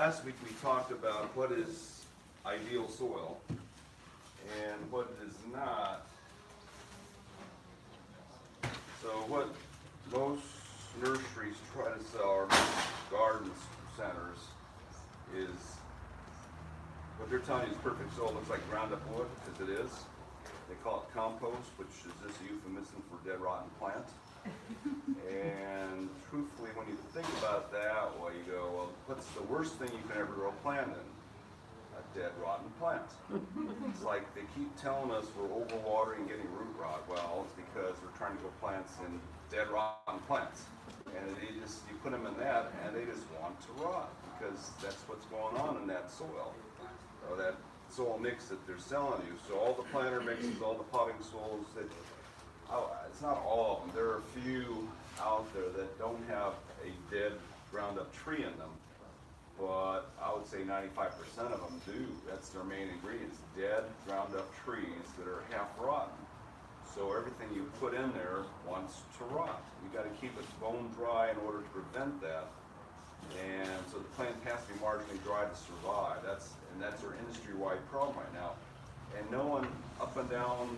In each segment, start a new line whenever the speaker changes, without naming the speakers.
last week we talked about what is ideal soil and what is not. So what most nurseries try to sell, or most garden centers, is what they're telling you is perfect soil. It looks like ground up wood, because it is. They call it compost, which is just a euphemism for dead rotten plant. And truthfully, when you think about it that way, you go, well, what's the worst thing you can ever grow a plant in? A dead rotten plant. It's like they keep telling us we're overwatering and getting root rot. Well, it's because we're trying to grow plants in dead rotten plants. And you put them in that, and they just want to rot, because that's what's going on in that soil, or that soil mix that they're selling you. So all the planter mixes, all the potting soils, it's not all of them. There are a few out there that don't have a dead ground up tree in them, but I would say 95% of them do. That's their main ingredients, dead ground up trees that are half rotten. So everything you put in there wants to rot. You got to keep it bone dry in order to prevent that. And so the plant has to be marginally dry to survive. That's our industry-wide problem right now. And no one up and down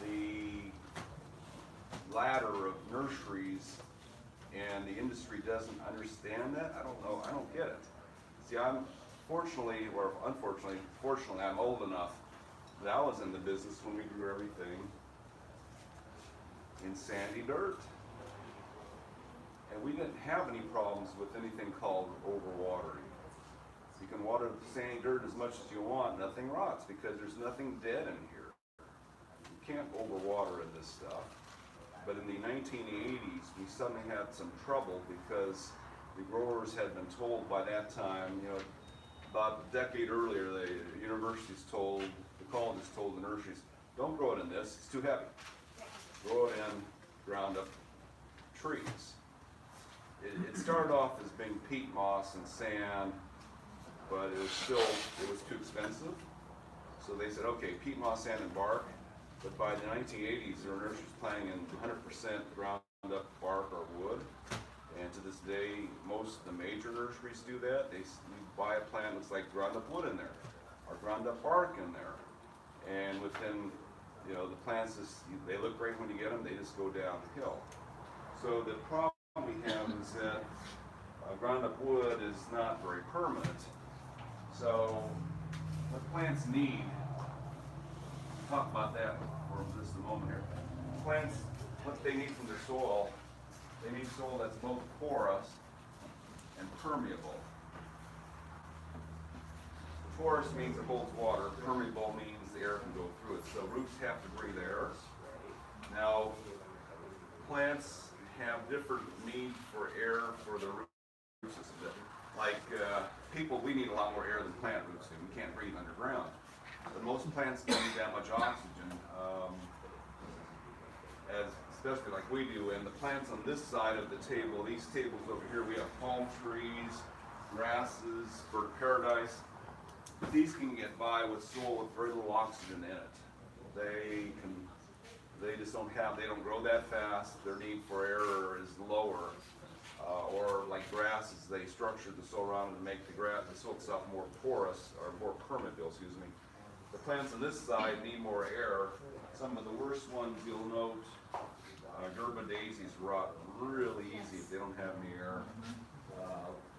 the ladder of nurseries and the industry doesn't understand that. I don't know. I don't get it. See, I'm fortunately, or unfortunately, fortunately, I'm old enough that I was in the business when we grew everything in sandy dirt. And we didn't have any problems with anything called overwatering. You can water the sandy dirt as much as you want, nothing rots, because there's nothing dead in here. You can't overwater in this stuff. But in the 1980s, we suddenly had some trouble because the growers had been told by that time, about a decade earlier, the universities told, the colleges told the nurseries, don't grow it in this, it's too heavy. Grow it in ground up trees. It started off as being peat moss and sand, but it was too expensive. So they said, okay, peat moss, sand, and bark. But by the 1980s, there were nurseries planting in 100% ground up bark or wood. And to this day, most of the major nurseries do that. You buy a plant that looks like ground up wood in there, or ground up bark in there. And within, the plants, they look great when you get them, they just go downhill. So the problem we have is that ground up wood is not very permanent. So what plants need, talk about that for just a moment here. Plants, what they need from their soil, they need soil that's both porous and permeable. Porous means it holds water, permeable means the air can go through it. So roots have to breathe air. Now, plants have different needs for air for the root system. Like people, we need a lot more air than plant roots do. We can't breathe underground. But most plants don't need that much oxygen, especially like we do. And the plants on this side of the table, these tables over here, we have palm trees, grasses, bird paradise. But these can get by with soil with very little oxygen in it. They just don't grow that fast. Their need for air is lower. Or like grasses, they structure the soil around to make the soil itself more porous, or more permeable, The plants on this side need more air. Some of the worst ones you'll note, Gerba daisies rot really easy if they don't have any air.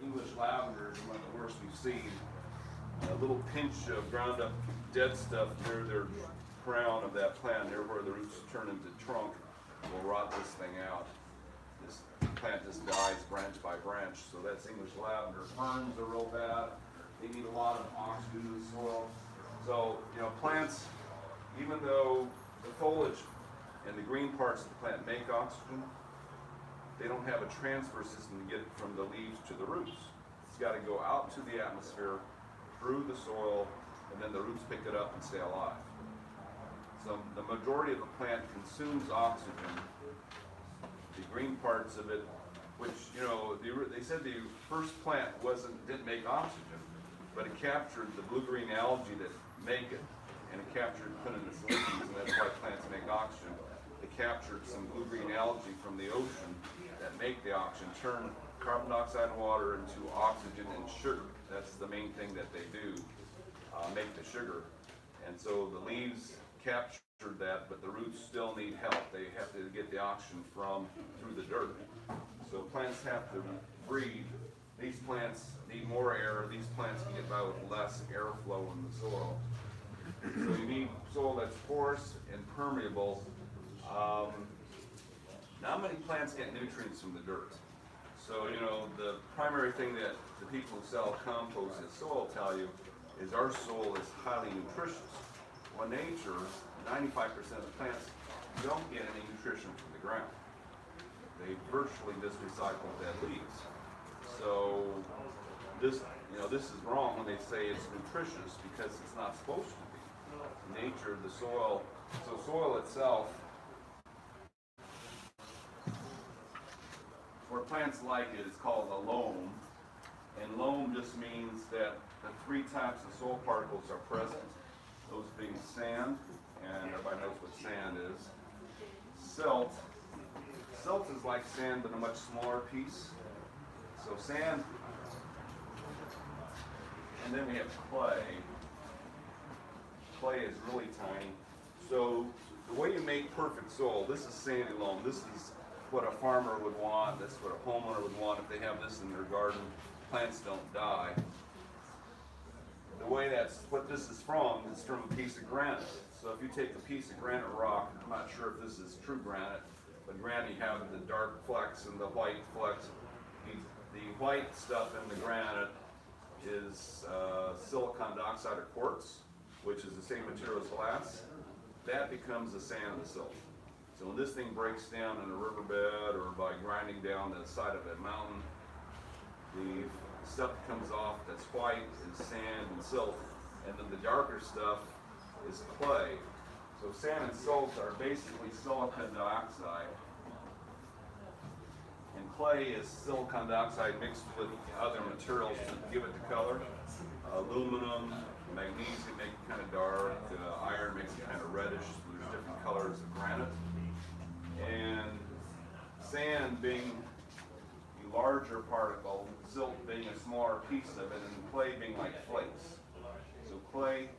English lavender is one of the worst we've seen. A little pinch of ground up dead stuff near their crown of that plant, near where the roots turn into trunk, will rot this thing out. This plant just dies branch by branch. So that's English lavender. Ferns are real bad. They need a lot of oxygen in the soil. So, plants, even though the foliage and the green parts of the plant make oxygen, they don't have a transfer system to get it from the leaves to the roots. It's got to go out to the atmosphere, through the soil, and then the roots pick it up and stay alive. So the majority of the plant consumes oxygen. The green parts of it, which, they said the first plant didn't make oxygen, but it captured the blue-green algae that make it, and it put in its leaves, and that's why plants make oxygen. It captured some blue-green algae from the ocean that make the oxygen, turn carbon dioxide and water into oxygen and sugar. That's the main thing that they do, make the sugar. And so the leaves capture that, but the roots still need help. They have to get the oxygen through the dirt. So plants have to breathe. These plants need more air. These plants can get by with less airflow in the soil. So you need soil that's porous and permeable. Not many plants get nutrients from the dirt. So, you know, the primary thing that the people who sell compost as soil tell you is our soil is highly nutritious. Well, nature, 95% of the plants don't get any nutrition from the ground. They virtually just recycle dead leaves. So this is wrong when they say it's nutritious because it's not supposed to be. Nature, the soil, so soil itself, where plants like it is called a loam. And loam just means that the three types of soil particles are present. Those being sand, and everybody knows what sand is. Silt. Silt is like sand but a much smaller piece. So sand, and then we have clay. Clay is really tiny. So the way you make perfect soil, this is sandy loam. This is what a farmer would want. That's what a homeowner would want if they have this in their garden. Plants don't die. The way what this is from a piece of granite. So if you take a piece of granite rock, I'm not sure if this is true granite, but granite you have the dark flecks and the white flecks. The white stuff in the granite is silicon dioxide or quartz, which is the same material as glass. That becomes the sand and the silt. So when this thing breaks down in a riverbed or by grinding down the side of a mountain, the stuff that comes off that's white is sand and silt, and then the darker stuff is clay. So sand and silt are basically silicon dioxide, and clay is silicon dioxide mixed with other materials to give it the color. Aluminum, magnesium make it kind of dark, iron makes it kind of reddish. So there's different colors of granite. And sand being a larger particle, silt being a smaller piece of it, and clay being like flakes. So clay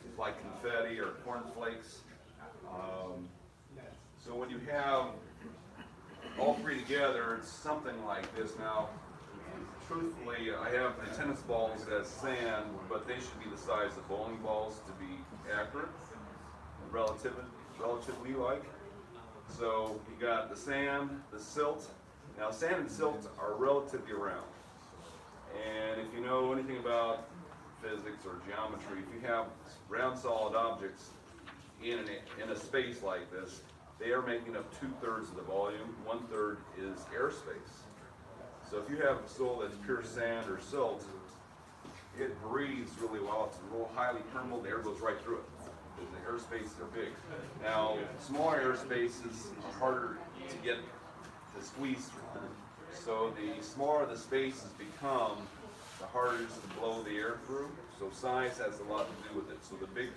is like confetti or corn flakes. So when you have all three together, it's something like this. Now, truthfully, I have the tennis balls as sand, but they should be the size of bowling balls to be accurate, relatively like. So you got the sand, the silt. Now sand and silt are relatively round. And if you know anything about physics or geometry, if you have round solid objects in a space like this, they are making up 2/3 of the volume. 1/3 is airspace. So if you have soil that's pure sand or silt, it breathes really well. It's real highly permeable. The air goes right through it. The airspaces are big. Now, smaller airspaces are harder to get to squeeze through. So the smaller the spaces become, the harder it is to blow the air through. So size has a lot to do with it. So the big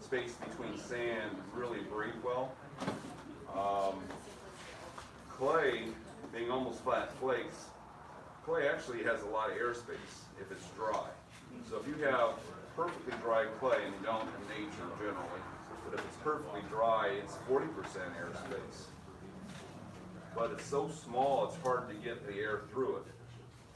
space between sand really breathe well. Clay, being almost flat flakes, clay actually has a lot of airspace if it's dry. So if you have perfectly dry clay, and you don't in nature generally, but if it's perfectly dry, it's 40% airspace. But it's so small, it's hard to get the air through it.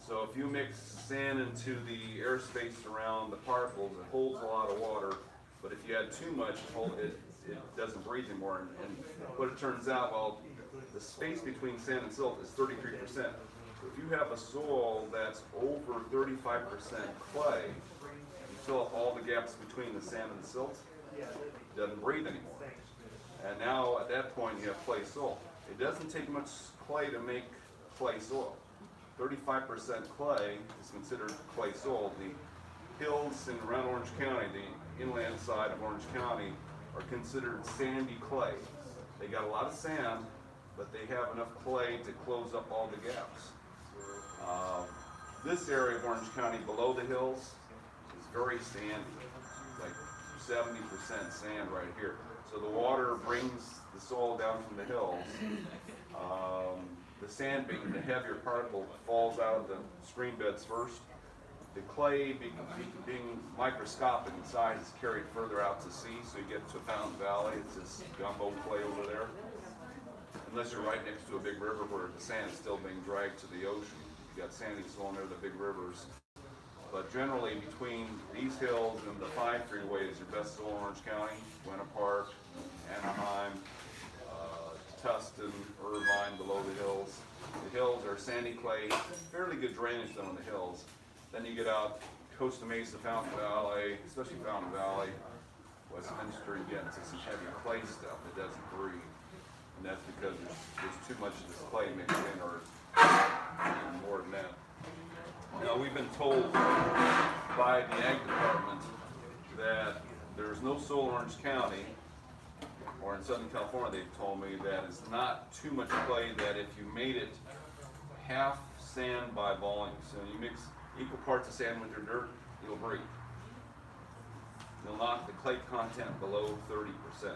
So if you mix sand into the airspace around the particles, it holds a lot of water, but if you add too much, it doesn't breathe anymore. And what it turns out, well, the space between sand and silt is 33%. So if you have a soil that's over 35% clay, you fill up all the gaps between the sand and the silt, it doesn't breathe anymore. And now at that point you have clay soil. It doesn't take much clay to make clay soil. 35% clay is considered clay soil. The hills in around Orange County, the inland side of Orange County, are considered sandy clay. They got a lot of sand, but they have enough clay to close up all the gaps. This area of Orange County below the hills is very sandy, like 70% sand right here. So the water brings the soil down from the hills, the sand being the heavier particle falls out of the stream beds first. The clay being microscopic in size is carried further out to sea, so you get to Fountain Valley. It's this gumbo clay over there. Unless you're right next to a big river where the sand is still being dragged to the ocean. You got sandy soil near the big rivers. But generally between these hills and the 5 freeway is your best soil in Orange County. Winter Park, Anaheim, Tustin, Irvine below the hills. The hills are sandy clay, fairly good drainage though in the hills. Then you get out Costa Mesa, Fountain Valley, especially Fountain Valley, Westminster, you get into some heavy clay stuff that doesn't breathe. And that's because there's too much of this clay mixed in, or even more than that. Now, we've been told by the Ag Department that there's no soil in Orange County, or in Southern California, they've told me that it's not too much clay, that if you made it half sand by volume, so you mix equal parts of sand with your dirt, you'll breathe. You'll knock the clay content below 30%.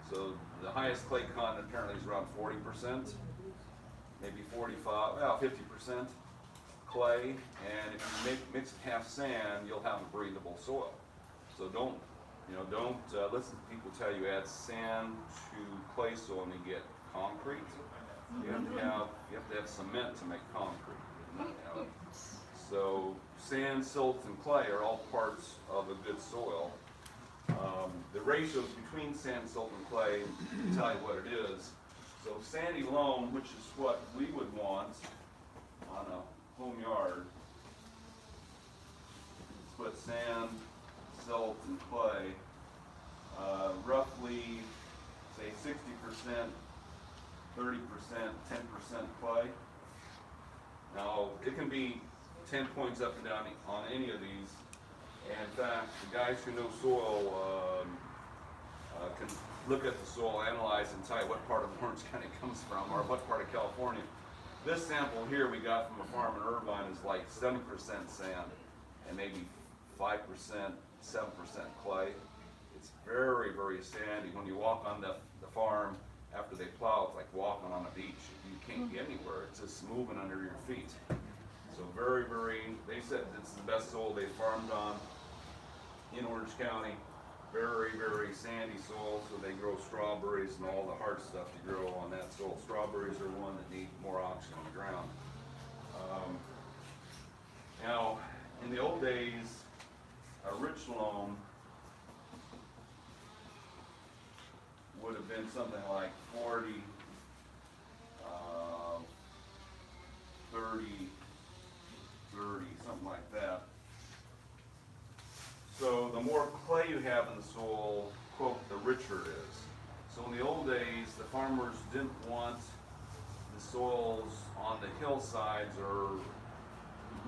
So the highest clay content apparently is around 40%, maybe 45, well, 50% clay. And if you mix it half sand, you'll have a breathable soil. So don't listen to people tell you add sand to clay soil and you get concrete. You have to have cement to make concrete. So sand, silt, and clay are all parts of a good soil. The ratios between sand, silt, and clay tell you what it is. So sandy loam, which is what we would want on a home yard, put sand, silt, and clay, roughly say 60%, 30%, 10% clay. Now it can be 10 points up and down on any of these. And in fact, the guys who know soil can look at the soil, analyze, and tell you what part of Orange County it comes from, or what part of California. This sample here we got from a farm in Irvine is like 70% sand and maybe 5%, 7% clay. It's very, very sandy. When you walk on the farm after they plow, it's like walking on a beach. You can't get anywhere. It's just moving under your feet. So very, very, they said it's the best soil they farmed on in Orange County. Very, very sandy soil, so they grow strawberries and all the hard stuff you grow on that soil. Strawberries are one that need more oxygen on the ground. Now, in the old days, a rich loam would have been something like 40, 30, 30, something like that. So the more clay you have in the soil, quote, the richer it is. So in the old days, the farmers didn't want the soils on the hillsides or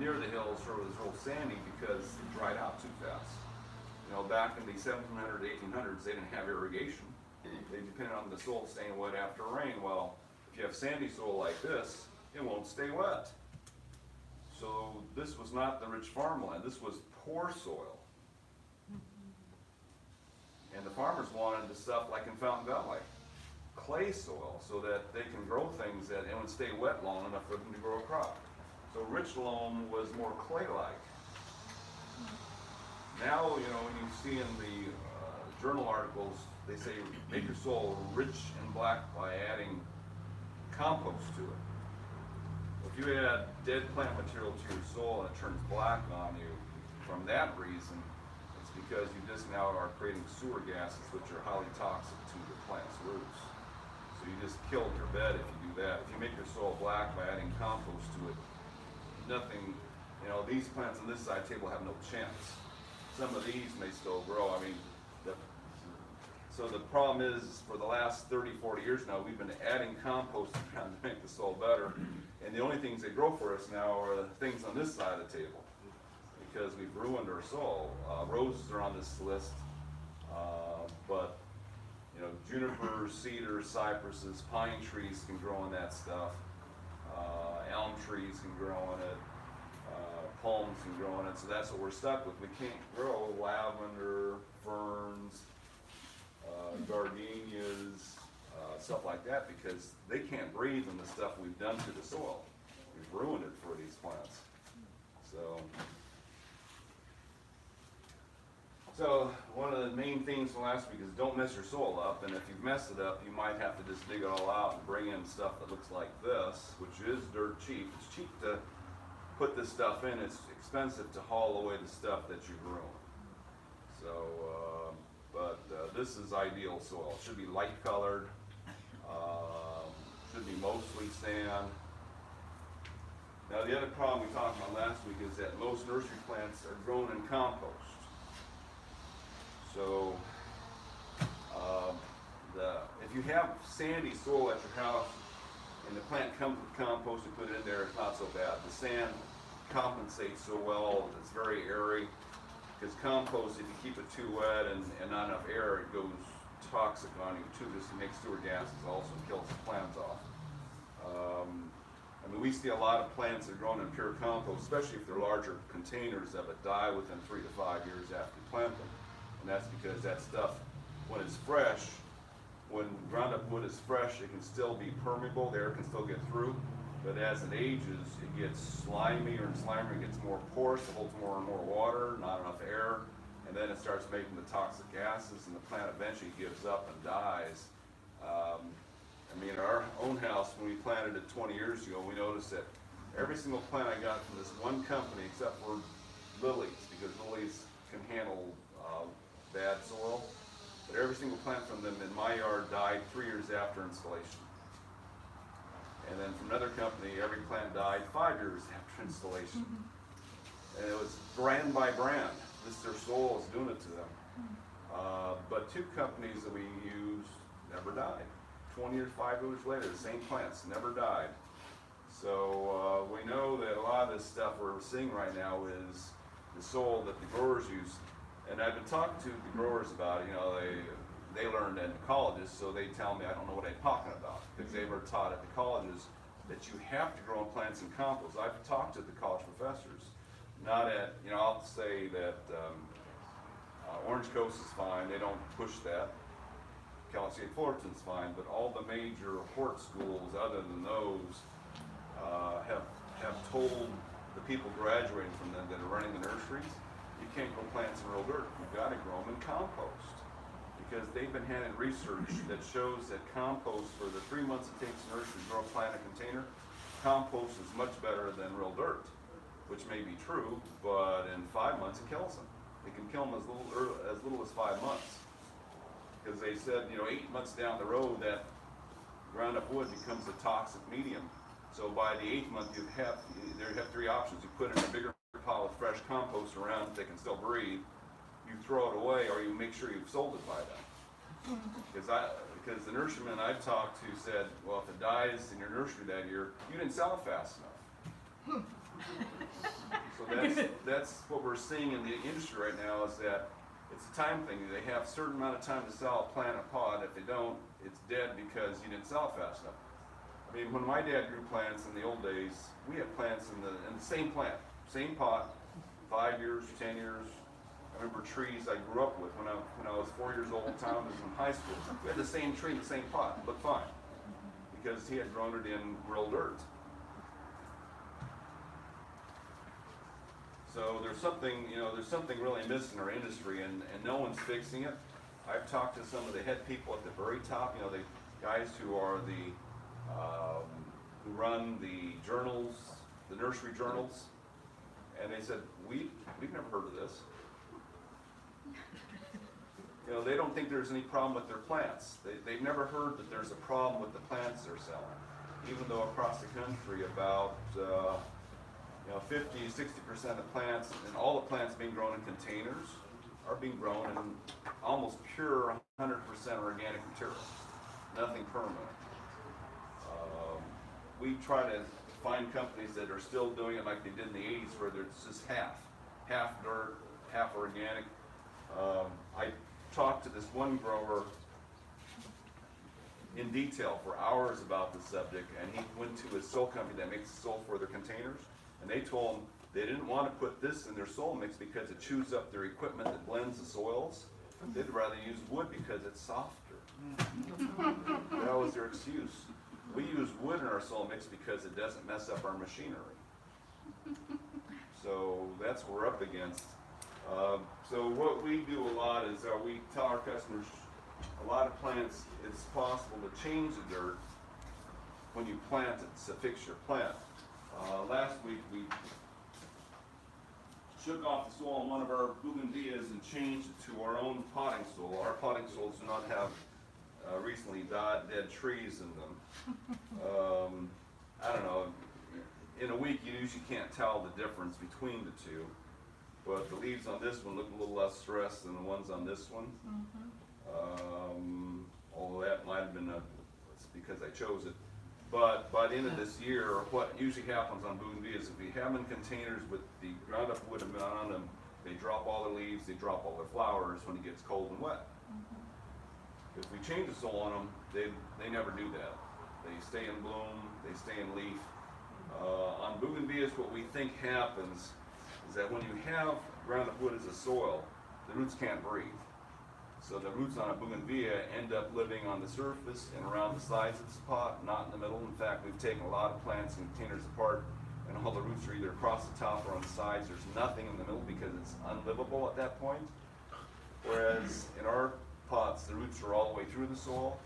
near the hills where it was real sandy because it dried out too fast. You know, back in the 1700s, 1800s, they didn't have irrigation. They depended on the soil staying wet after rain. Well, if you have sandy soil like this, it won't stay wet. So this was not the rich farmland. This was poor soil. And the farmers wanted the stuff like in Fountain Valley, clay soil, so that they can grow things that and would stay wet long enough for them to grow a crop. So rich loam was more clay-like. Now, you know, when you see in the journal articles, they say make your soil rich and black by adding compost to it. If you add dead plant material to your soil and it turns black on you from that reason, it's because you just now are creating sewer gases which are highly toxic to the plant's roots. So you just killed your bed if you do that. If you make your soil black by adding compost to it, nothing, you know, these plants on this side table have no chance. Some of these may still grow. I mean, so the problem is, for the last 30, 40 years now, we've been adding compost around to make the soil better. And the only things that grow for us now are the things on this side of the table, because we've ruined our soil. Roses are on this list, but you know, junipers, cedars, cypresses, pine trees can grow in that stuff. Elm trees can grow in it. Palms can grow in it. So that's what we're stuck with. We can't grow lavender, ferns, gardenias, stuff like that, because they can't breathe in the stuff we've done to the soil. We've ruined it for these plants. So one of the main things from last week is don't mess your soil up, and if you've messed it up, you might have to just dig it all out and bring in stuff that looks like this, which is dirt cheap. It's cheap to put this stuff in, it's expensive to haul away the stuff that you've ruined. So, but this is ideal soil. It should be light colored, should be mostly sand. Now the other problem we talked about last week is that most nursery plants are grown in compost. So, if you have sandy soil at your house and the plant comes with compost, you put it in there, it's not so bad. The sand compensates so well, it's very airy. Because compost, if you keep it too wet and not enough air, it goes toxic on you too. Just makes sewer gases also and kills the plants off. I mean, we see a lot of plants that are grown in pure compost, especially if they're larger containers, that would die within 3 to 5 years after you plant them. And that's because that stuff, when it's fresh, when ground up wood is fresh, it can still be permeable, the air can still get through. But as it ages, it gets slimier and slimier, it gets more porous, it holds more and more water, not enough air, and then it starts making the toxic gases, and the plant eventually gives up and dies. I mean, in our own house, when we planted it 20 years ago, we noticed that every single plant I got from this one company, except for lilies, because lilies can handle bad soil, but every single plant from them in my yard died 3 years after installation. And then from another company, every plant died 5 years after installation. And it was brand by brand. Their soil is doing it to them. But 2 companies that we used never died. 20 years, 5 years later, the same plants never died. So we know that a lot of this stuff we're seeing right now is the soil that the growers use. And I've been talking to the growers about it. You know, they learned in colleges, so they tell me I don't know what I'm talking about, because they were taught at the colleges that you have to grow plants in compost. I've talked to the college professors, not at, you know, I'll say that Orange Coast is fine, they don't push that. Cal State Fullerton's fine, but all the major hort schools other than those have told the people graduating from them that are running the nurseries, you can't grow plants in real dirt, you've got to grow them in compost. Because they've been handed research that shows that compost, for the 3 months it takes a nursery to grow a plant in a container, compost is much better than real dirt, which may be true, but in 5 months it kills them. It can kill them as little as 5 months. Because they said, you know, 8 months down the road, that ground up wood becomes a toxic medium. So by the 8th month, you have 3 options. You put it in a bigger pile of fresh compost around, they can still breathe. You throw it away, or you make sure you've sold it by then. Because the nurseryman I've talked to said, well, if it dies in your nursery that year, you didn't sell it fast enough. So that's what we're seeing in the industry right now, is that it's a time thing. They have a certain amount of time to sell a plant, a pod. If they don't, it's dead because you didn't sell it fast enough. I mean, when my dad grew plants in the old days, we had plants in the same plant, same pot, 5 years, 10 years. I remember trees I grew up with when I was 4 years old. Tom was in high school. We had the same tree in the same pot. It looked fine because he had grown it in real dirt. So there's something really missing in our industry, and no one's fixing it. I've talked to some of the head people at the very top, you know, the guys who are who run the journals, the nursery journals, and they said, we've never heard of this. You know, they don't think there's any problem with their plants. They've never heard that there's a problem with the plants they're selling, even though across the country about 50-60% of plants, and all the plants being grown in containers, are being grown in almost pure 100% organic material, nothing permanent. We try to find companies that are still doing it like they did in the 80s, where it's just half dirt, half organic. I talked to this one grower in detail for hours about the subject, and he went to his soil company that makes the soil for their containers, and they told him they didn't want to put this in their soil mix because it chews up their equipment that blends the soils. They'd rather use wood because it's softer. That was their excuse. We use wood in our soil mix because it doesn't mess up our machinery. So that's what we're up against. So what we do a lot is we tell our customers a lot of plants, it's possible to change the dirt when you plant it to fix your plant. Last week we shook off the soil on one of our bougainvilleas and changed it to our own potting soil. Our potting soils do not have recently died dead trees in them. I don't know, in a week you usually can't tell the difference between the two, but the leaves on this one look a little less stressed than the ones on this one. Although that might have been it's because I chose it. But by the end of this year, what usually happens on bougainvillea is if you have them in containers with the ground up wood on them, they drop all their leaves, they drop all their flowers when it gets cold and wet. If we change the soil on them, they never do that. They stay in bloom, they stay in leaf. On bougainvilleas, what we think happens is that when you have ground up wood as a soil, the roots can't breathe. So the roots on a bougainvillea end up living on the surface and around the sides of the pot, not in the middle. In fact, we've taken a lot of plants and containers apart, and all the roots are either across the top or on the sides. There's nothing in the middle because it's unlivable at that point. Whereas in our pots, the roots are all the way through the soil.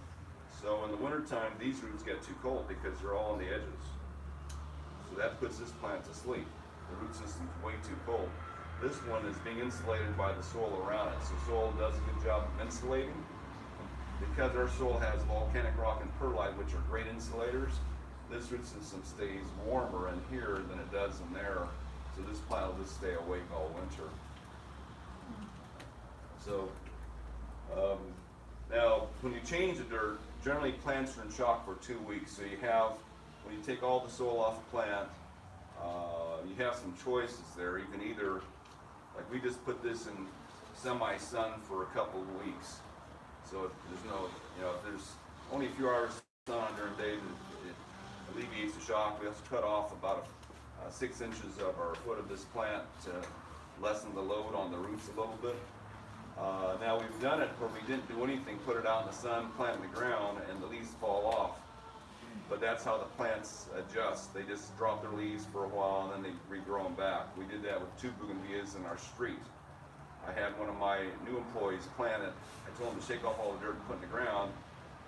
So in the wintertime, these roots get too cold because they're all on the edges. So that puts this plant to sleep. The root system's way too cold. This one is being insulated by the soil around it. So soil does a good job of insulating. Because our soil has volcanic rock and perlite, which are great insulators, this root system stays warmer in here than it does in there. So this plant will just stay awake all winter. So now when you change the dirt, generally plants are in shock for 2 weeks. So you have, when you take all the soil off the plant, you have some choices there. You can either, like we just put this in semi-sun for a couple of weeks. So there's no, if there's only a few hours sun on during the day, it alleviates the shock. We also cut off about 6 inches of our foot of this plant to lessen the load on the roots a little bit. Now we've done it where we didn't do anything, put it out in the sun, plant in the ground, and the leaves fall off. But that's how the plants adjust. They just drop their leaves for a while and then they regrow them back. We did that with 2 bougainvilleas in our street. I had one of my new employees plant it. I told him to shake off all the dirt and put it in the ground.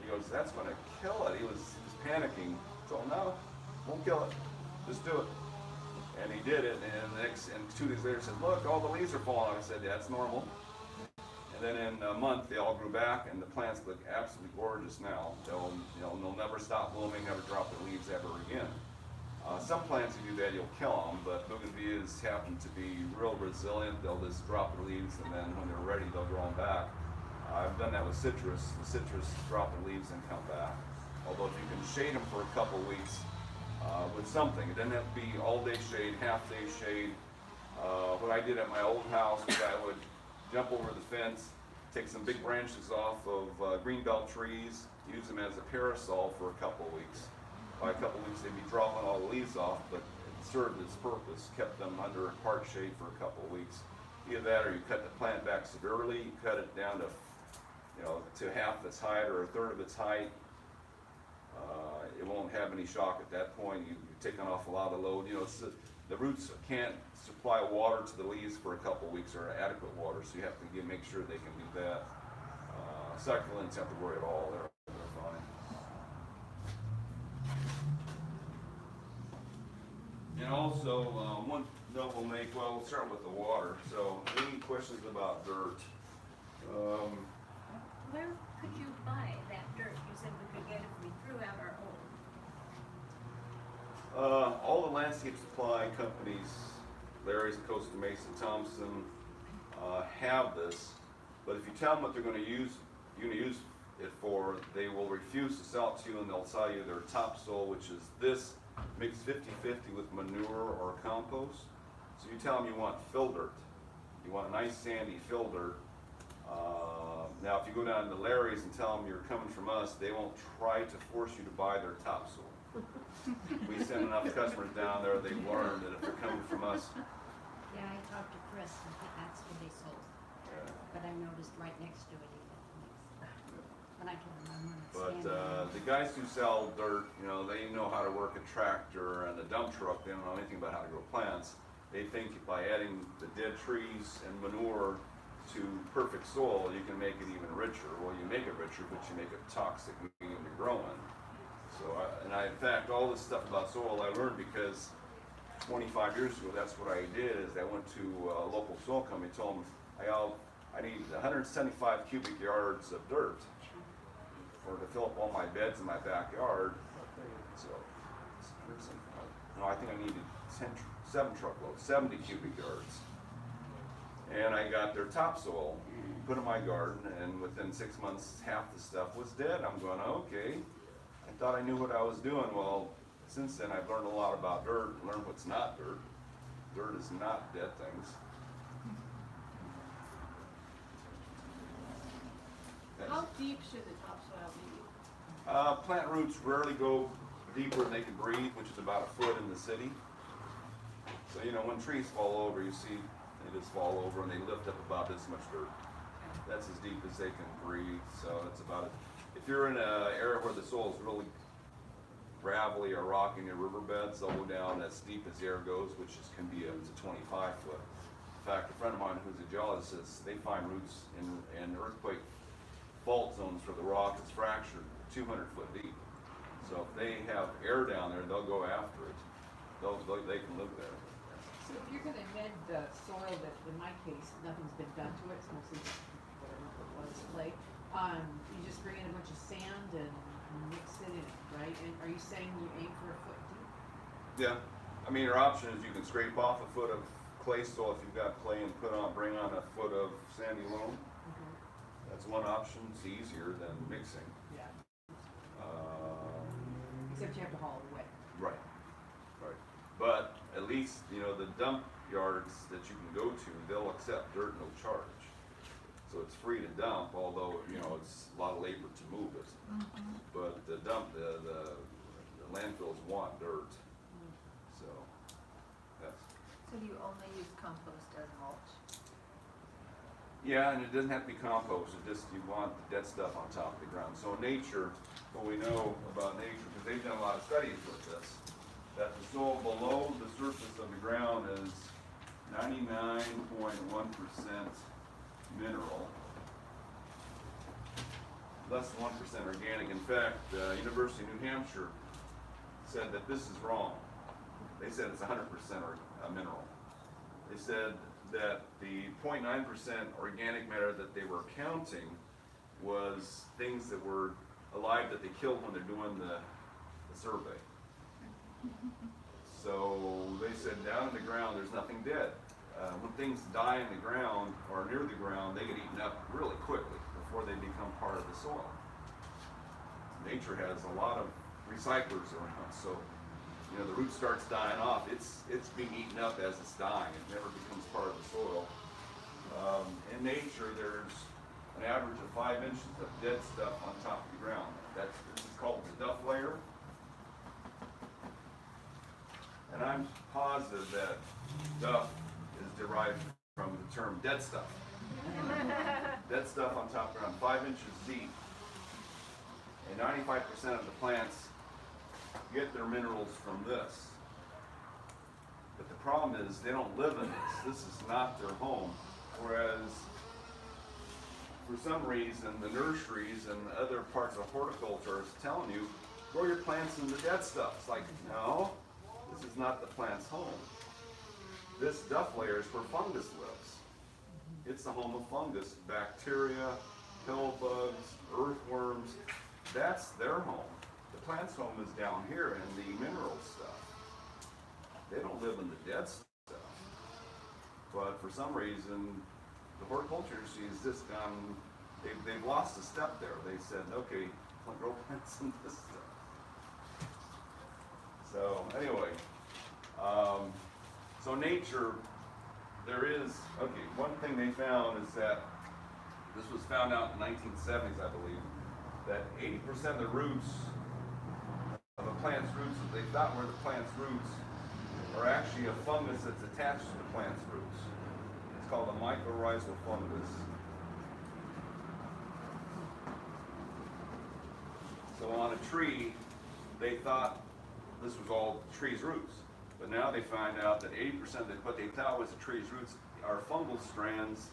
He goes, "That's going to kill it." He was panicking. I told him, "No, won't kill it. Just do it." And he did it. And 2 days later, he said, "Look, all the leaves are falling off." I said, "Yeah, that's normal." And then in a month, they all grew back, and the plants look absolutely gorgeous now. They'll never stop blooming, never drop their leaves ever again. Some plants, if you do that, you'll kill them, but bougainvilleas happen to be real resilient. They'll just drop their leaves, and then when they're ready, they'll grow them back. I've done that with citrus. The citrus drop their leaves and come back. Although if you can shade them for a couple weeks with something, it doesn't have to be all-day shade, half-day shade. What I did at my old house was I would jump over the fence, take some big branches off of greenbelt trees, use them as a parasol for a couple of weeks. By a couple of weeks, they'd be dropping all the leaves off, but it served its purpose, kept them under part shade for a couple of weeks. Either that or you cut the plant back severely, you cut it down to half its height or a third of its height. It won't have any shock at that point. You've taken off a lot of load. The roots can't supply water to the leaves for a couple of weeks, or adequate water, so you have to make sure they can do that. Succulents have to worry at all. They're fine. And also, one note we'll make, we'll start with the water. So, any questions about dirt?
Where could you buy that dirt? You said we could get it if we threw out our old.
All the landscape supply companies, Larry's, Costa Mesa, Thompson, have this, but if you tell them what you're going to use it for, they will refuse to sell it to you, and they'll sell you their topsoil, which is this mixed 50-50 with manure or compost. So you tell them you want fill dirt. You want a nice sandy fill dirt. Now if you go down to Larry's and tell them you're coming from us, they won't try to force you to buy their topsoil. We send enough customers down there, they've learned that if they're coming from us.
Yeah, I talked to Chris, and that's what they sold.
Yeah.
But I noticed right next to it, he had mixed.
But I can remember it
But
standing.
the guys who sell dirt, you know, they know how to work a tractor and a dump truck. They don't know anything about how to grow plants. They think by adding the dead trees and manure to perfect soil, you can make it even richer. Well, you make it richer, but you make it toxic medium to grow in. So, in fact, all this stuff about soil I learned because 25 years ago, that's what I did. Is I went to a local soil company, told them I need 175 cubic yards of dirt to fill up all my beds in my backyard. So, no, I think I needed 7 truckloads, 70 cubic yards. And I got their topsoil, put in my garden, and within 6 months, half the stuff was dead. I'm going, okay. I thought I knew what I was doing. Well, since then, I've learned a lot about dirt, learned what's not dirt. Dirt is not dead things.
How deep should the topsoil be?
Plant roots rarely go deeper than they can breathe, which is about a foot in the city. So, you know, when trees fall over, you see they just fall over and they lift up about this much dirt. That's as deep as they can breathe. So it's about, if you're in an area where the soil is really gravelly or rocky in your riverbeds, they'll go down as deep as the air goes, which can be up to 25 foot. In fact, a friend of mine who's a geologist says they find roots in earthquake fault zones where the rock is fractured 200 foot deep. So if they have air down there, they'll go after it. They can live there.
So if you're gonna amend the soil that, in my case, nothing's been done to it, it's mostly just whatever it was, clay, you just bring in a bunch of sand and mix it in, right? And are you saying you aim for a foot deep?
Yeah, I mean, your option is you can scrape off a foot of clay soil if you've got clay and bring on a foot of sandy loam. That's one option. It's easier than mixing.
Yeah. Except you have to haul it away.
Right. But at least, you know, the dump yards that you can go to, they'll accept dirt no charge. So it's free to dump, although, you know, it's a lot of labor to move it. But the landfills want dirt. So that's.
So do you only use compost as mulch?
Yeah, and it doesn't have to be compost. It just, you want the dead stuff on top of the ground. So nature, what we know about nature, because they've done a lot of studies with this, that the soil below the surface of the ground is 99.1% mineral, less than 1% organic. In fact, University of New Hampshire said that this is wrong. They said it's 100% mineral. They said that the 0.9% organic matter that they were counting was things that were alive that they killed when they're doing the survey. So they said down in the ground there's nothing dead. When things die in the ground or near the ground, they get eaten up really quickly before they become part of the soil. Nature has a lot of recyclers around, so you know the root starts dying off. It's being eaten up as it's dying. It never becomes part of the soil. In nature, there's an average of 5 inches of dead stuff on top of the ground. This is called the duff layer. And I'm positive that duff is derived from the term dead stuff. Dead stuff on top of the ground, 5 inches deep. And 95% of the plants get their minerals from this. But the problem is they don't live in this. This is not their home. Whereas, for some reason, the nurseries and other parts of horticulture is telling you, grow your plants in the dead stuff. It's like, no, this is not the plant's home. This duff layer is where fungus lives. It's the home of fungus, bacteria, pill bugs, earthworms. That's their home. The plant's home is down here in the mineral stuff. They don't live in the dead stuff. But for some reason, the horticulture industry has just gone, they've lost a step there. They said, okay, grow plants in this stuff. So anyway, so nature, there is, okay, one thing they found is that, this was found out in the 1970s, I believe, that 80% of the roots of a plant's roots that they thought were the plant's roots are actually a fungus that's attached to the plant's roots. It's called a mycorrhizal fungus. So on a tree, they thought this was all tree's roots. But now they find out that 80% of what they thought was the tree's roots are fungal strands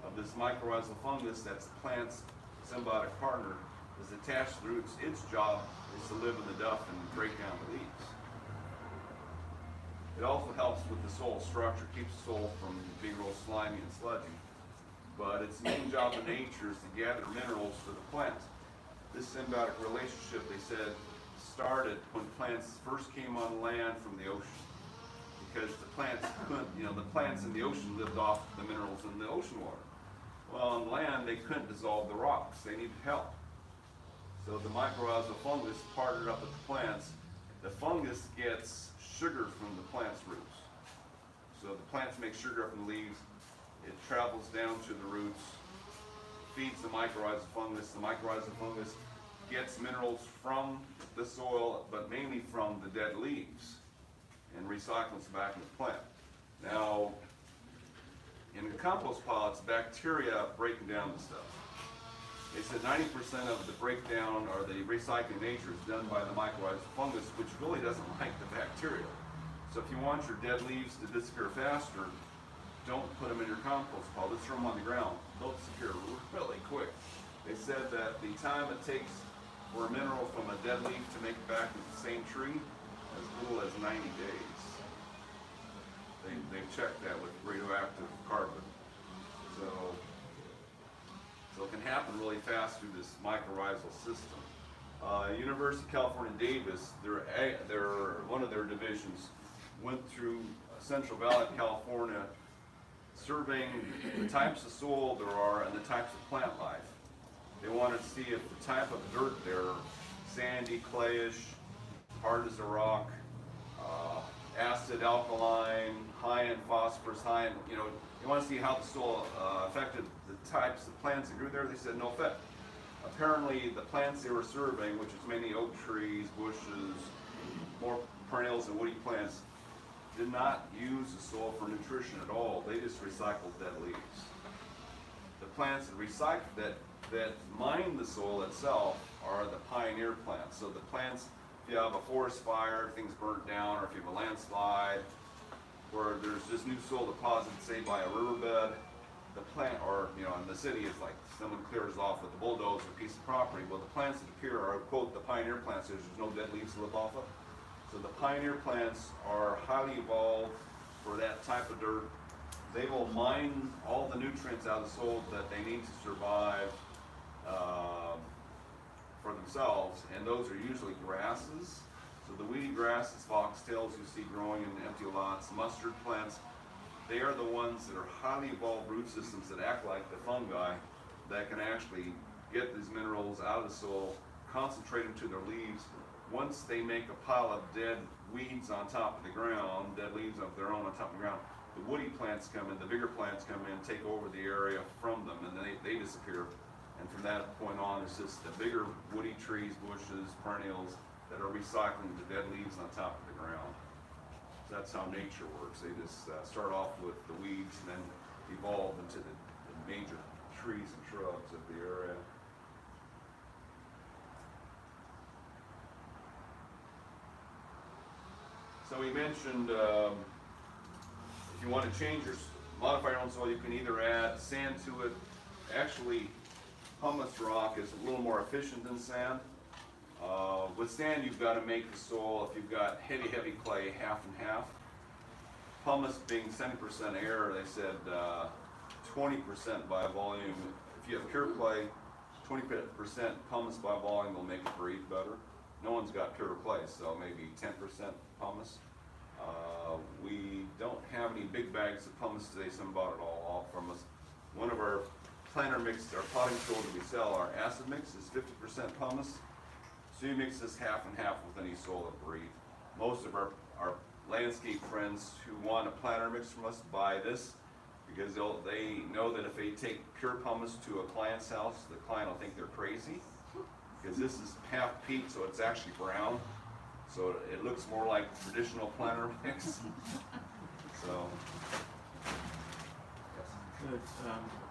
of this mycorrhizal fungus that's the plant's symbiotic partner is attached to the roots. Its job is to live in the duff and break down the leaves. It also helps with the soil structure, keeps the soil from being real slimy and sludgy. But its main job in nature is to gather minerals for the plant. This symbiotic relationship, they said, started when plants first came on land from the ocean. Because the plants couldn't, the plants in the ocean lived off the minerals in the ocean water. Well, on land, they couldn't dissolve the rocks. They needed help. So the mycorrhizal fungus partnered up with the plants. The fungus gets sugar from the plant's roots. So the plants make sugar from the leaves. It travels down to the roots, feeds the mycorrhizal fungus. The mycorrhizal fungus gets minerals from the soil, but mainly from the dead leaves, and recycles back in the plant. Now, in the compost pile, it's bacteria breaking down the stuff. They said 90% of the breakdown or the recycling nature is done by the mycorrhizal fungus, which really doesn't like the bacteria. So if you want your dead leaves to disappear faster, don't put them in your compost pile. Just throw them on the ground. They'll disappear really quick. They said that the time it takes for a mineral from a dead leaf to make it back to the same tree, as little as 90 days. They've checked that with radioactive carbon. So it can happen really fast through this mycorrhizal system. University of California, Davis, one of their divisions went through Central Valley of California, surveying the types of soil there are and the types of plant life. They wanted to see if the type of dirt there, sandy, clayish, hard as a rock, acid, alkaline, high in phosphorus, high in, you want to see how the soil affected the types of plants that grew there. They said no effect. Apparently the plants they were surveying, which is mainly oak trees, bushes, more perennials and woody plants, did not use the soil for nutrition at all. They just recycled dead leaves. The plants that recycle, that mine the soil itself are the pioneer plants. So the plants, if you have a forest fire, things burnt down, or if you have a landslide, where there's just new soil deposited, say by a riverbed, the plant, or in the city, it's like someone clears off with a bulldozer a piece of property. Well, the plants that appear are, quote, the pioneer plants. There's no dead leaves to live off of. So the pioneer plants are highly evolved for that type of dirt. They will mine all the nutrients out of the soil that they need to survive for themselves, and those are usually grasses. So the weedy grasses, foxtails you see growing in empty lots, mustard plants, they are the ones that are highly evolved root systems that act like the fungi that can actually get these minerals out of the soil, concentrate them to their leaves. Once they make a pile of dead weeds on top of the ground, dead leaves of their own on top of the ground, the woody plants come in, the bigger plants come in, take over the area from them, and then they disappear. And from that point on, it's just the bigger woody trees, bushes, perennials that are recycling the dead leaves on top of the ground. So that's how nature works. They just start off with the weeds and then evolve into the major trees and shrubs of the area. So we mentioned if you want to modify your own soil, you can either add sand to it. Actually, pumice rock is a little more efficient than sand. With sand, you've got to make the soil, if you've got heavy clay, half and half. Pumice being 70% air, they said 20% by volume. If you have pure clay, 20% pumice by volume will make it breathe better. No one's got pure clay, so maybe 10% pumice. We don't have any big bags of pumice today. Someone bought it all from us. One of our planter mix, our potting soil that we sell, our acid mix is 50% pumice. So you mix this half and half with any soil that breathe. Most of our landscape friends who want a planter mix from us buy this because they know that if they take pure pumice to a client's house, the client will think they're crazy. Because this is half peat, so it's actually brown. So it looks more like traditional planter mix. So, yes.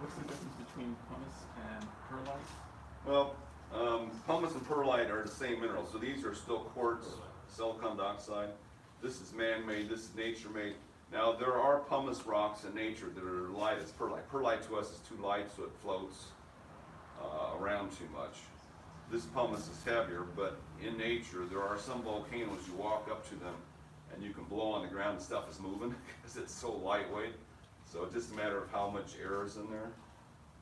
What's the difference between pumice and perlite?
Well, Pumice and perlite are the same mineral, so these are still quartz, silicon dioxide. This is man-made, this is nature-made. Now, there are pumice rocks in nature that are light as perlite. Perlite to us is too light, so it floats around too much. This pumice is heavier, but in nature, there are some volcanoes, you walk up to them, and you can blow on the ground and stuff is moving, because it's so lightweight. So it's just a matter of how much air is in there.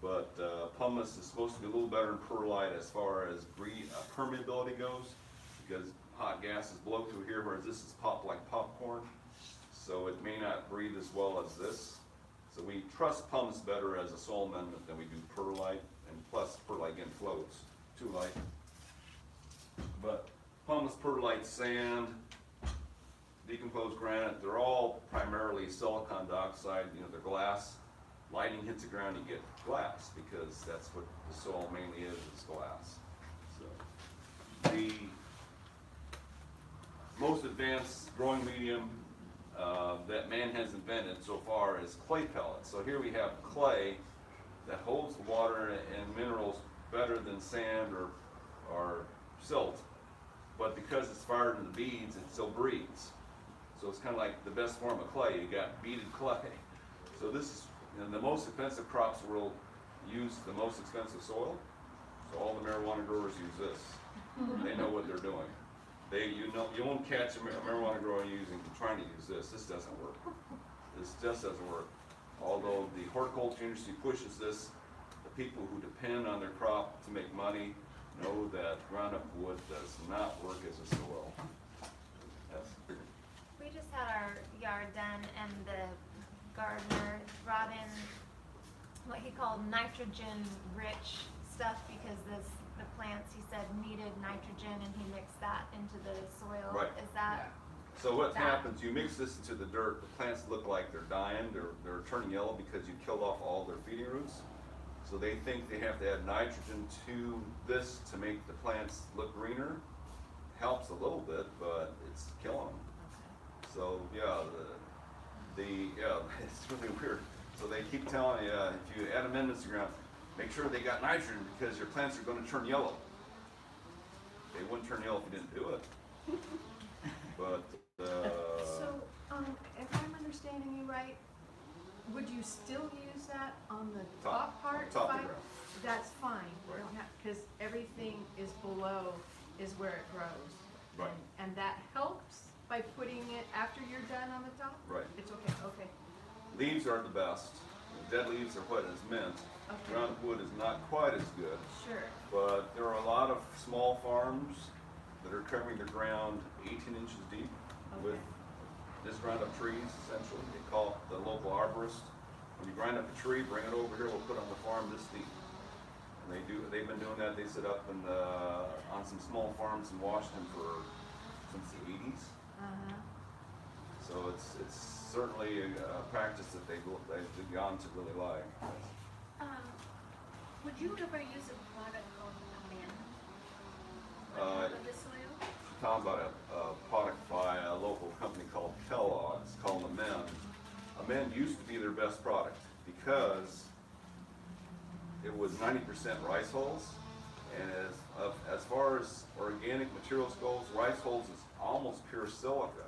But pumice is supposed to be a little better than perlite as far as permeability goes, because hot gases blow through here, whereas this is pop like popcorn. So it may not breathe as well as this. So we trust pumice better as a soil amendment than we do perlite, and plus perlite again floats, too light. But pumice, perlite, sand, decomposed granite, they're all primarily silicon dioxide, you know, they're glass. Lightning hits the ground, you get glass, because that's what the soil mainly is glass. So the most advanced growing medium that man has invented so far is clay pellets. So here we have clay that holds the water and minerals better than sand or silt, but because it's fired in the beads, it still breathes. So it's kind of like the best form of clay. You got beaded clay. So this is, you know, the most expensive crops will use the most expensive soil. So all the marijuana growers use this. They know what they're doing. You won't catch a marijuana grower trying to use this. This doesn't work. This just doesn't work. Although the horticulture industry pushes this, the people who depend on their crop to make money know that ground-up wood does not work as a soil. Yes.
We just had our yard done, and the gardener brought in what he called nitrogen-rich stuff because the plants, he said, needed nitrogen, and he mixed that into the soil.
Right.
Is that?
So what happens, you mix this into the dirt, the plants look like they're dying, they're turning yellow because you killed off all their feeding roots. So they think they have to add nitrogen to this to make the plants look greener. Helps a little bit, but it's killing them.
Okay.
So yeah, it's really weird. So they keep telling you, if you add amendments to the ground, make sure they got nitrogen because your plants are going to turn yellow. They wouldn't turn yellow if you didn't do it. But
So, if I'm understanding you right, would you still use that on the top part?
top of the
Fine.
ground.
That's fine, we
Right.
don't have, because everything is below is where it grows.
Right.
And that helps by putting it after you're done on the top?
Right.
It's okay, okay.
Leaves are the best. Dead leaves are what is mint.
Okay.
Ground wood is not quite as good.
Sure.
But there are a lot of small farms that are covering the ground 18 inches deep with
Okay.
just ground up trees, essentially. They call it the local arborist. When you grind up a tree, bring it over here, we'll put it on the farm this deep. And they've been doing that. They set up on some small farms in Washington since the 80s.
Uh-huh.
So it's certainly a practice that they've gone to really like.
Would you ever use a product called amend on top of the soil?
Talking about a product by a local company called Kellogg's called Amend. Amend used to be their best product because it was 90% rice hulls, and as far as organic materials goes, rice hulls is almost pure silica.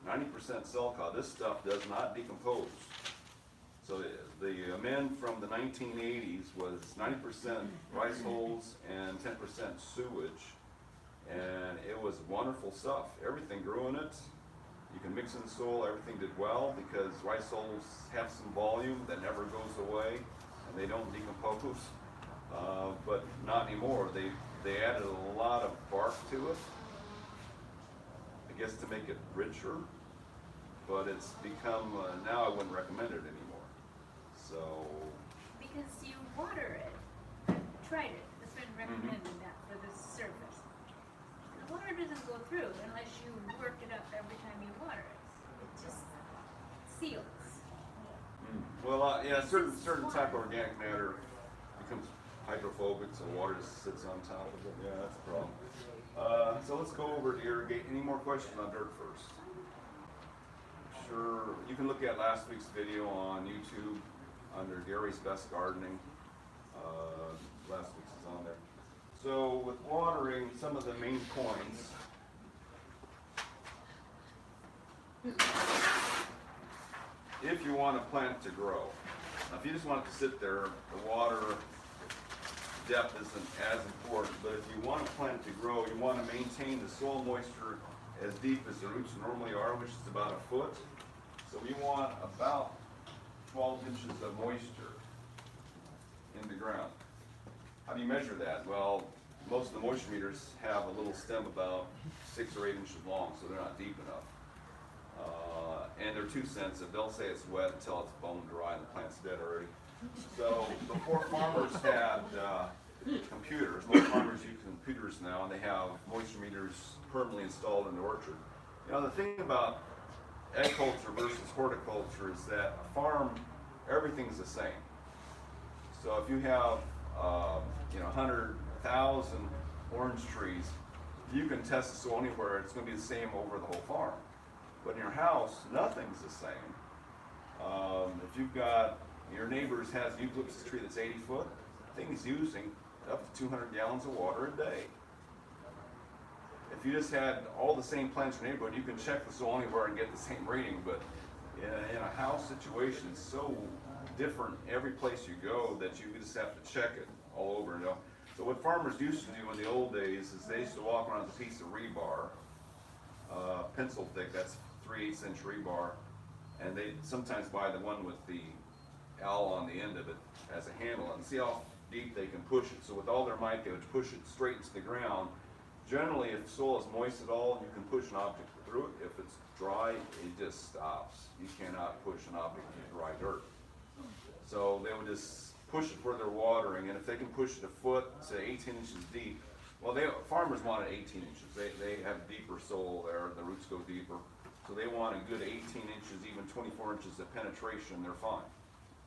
90% silica. This stuff does not decompose. So the amend from the 1980s was 90% rice hulls and 10% sewage, and it was wonderful stuff. Everything grew in it. You can mix in the soil. Everything did well because rice hulls have some volume that never goes away, and they don't decompose. But not anymore. They added a lot of bark to it, I guess to make it richer. But it's become now I wouldn't recommend it anymore. So
Because you water it. I've tried it. It's been recommended that for the surface. The water doesn't go through unless you work it up every time you water it. It just seals.
well, yeah, certain type of organic matter becomes hydrophobic, so water just sits on top of it. Yeah, that's a problem. So let's go over to irrigate. Any more questions on dirt first? Sure. You can look at last week's video on YouTube under Gary's Best Gardening. Last week's is on there. So with watering, some of the main points. If you want a plant to grow, now if you just want it to sit there, the water depth isn't as important, but if you want a plant to grow, you want to maintain the soil moisture as deep as the roots normally are, which is about a foot. So we want about 12 inches of moisture in the ground. How do you measure that? Well, most of the moisture meters have a little stem about 6 or 8 inches long, so they're not deep enough. And they're too sensitive. They'll say it's wet until it's bone dry and the plant's dead already. So before farmers had computers, most farmers use computers now, and they have moisture meters permanently installed in the orchard. You know, the thing about agriculture versus horticulture is that a farm, everything's the same. So if you have 100,000 orange trees, you can test the soil anywhere. It's going to be the same over the whole farm. But in your house, nothing's the same. If you've got, your neighbor's has a eucalyptus tree that's 80 foot, the thing is using up to 200 gallons of water a day. If you just had all the same plants in your neighborhood, you can check the soil anywhere and get the same reading, but in a house situation, it's so different every place you go that you just have to check it all over. You know? So what farmers used to do in the old days is they used to walk around with a piece of rebar, pencil thick, that's 3/8 inch rebar, and they sometimes buy the one with the L on the end of it as a handle, and see how deep they can push it. So with all their might, they would push it straight into the ground. Generally, if the soil is moist at all, you can push an object through it. If it's dry, it just stops. You cannot push an object through dry dirt. So they would just push it where they're watering, and if they can push it a foot to 18 inches deep, well, farmers want it 18 inches. They have deeper soil there, the roots go deeper. So they want a good 18 inches, even 24 inches of penetration, they're fine.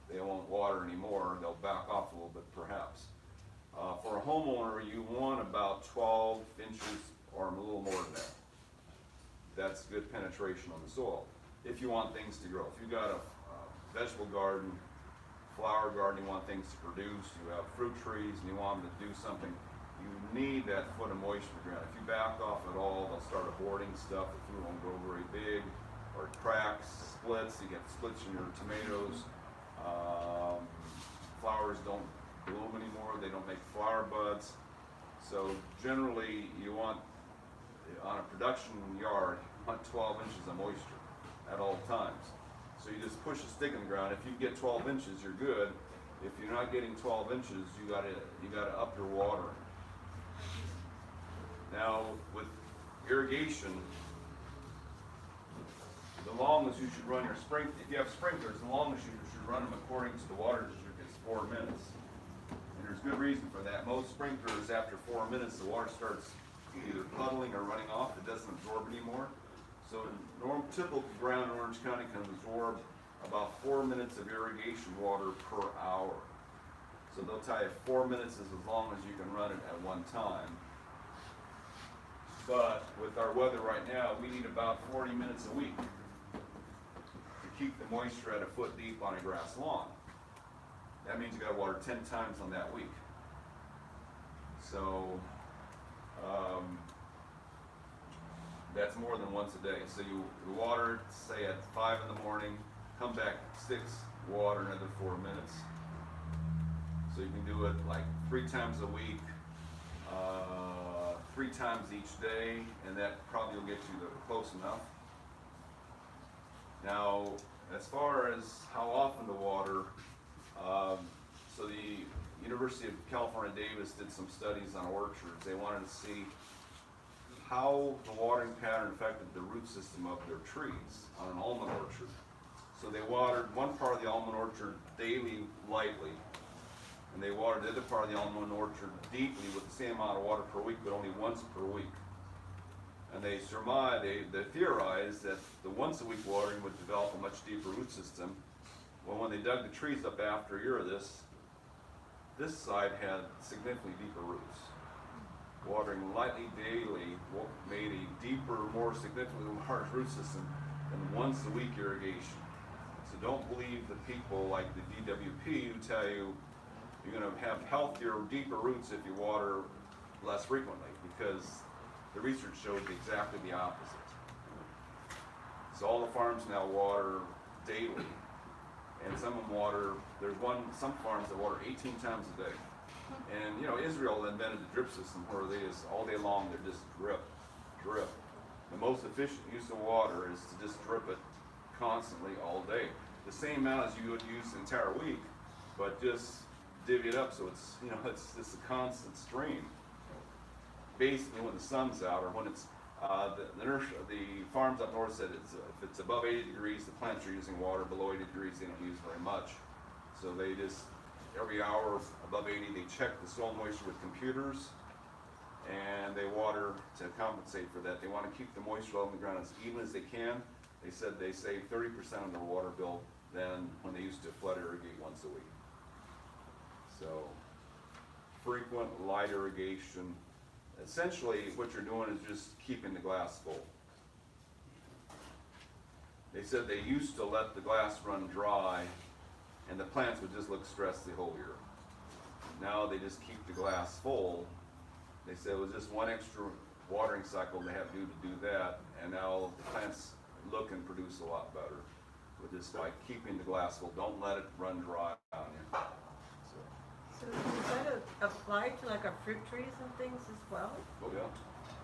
They won't water anymore, they'll back off a little bit perhaps. For a homeowner, you want about 12 inches or a little more than that. That's good penetration on the soil. If you want things to grow. If you've got a vegetable garden, flower garden, you want things to produce, you have fruit trees and you want them to do something, you need that foot of moisture in the ground. If you back off at all, they'll start aborting stuff. The fruit won't grow very big, or it cracks, splits. You get splits in your tomatoes. Flowers don't bloom anymore. They don't make flower buds. So generally, you want, on a production yard, you want 12 inches of moisture at all times. So you just push a stick in the ground. If you get 12 inches, you're good. If you're not getting 12 inches, you gotta up your watering. Now, with irrigation, the longest you should run your sprinklers, if you have sprinklers, the longest you should run them according to the water district is 4 minutes. And there's good reason for that. Most sprinklers, after 4 minutes, the water starts either puddling or running off. It doesn't absorb anymore. So typical ground in Orange County can absorb about 4 minutes of irrigation water per hour. So they'll tell you 4 minutes is as long as you can run it at one time. But with our weather right now, we need about 40 minutes a week to keep the moisture at a foot deep on a grass lawn. That means you got to water 10 times on that week. So that's more than once a day. So you water it, say at 5 in the morning, come back at 6, water another 4 minutes. So you can do it like 3 times a week, 3 times each day, and that probably will get you close enough. Now, as far as how often to water, so the University of California, Davis did some studies on orchards. They wanted to see how the watering pattern affected the root system of their trees on an almond orchard. So they watered one part of the almond orchard daily, lightly, and they watered the other part of the almond orchard deeply with the same amount of water per week, but only once per week. And they surmised, they theorized that the once a week watering would develop a much deeper root system. Well, when they dug the trees up after a year of this side had significantly deeper roots. Watering lightly daily made a deeper, more significantly large root system than once a week irrigation. So don't believe the people like the DWP who tell you you're going to have healthier, deeper roots if you water less frequently, because the research showed exactly the opposite. So all the farms now water daily, and some of them water, some farms that water 18 times a day. And, Israel invented the drip system where they just, all day long, they're just drip, drip. The most efficient use of water is to just drip it constantly all day. The same amount as you would use the entire week, but just divvy it up so it's, it's just a constant stream. Basically, when the sun's out, or when it's, the farms up north said if it's above 80 degrees, the plants are using water. Below 80 degrees, they don't use very much. So they just, every hour above 80, they check the soil moisture with computers, and they water to compensate for that. They want to keep the moisture level in the ground as even as they can. They said they save 30% of their water bill than when they used to flood irrigate once a week. So, frequent light irrigation. Essentially, what you're doing is just keeping the glass full. They said they used to let the glass run dry, and the plants would just look stressed the whole year. Now they just keep the glass full. They said it was just one extra watering cycle they have to do that, and now the plants look and produce a lot better with just like keeping the glass full. Don't let it run dry on you.
So does that apply to like our fruit trees and things as well?
Oh yeah,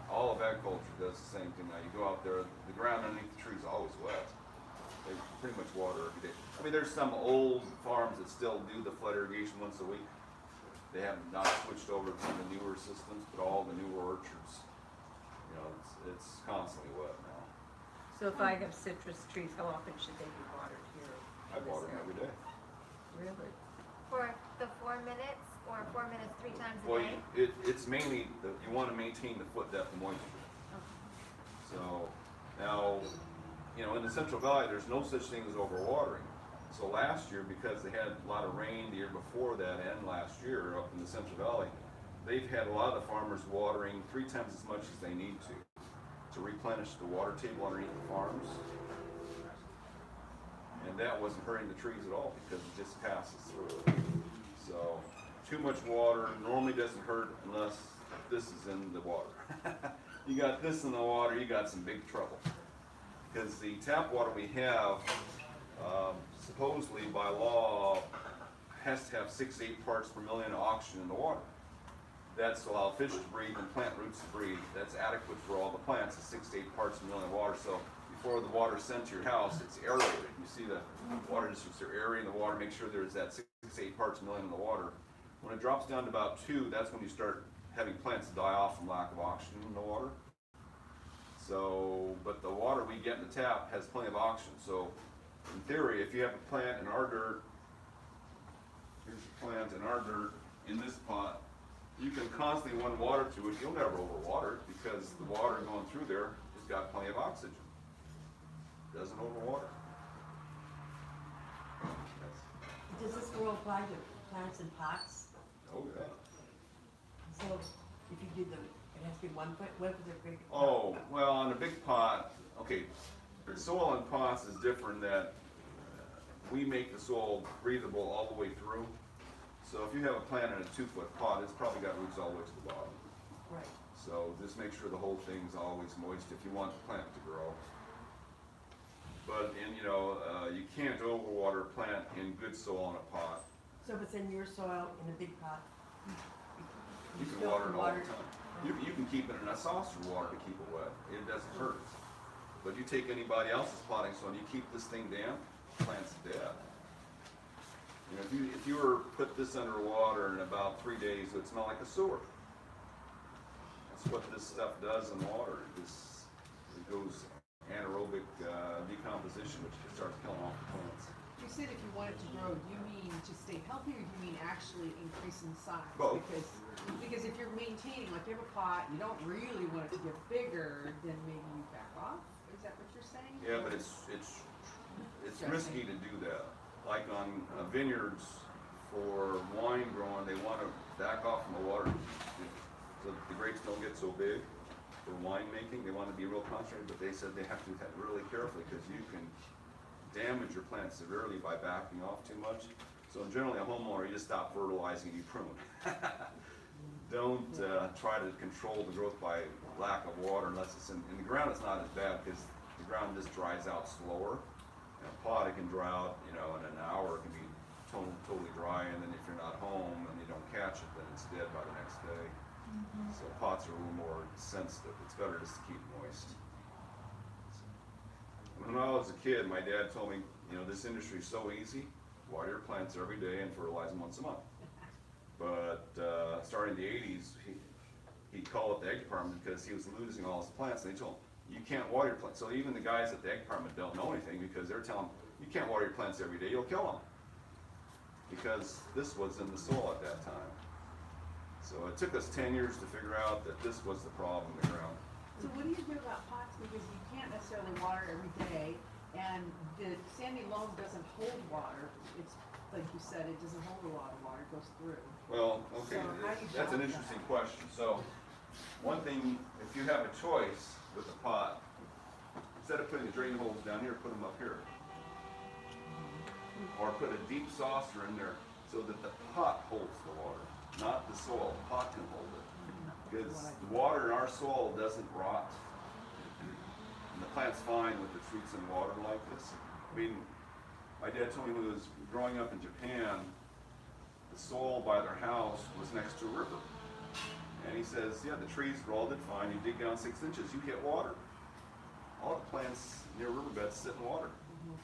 all of agriculture does the same thing now. You go out there, the ground underneath the trees is always wet. They pretty much water every day. I mean, there's some old farms that still do the flood irrigation once a week. They have not switched over to the newer systems, but all the newer orchards, it's constantly wet now.
So if I have citrus trees, how often should they be watered here?
I water them every day.
Really?
For the 4 minutes, or 4 minutes 3 times a
Well,
day?
it's mainly, you want to maintain the foot depth of moisture. So now, in the Central Valley, there's no such thing as overwatering. So last year, because they had a lot of rain the year before that and last year up in the Central Valley, they've had a lot of the farmers watering 3 times as much as they need to replenish the water table underneath the farms. And that wasn't hurting the trees at all because it just passes through. So too much water normally doesn't hurt unless this is in the water. You got this in the water, you got some big trouble. Because the tap water we have, supposedly by law, has to have 6 to 8 parts per million of oxygen in the water. That's to allow fish to breathe and plant roots to breathe. That's adequate for all the plants, is 6 to 8 parts per million of water. So before the water is sent to your house, it's aerated. You see the water districts are aerating the water, make sure there's that 6 to 8 parts per million in the water. When it drops down to about 2, that's when you start having plants die off from lack of oxygen in the water. So, but the water we get in the tap has plenty of oxygen. So in theory, if you have a plant in our dirt, here's a plant in our dirt in this pot, you can constantly run water to it. You'll never overwater it because the water going through there has got plenty of oxygen. Doesn't overwater.
Does this rule apply to plants in pots?
Oh yeah.
So if you do it has to be 1 foot, what if they're big?
Oh, well, on a big pot, okay, soil in pots is different that we make the soil breathable all the way through. So if you have a plant in a 2-foot pot, it's probably got roots all the way to the bottom.
Right.
So just make sure the whole thing's always moist if you want the plant to grow. But you can't overwater a plant in good soil in a pot.
So if it's in your soil in a big pot,
You can
still
water it all the
water-
time. You can keep it in a saucer of water to keep it wet. It doesn't hurt. But you take anybody else's potting soil and you keep this thing damp, the plant's dead. If you were put this under water in about 3 days, it would smell like a sewer. That's what this stuff does in water. It goes anaerobic decomposition, which starts killing off the plants.
You said if you want it to grow, do you mean to stay healthy or do you mean actually increase in size?
Both.
Because if you're maintaining, like you have a pot, you don't really want it to get bigger, then maybe you back off? Is that what you're saying?
Yeah, but it's risky to do that. Like on vineyards for wine growing, they want to back off from the water so the grapes don't get so big. For wine making, they want to be real concentrated, but they said they have to do that really carefully because you can damage your plant severely by backing off too much. So generally a homeowner, you just stop fertilizing and you prune. don't try to control the growth by lack of water unless it's in the ground. It's not as bad because the ground just dries out slower. In a pot, it can dry out, you know, in an hour. It can be totally dry, and then if you're not home and you don't catch it, then it's dead by the next day. So pots are a little more sensitive. It's better just to keep moist. When I was a kid, my dad told me, you know, this industry is so easy. Water your plants every day and fertilize them once a month. But starting in the 80s, he called up the egg department because he was losing all his plants, and they told him, you can't water your plants. So even the guys at the egg department don't know anything because they're telling him, you can't water your plants every day, you'll kill them. Because this was in the soil at that time. So it took us 10 years to figure out that this was the problem in the ground.
So what do you do about pots, because you can't necessarily water every day, and the sandy loam doesn't hold water, it's, like you said, it doesn't hold a lot of water, it goes through.
Well, okay,
So how do you
that's an
balance
interesting
that?
question. So, one thing, if you have a choice with a pot, instead of putting the drain holes down here, put them up here. Or put a deep saucer in there so that the pot holds the water, not the soil. The pot can hold it. Because the water in our soil doesn't rot. And the plant's fine with its roots in water like this. I mean, my dad told me when he was growing up in Japan, the soil by their house was next to a river. And he says, yeah, the trees all did fine. You dig down 6 inches, you hit water. All the plants near riverbeds sit in water.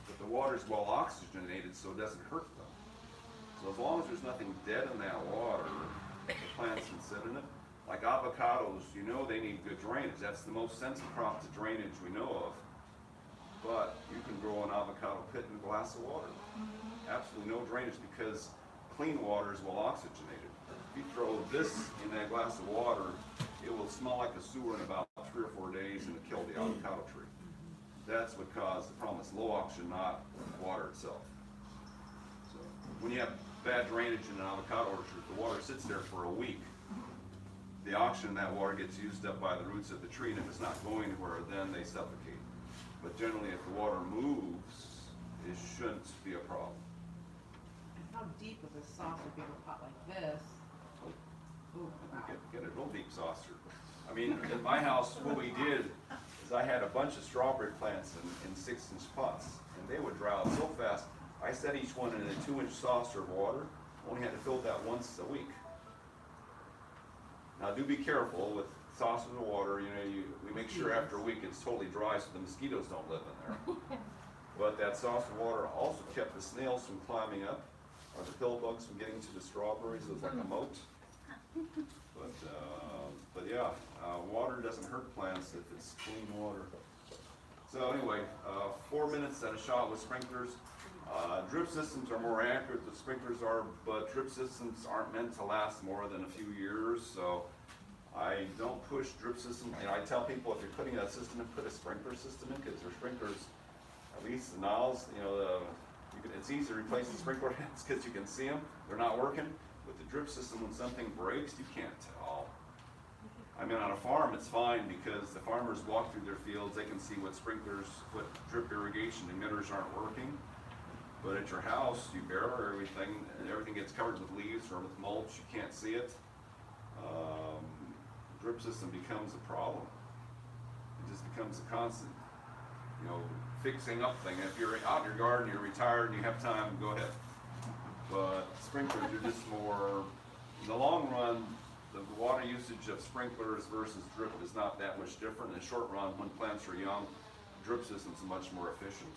But the water is well oxygenated, so it doesn't hurt them. So as long as there's nothing dead in that water, the plants can sit in it. Like avocados, you know they need good drainage. That's the most sensitive crop to drainage we know of. But you can grow an avocado pit in a glass of water. Absolutely no drainage because clean water is well oxygenated. If you throw this in that glass of water, it will smell like a sewer in about 3 or 4 days and kill the avocado tree. That's what caused the problem. It's low oxygen, not water itself. So when you have bad drainage in an avocado orchard, the water sits there for a week. The oxygen in that water gets used up by the roots of the tree, and if it's not going anywhere, then they suffocate. But generally, if the water moves, it shouldn't be a problem.
And how deep is a saucer, big a pot like this? Ooh, wow.
Get a real deep saucer. I mean, in my house, what we did is I had a bunch of strawberry plants in 6-inch pots, and they would dry out so fast. I set each one in a 2-inch saucer of water. Only had to fill that once a week. Now, do be careful with saucers of water. You know, we make sure after a week it's totally dry so the mosquitoes don't live in there. But that saucer of water also kept the snails from climbing up, or the pill bugs from getting to the strawberries. It was like a moat. But yeah, water doesn't hurt plants if it's clean water. So anyway, 4 minutes at a shot with sprinklers. Drip systems are more accurate than sprinklers are, but drip systems aren't meant to last more than a few years, so I don't push drip systems. You know, I tell people if you're putting a system in, put a sprinkler system in, because their sprinklers, at least the nozzles, you know, it's easy to replace the sprinkler heads because you can see them. They're not working. With the drip system, when something breaks, you can't tell. I mean, on a farm, it's fine because the farmers walk through their fields. They can see what drip irrigation emitters aren't working. But at your house, you barrel everything, and everything gets covered with leaves or with mulch. You can't see it. Drip system becomes a problem. It just becomes a constant, you know, fixing up thing. If you're out in your garden, you're retired, and you have time, go ahead. But sprinklers are just more, in the long run, the water usage of sprinklers versus drip is not that much different. In the short run, when plants are young, drip systems are much more efficient.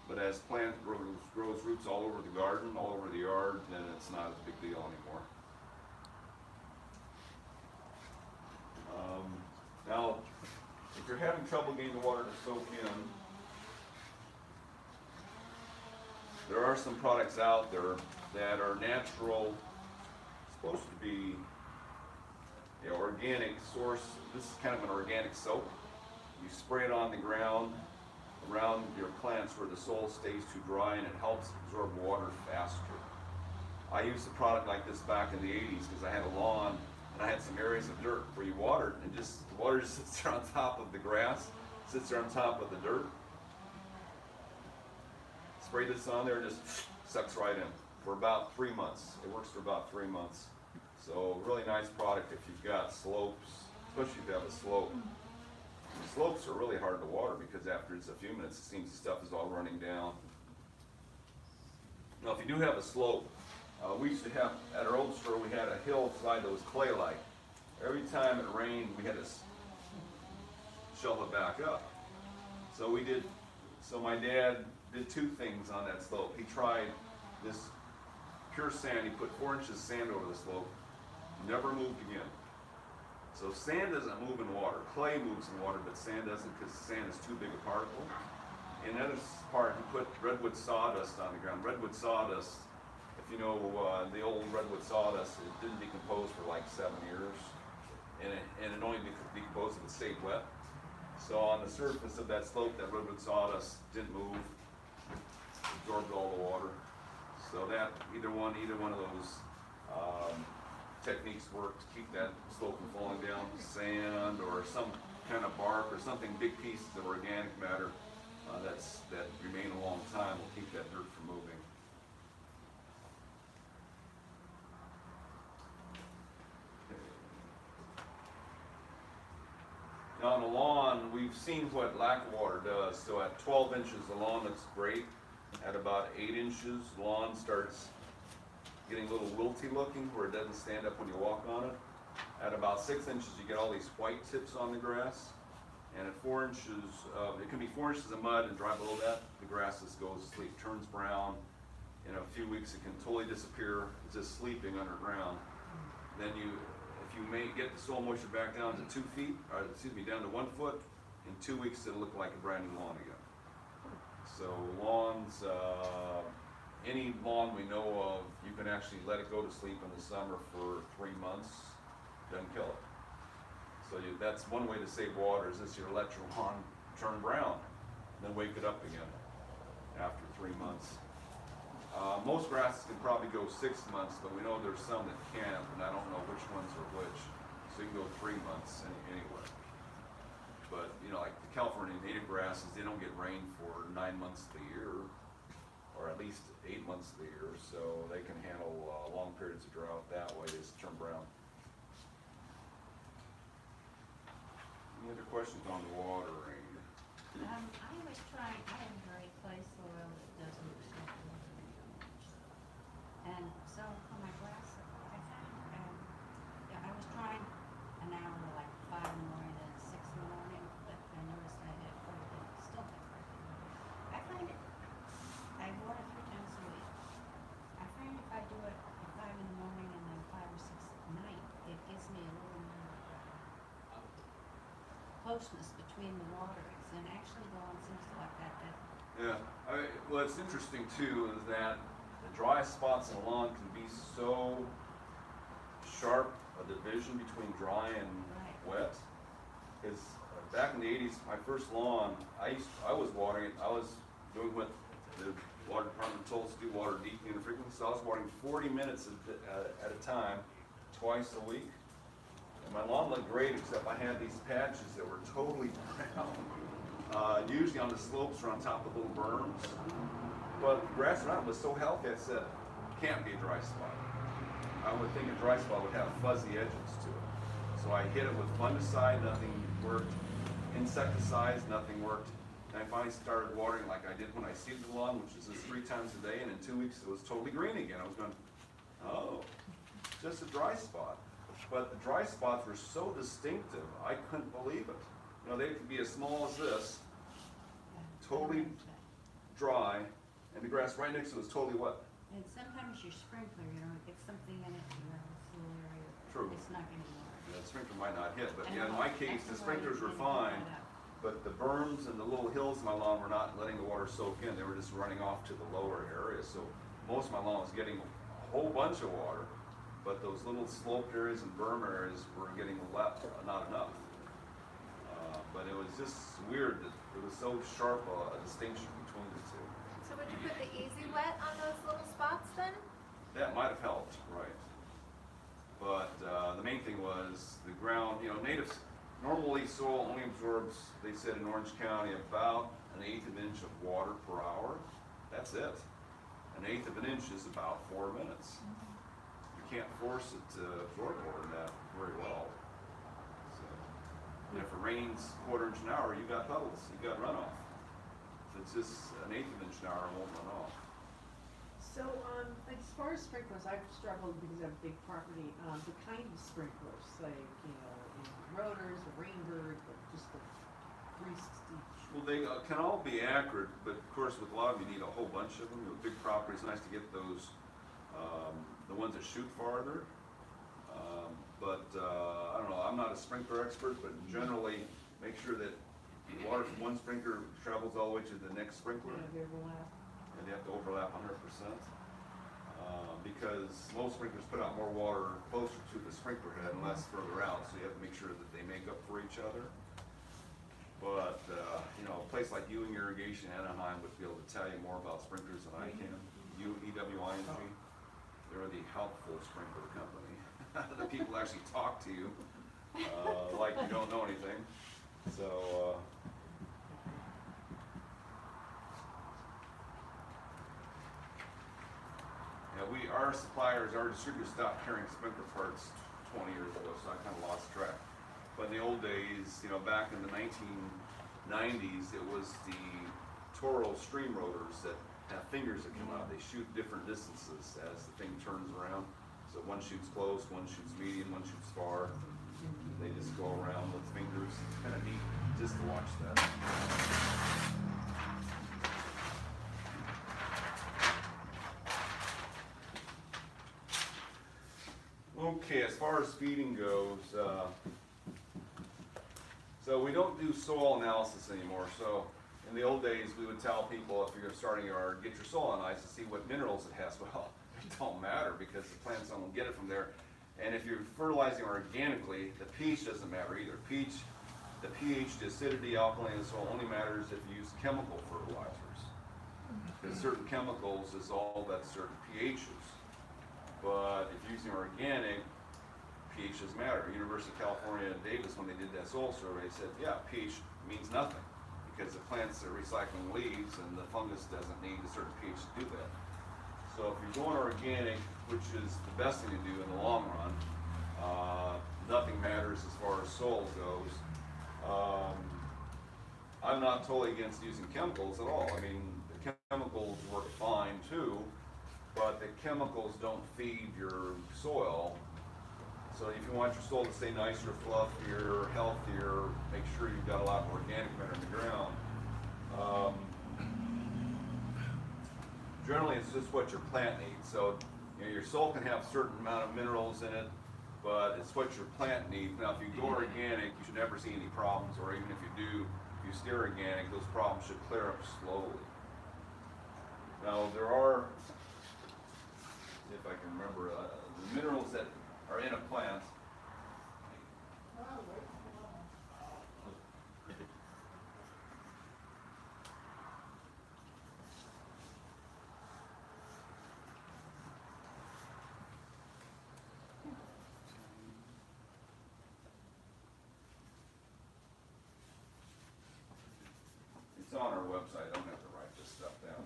But as plant grows roots all over the garden, all over the yard, then it's not a big deal anymore. Now, if you're having trouble getting the water to soak in, there are some products out there that are natural, supposed to be organic source. This is kind of an organic soap. You spray it on the ground around your plants where the soil stays too dry, and it helps absorb water faster. I used a product like this back in the 80s because I had a lawn and I had some areas of dirt where you watered, and the water just sits there on top of the grass, sits there on top of the dirt. Spray this on there, just sucks right in for about 3 months. It works for about 3 months. So really nice product if you've got slopes, especially if you have a slope. Slopes are really hard to water because after it's a few minutes, it seems the stuff is all running down. Now, if you do have a slope, we used to have, at our old store, we had a hillside that was clay-like. Every time it rained, we had to shelve it back up. So my dad did two things on that slope. He tried this pure sand, he put 4 inches of sand over the slope, never moved again. So sand doesn't move in water. Clay moves in water, but sand doesn't because sand is too big a particle. And the other part, he put redwood sawdust on the ground. Redwood sawdust, if you know the old redwood sawdust, it didn't decompose for like 7 years. And it only decomposed if it stayed wet. So on the surface of that slope, that redwood sawdust didn't move, absorbed all the water. So that, either one of those techniques work to keep that slope from falling down. Sand or some kind of bark or something, big pieces of organic matter that remain a long time will keep that dirt from moving. Now on the lawn, we've seen what lack of water does. So at 12 inches, the lawn looks great. At about 8 inches, the lawn starts getting a little wilty looking where it doesn't stand up when you walk on it. At about 6 inches, you get all these white tips on the grass. And at 4 inches, it can be 4 inches of mud and dry below that, the grass just goes to sleep, turns brown. In a few weeks, it can totally disappear. It's just sleeping underground. Then if you may get the soil moisture back down to 2 feet, or excuse me, down to 1 foot, in 2 weeks, it'll look like a brand new lawn again. So lawns, any lawn we know of, you can actually let it go to sleep in the summer for 3 months, doesn't kill it. So that's one way to save water, is just you let your lawn turn brown, then wake it up again after 3 months. Most grasses can probably go 6 months, but we know there's some that can't, and I don't know which ones are which. So you can go 3 months anyway. But like the California native grasses, they don't get rain for 9 months of the year, or at least 8 months of the year, so they can handle long periods of drought that way. They just turn brown. Any other questions on the watering?
I always try, I have very clay soil that doesn't accept water very much. And so for my grass, I found, I was trying an hour like 5 in the morning and 6 in the morning, but I noticed I had quite a bit, still have quite a bit. I find it, I water 3 times a week. I find if I do it at 5 in the morning and then 5 or 6 at night, it gives me a little more closeness between the waterings, and actually the lawn seems to like that better.
Yeah, what's interesting too is that the dry spots in the lawn can be so sharp a division between dry and wet. Because back in the 80s, my first lawn, I was watering it. I was doing what the water department told us to do, water deeply and frequently. So I was watering 40 minutes at a time, twice a week. And my lawn looked great, except I had these patches that were totally brown. Usually on the slopes or on top of little berms. But the grass around was so healthy, I said, can't be a dry spot. I would think a dry spot would have fuzzy edges to it. So I hit it with fungicide, nothing worked. Insecticides, nothing worked. And I finally started watering like I did when I seeded the lawn, which is just 3 times a day, and in 2 weeks it was totally green again. I was going, oh, just a dry spot. But the dry spots were so distinctive, I couldn't believe it. They could be as small as this, totally dry, and the grass right next to it was totally wet.
And sometimes your sprinkler, it gets something in it, this little area.
True.
It's not getting water.
Yeah, the sprinkler might not hit, but
And
yeah, in my case, the
that's why
sprinklers were
you can
fine,
put that up.
but the berms and the little hills in my lawn were not letting the water soak in. They were just running off to the lower areas. So most of my lawn was getting a whole bunch of water, but those little sloped areas and berm areas were getting not enough. But it was just weird that it was so sharp a distinction between the two.
So would you put the easy wet on those little spots then?
That might have helped, right. But the main thing was the ground, natives, normally soil only absorbs, they said in Orange County, about 1/8 of an inch of water per hour. That's it. 1/8 of an inch is about 4 minutes. The can't force it to absorb more than that very well. So, and if it rains 1/4 inch an hour, you got puddles, you got runoff. If it's just an 1/8 of an inch an hour, it won't run off.
So, like as far as sprinklers, I've struggled because I have a big property, the kind of sprinklers, like, you know, in rotors, or Rainbird, or just the 360.
Well, they can all be accurate, but of course with a lot of them you need a whole bunch of them. You know, big properties, nice to get those, the ones that shoot farther. I don't know, I'm not a sprinkler expert, but generally make sure that water from one sprinkler travels all the way to the next sprinkler.
Kind of overlap.
And they have to overlap 100%. Because most sprinklers put out more water closer to the sprinkler head and less further out, so you have to make sure that they make up for each other. But, you know, a place like Ewing Irrigation, Anaheim would be able to tell you more about sprinklers than I can. EWING, they're the helpful sprinkler company. The people actually talk to you, like you don't know anything. So, yeah, our suppliers, our distributors stopped carrying sprinkler parts 20 years ago, so I kind of lost track. But in the old days, you know, back in the 1990s, it was the Toro stream rotors that have fingers that come out. They shoot different distances as the thing turns around. So one shoots close, one shoots medium, one shoots far. They just go around with fingers. It's kind of neat just to watch that. Okay, as far as feeding goes, so we don't do soil analysis anymore. So in the old days, we would tell people if you're starting a yard, get your soil analyzed to see what minerals it has. Well, it don't matter because the plants don't get it from there. And if you're fertilizing organically, the pH doesn't matter either. The pH, the acidity, alkaline, and soil only matters if you use chemical fertilizers. Because certain chemicals is all that certain pHs. But if you're using organic, pH doesn't matter. University of California at Davis, when they did that soil survey, said, yeah, pH means nothing because the plants are recycling leaves and the fungus doesn't need a certain pH to do that. So if you're going organic, which is the best thing to do in the long run, nothing matters as far as soil goes. I'm not totally against using chemicals at all. I mean, the chemicals work fine too, but the chemicals don't feed your soil. So if you want your soil to stay nicer, fluffier, healthier, make sure you've got a lot of organic matter in the ground. Generally, it's just what your plant needs. So, you know, your soil can have a certain amount of minerals in it, but it's what your plant needs. Now, if you go organic, you should never see any problems, or even if you do, if you stay organic, those problems should clear up slowly. Now, there are, if I can remember, the minerals that are in a plant. It's on our website. I don't have to write this stuff down.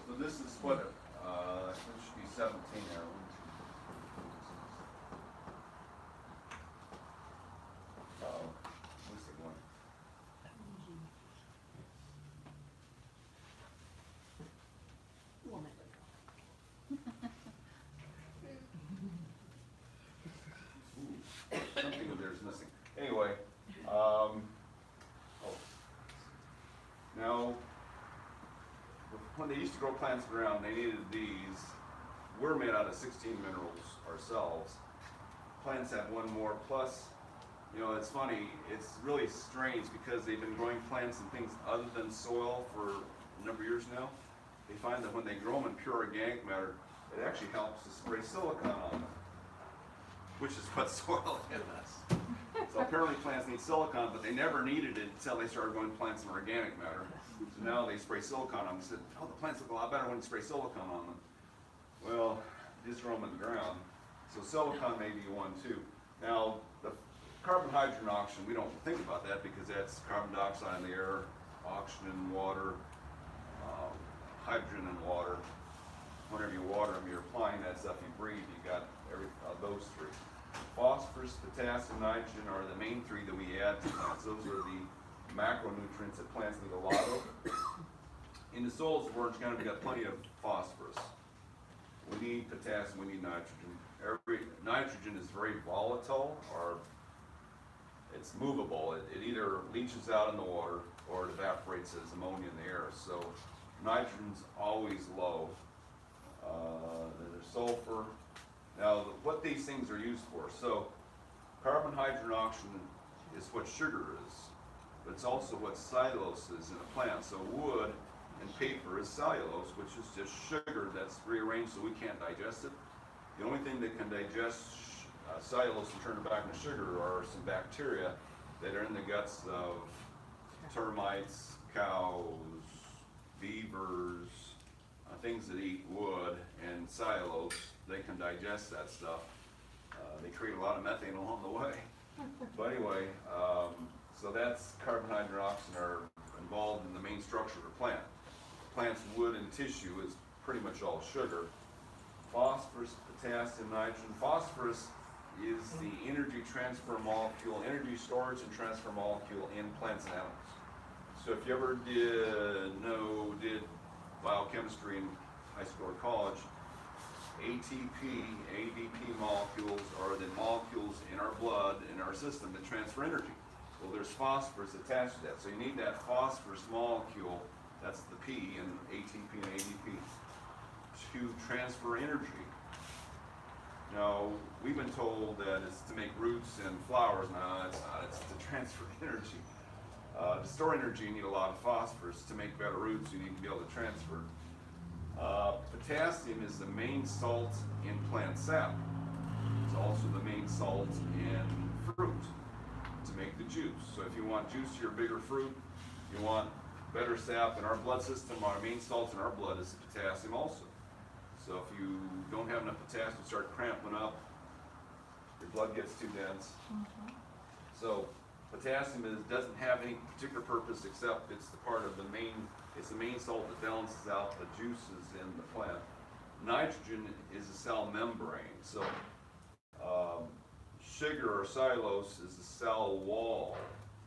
So this is what, it should be 17 now. What's the one? Something of theirs missing. Anyway, now, when they used to grow plants around, they needed these. We're made out of 16 minerals ourselves. Plants have one more. Plus, you know, it's funny, it's really strange because they've been growing plants and things other than soil for a number of years now. They find that when they grow them in pure organic matter, it actually helps to spray silicon on them, which is what soil is. So apparently plants need silicon, but they never needed it until they started growing plants in organic matter. So now they spray silicon on them. They said, oh, the plants look a lot better when you spray silicon on them. Well, just grow them in the ground. So silicon may be one too. Now, carbon hydrogen auction, we don't think about that because that's carbon dioxide in the air, oxygen in water, hydrogen in water. Whenever you water them, you're applying that stuff you breathe. You got those three. Phosphorus, potassium, nitrogen are the main three that we add to plants. Those are the macronutrients that plants need a lot of. In the soils of Orange County, we've got plenty of phosphorus. We need potassium, we need nitrogen. Nitrogen is very volatile, or it's movable. It either leaches out in the water or it evaporates as ammonia in the air. So nitrogen's always low. There's sulfur. Now, what these things are used for. So carbon hydrogen oxygen is what sugar is, but it's also what cellulose is in a plant. So wood and paper is cellulose, which is just sugar that's rearranged so we can't digest it. The only thing that can digest cellulose and turn it back into sugar are some bacteria that are in the guts of termites, cows, beavers, things that eat wood and cellulose. They can digest that stuff. They create a lot of methane along the way. But anyway, so that's carbon, hydrogen, oxygen are involved in the main structure of a plant. Plant's wood and tissue is pretty much all sugar. Phosphorus, potassium, nitrogen. Phosphorus is the energy transfer molecule, energy storage and transfer molecule in plants and animals. So if you ever did biochemistry in high school or college, ATP, ADP molecules are the molecules in our blood, in our system that transfer energy. Well, there's phosphorus attached to that. So you need that phosphorus molecule, that's the P in ATP and ADP, to transfer energy. Now, we've been told that it's to make roots and flowers. No, it's not. It's to transfer energy. To store energy, you need a lot of phosphorus. To make better roots, you need to be able to transfer. Potassium is the main salt in plant sap. It's also the main salt in fruit to make the juice. So if you want juicier, bigger fruit, you want better sap in our blood system, our main salt in our blood is potassium also. So if you don't have enough potassium, you start cramping up, your blood gets too dense. So potassium doesn't have any particular purpose except it's the part of the main salt that balances out the juices in the plant. Nitrogen is a cell membrane. So sugar or cellulose is the cell wall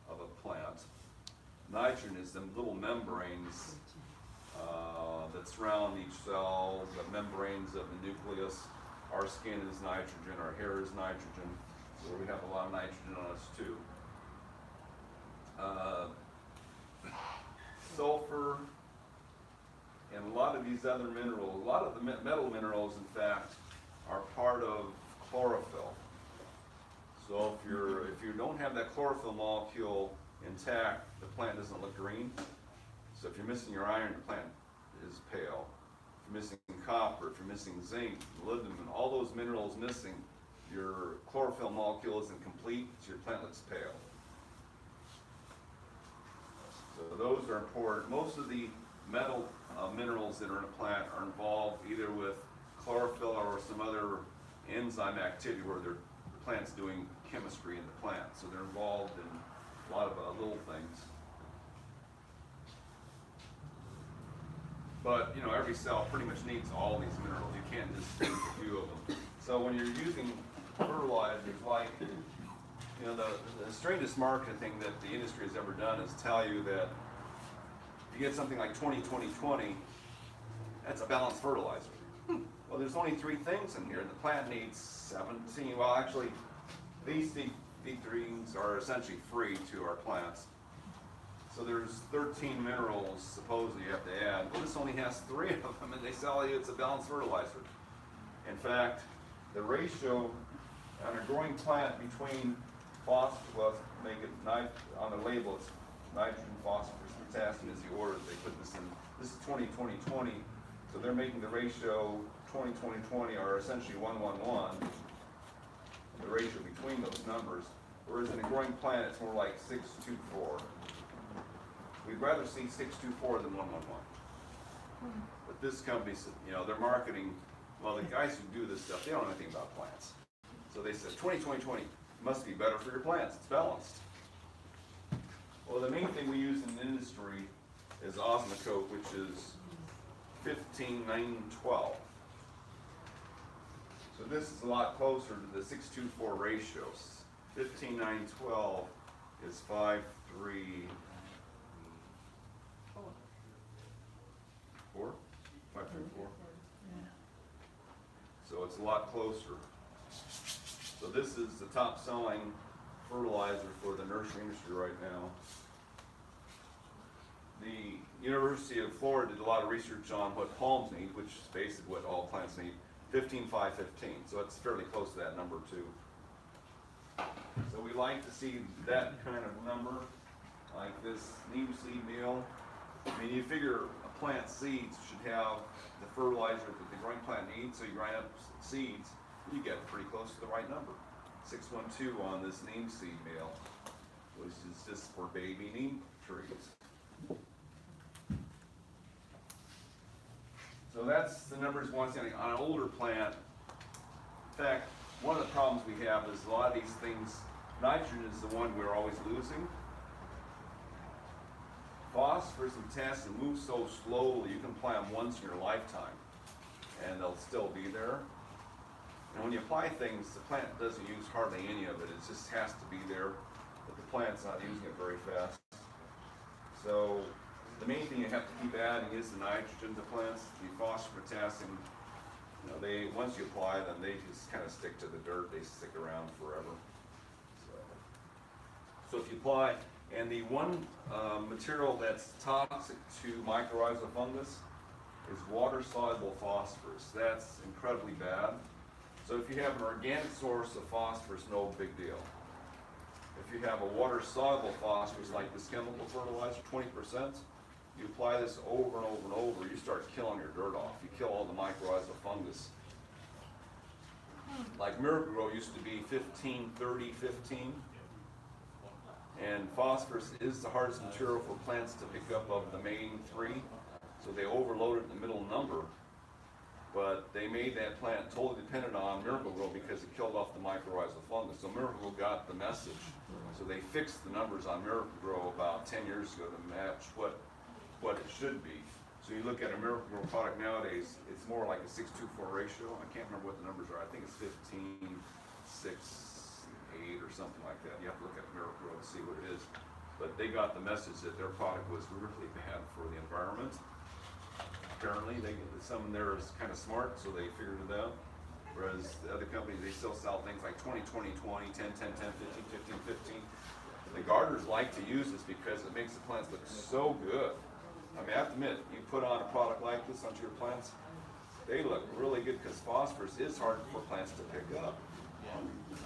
of a plant. Nitrogen is the little membranes that surround each cell, the membranes of the nucleus. Our skin is nitrogen, our hair is nitrogen, so we have a lot of nitrogen on us too. Sulfur and a lot of these other minerals, a lot of the metal minerals in fact are part of chlorophyll. So if you don't have that chlorophyll molecule intact, the plant doesn't look green. So if you're missing your iron, the plant is pale. If you're missing copper, if you're missing zinc, molybdenum, all those minerals missing, your chlorophyll molecule isn't complete, so your plant looks pale. So those are important. Most of the metal minerals that are in a plant are involved either with chlorophyll or some other enzyme activity where the plant's doing chemistry in the plant. So they're involved in a lot of little things. But you know, every cell pretty much needs all these minerals. You can't just use a few of them. So when you're using fertilizers, like the strangest marketing thing that the industry has ever done is tell you that if you get something like 20-20-20, that's a balanced fertilizer. Well, there's only 3 things in here, and the plant needs 17. Well, actually, these D3s are essentially free to our plants. So there's 13 minerals supposedly you have to add. Well, this only has 3 of them, and they tell you it's a balanced fertilizer. In fact, the ratio on a growing plant between phosphorus, well, make it on the label, it's nitrogen, phosphorus, potassium is the order they put this in. This is 20-20-20, so they're making the ratio 20-20-20 are essentially 1-1-1, the ratio between those numbers, whereas in a growing plant it's more like 6-2-4. We'd rather see 6-2-4 than 1-1-1. But this company, they're marketing, well, the guys who do this stuff, they don't know anything about plants. So they said 20-20-20, must be better for your plants, it's balanced. Well, the main thing we use in the industry is Osmocote, which is 15:9:12. So this is a lot closer to the 6:2:4 ratios. 15:9:12 is 5:3. 4? 5:3:4. So it's a lot closer. So this is the top selling fertilizer for the nursery industry right now. The University of Florida did a lot of research on what palms need, which is basically what all plants need, 15:5:15. So it's fairly close to that number too. So we like to see that kind of number, like this neem seed meal. I mean, you figure a plant seeds should have the fertilizer that the growing plant needs, so you grind up seeds, you get pretty close to the right number. 612 on this neem seed meal, which is just for baby neem trees. So that's the numbers one thing on an older plant. In fact, one of the problems we have is a lot of these things, nitrogen is the one we're always losing. Phosphorus and potassium move so slowly, you can plant them once in your lifetime, and they'll still be there. And when you apply things, the plant doesn't use hardly any of it, it just has to be there, but the plant's not using it very fast. So the main thing you have to keep adding is the nitrogen to plants, the phosphorus, potassium. You know, they, once you apply them, they just kind of stick to the dirt, they stick around forever. So if you apply, and the one material that's toxic to mycorrhizal fungus is water-soluble phosphorus. That's incredibly bad. So if you have an organic source of phosphorus, no big deal. If you have a water-soluble phosphorus like this chemical fertilizer, 20%, you apply this over and over and over, you start killing your dirt off. You kill all the mycorrhizal fungus. Like Miracle-Gro used to be 15-30-15. And phosphorus is the hardest material for plants to pick up of the main three. So they overloaded the middle number. But they made that plant totally dependent on Miracle-Gro because it killed off the mycorrhizal fungus. So Miracle-Gro got the message. So they fixed the numbers on Miracle-Gro about 10 years ago to match what it should be. So you look at a Miracle-Gro product nowadays, it's more like a 6:2:4 ratio. I can't remember what the numbers are. I think it's 15:6:8 or something like that. You have to look at Miracle-Gro to see what it is. But they got the message that their product was really bad for the environment. Apparently, some there is kind of smart, so they figured it out. Whereas the other companies, they still sell things like 20-20-20, 10-10-10, 15-15-15. The gardeners like to use this because it makes the plants look so good. I mean, I have to admit, you put on a product like this onto your plants, they look really good because phosphorus is hard for plants to pick up.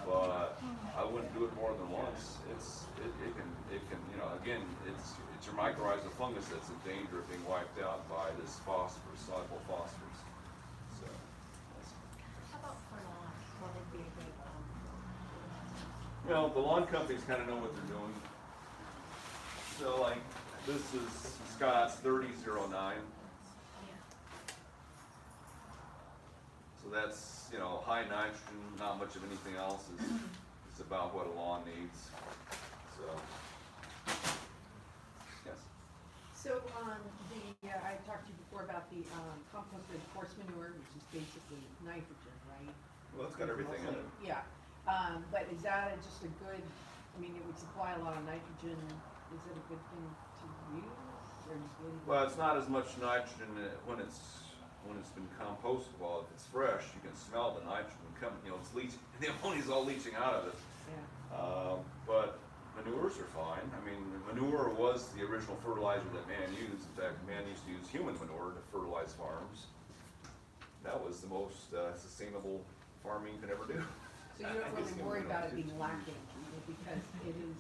But I wouldn't do it more than once. It can, you know, again, it's your mycorrhizal fungus that's in danger of being wiped out by this phosphorus, soluble phosphorus. So,
How about for lawns? What would be a good
you know, the lawn companies kind of know what they're doing. So, like, this is Scott's 3009. So that's, you know, high nitrogen, not much of anything else. It's about what a lawn needs. So, yes.
So, I talked to you before about the, composted horse manure, which is basically nitrogen, right?
Well, it's got everything in it.
Yeah, but is that just a good, I mean, it would supply a lot of nitrogen, is it a good thing to use? Or is it-
Well, it's not as much nitrogen when it's been composted. Well, if it's fresh, you can smell the nitrogen come. You know, it's leaching. The ammonia's all leaching out of it.
Yeah.
But manures are fine. I mean, manure was the original fertilizer that man used. In fact, man used to use human manure to fertilize farms. That was the most sustainable farming you could ever do.
So you don't really worry about it being lacking, because it is,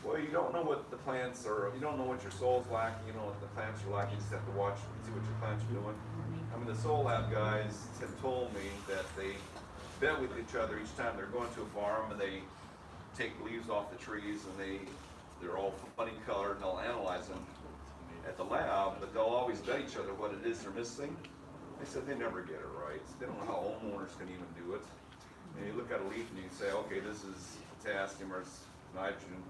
Well, you don't know what the plants are, you don't know what your soil's lacking, you don't know what the plants are lacking, you just have to watch and see what your plants are doing. I mean, the Soil Lab guys have told me that they bet with each other each time they're going to a farm and they take leaves off the trees and they're all funny colored and they'll analyze them at the lab, but they'll always bet each other what it is they're missing. They said they never get it right. They don't know how homeowners can even do it. And you look at a leaf and you say, okay, this is potassium or it's nitrogen.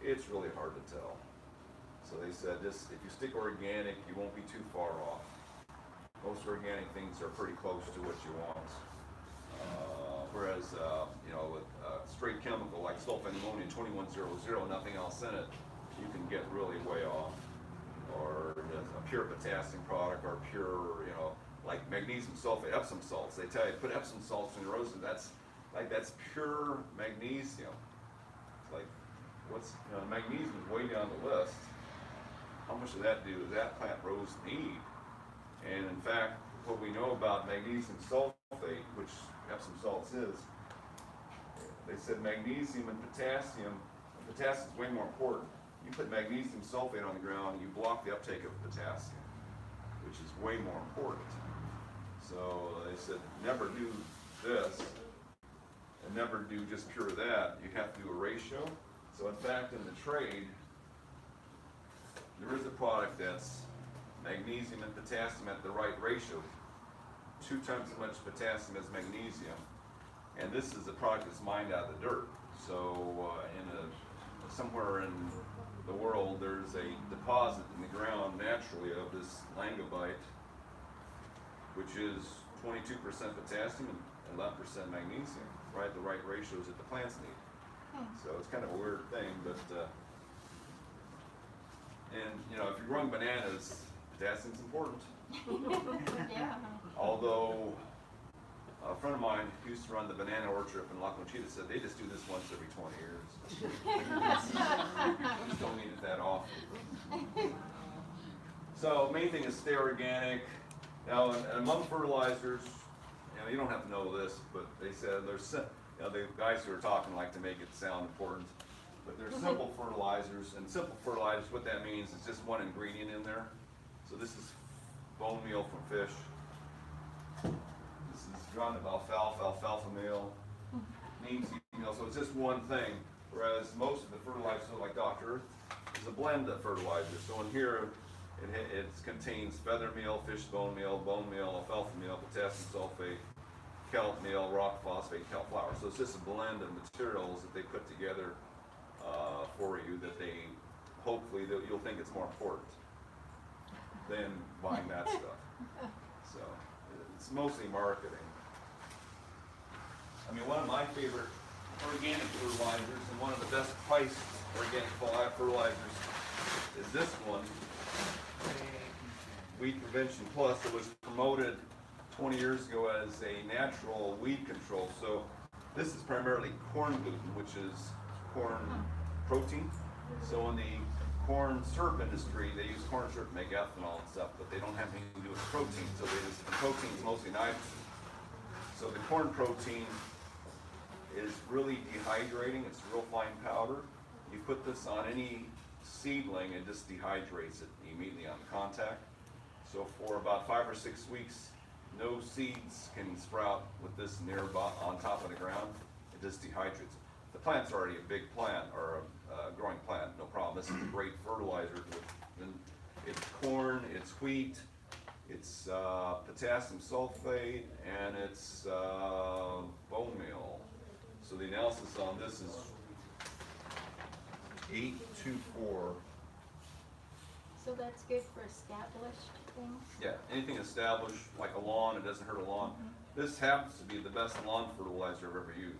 It's really hard to tell. So they said this, if you stick organic, you won't be too far off. Most organic things are pretty close to what you want. Whereas, with straight chemical like sulfate ammonium 2100, nothing else in it, you can get really way off. Or a pure potassium product, or pure, like magnesium sulfate, Epsom salts. They tell you put Epsom salts in your roses. That's pure magnesium. It's like magnesium is way down the list. How much does that do? Does that plant rose need? And in fact, what we know about magnesium sulfate, which Epsom salts is, they said magnesium and potassium is way more important. You put magnesium sulfate on the ground, you block the uptake of potassium, which is way more important. So they said never do this, and never do just pure that. You have to do a ratio. So in fact, in the trade, there is a product that's magnesium and potassium at the right ratio, 2 times as much potassium as magnesium, and this is a product that's mined out of the dirt. So somewhere in the world, there's a deposit in the ground naturally of this langobite, which is 22% potassium and 11% magnesium, right? The right ratios that the plants need. So it's kind of a weird thing, but if you're growing bananas, potassium's important.
Yeah.
Although a friend of mine who used to run the banana orchard up in La Conchita said they just do this once every 20 years. We just don't need it that often. So main thing is stay organic. Now, and among fertilizers, you don't have to know this, but they said there's the guys who are talking like to make it sound important, but there's simple fertilizers, and simple fertilizers, what that means is just one ingredient in there. So this is bone meal from fish. This is ground alfalfa meal, neem seed meal. So it's just one thing. Whereas most of the fertilizers, like Dr. Earth, is a blend of fertilizers. So in here, it contains feather meal, fish bone meal, alfalfa meal, potassium sulfate, kelp meal, rock phosphate, kelp flour. So it's just a blend of materials that they put together for you that hopefully you'll think it's more important than buying that stuff. So it's mostly marketing. I mean, one of my favorite organic fertilizers and one of the best priced organic fertilizers is this one, Weed Prevention Plus. It was promoted 20 years ago as a natural weed control. So this is primarily corn gluten, which is corn protein. So in the corn syrup industry, they use corn syrup to make ethanol and stuff, but they don't have anything to do with protein. So the protein is mostly nitrogen. So the corn protein is really dehydrating. It's real fine powder. You put this on any seedling, it just dehydrates it immediately on contact. So for about 5 or 6 weeks, no seeds can sprout with this nearby on top of the ground. It just dehydrates it. The plant's already a big plant or a growing plant, no problem. This is a great fertilizer. It's corn, it's wheat, it's potassium sulfate, and it's bone meal. So the analysis on this is 824.
So that's good for established things?
Yeah, anything established, like a lawn, it doesn't hurt a lawn. This happens to be the best lawn fertilizer I've ever used.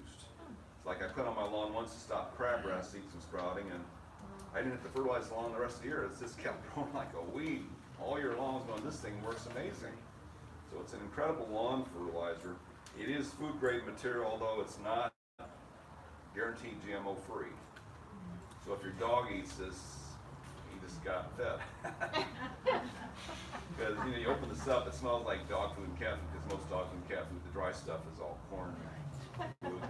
It's like I put on my lawn once to stop crabgrass seeds from sprouting, and I didn't have to fertilize the lawn the rest of the year. It's just kept growing like a weed. All year long is going, this thing works amazing. So it's an incredible lawn fertilizer. It is food grade material, although it's not guaranteed GMO free. So if your dog eats this, he just got fed. Because you open this up, it smells like dog food and cat food, because most dog food and cat food, the dry stuff is all corn food.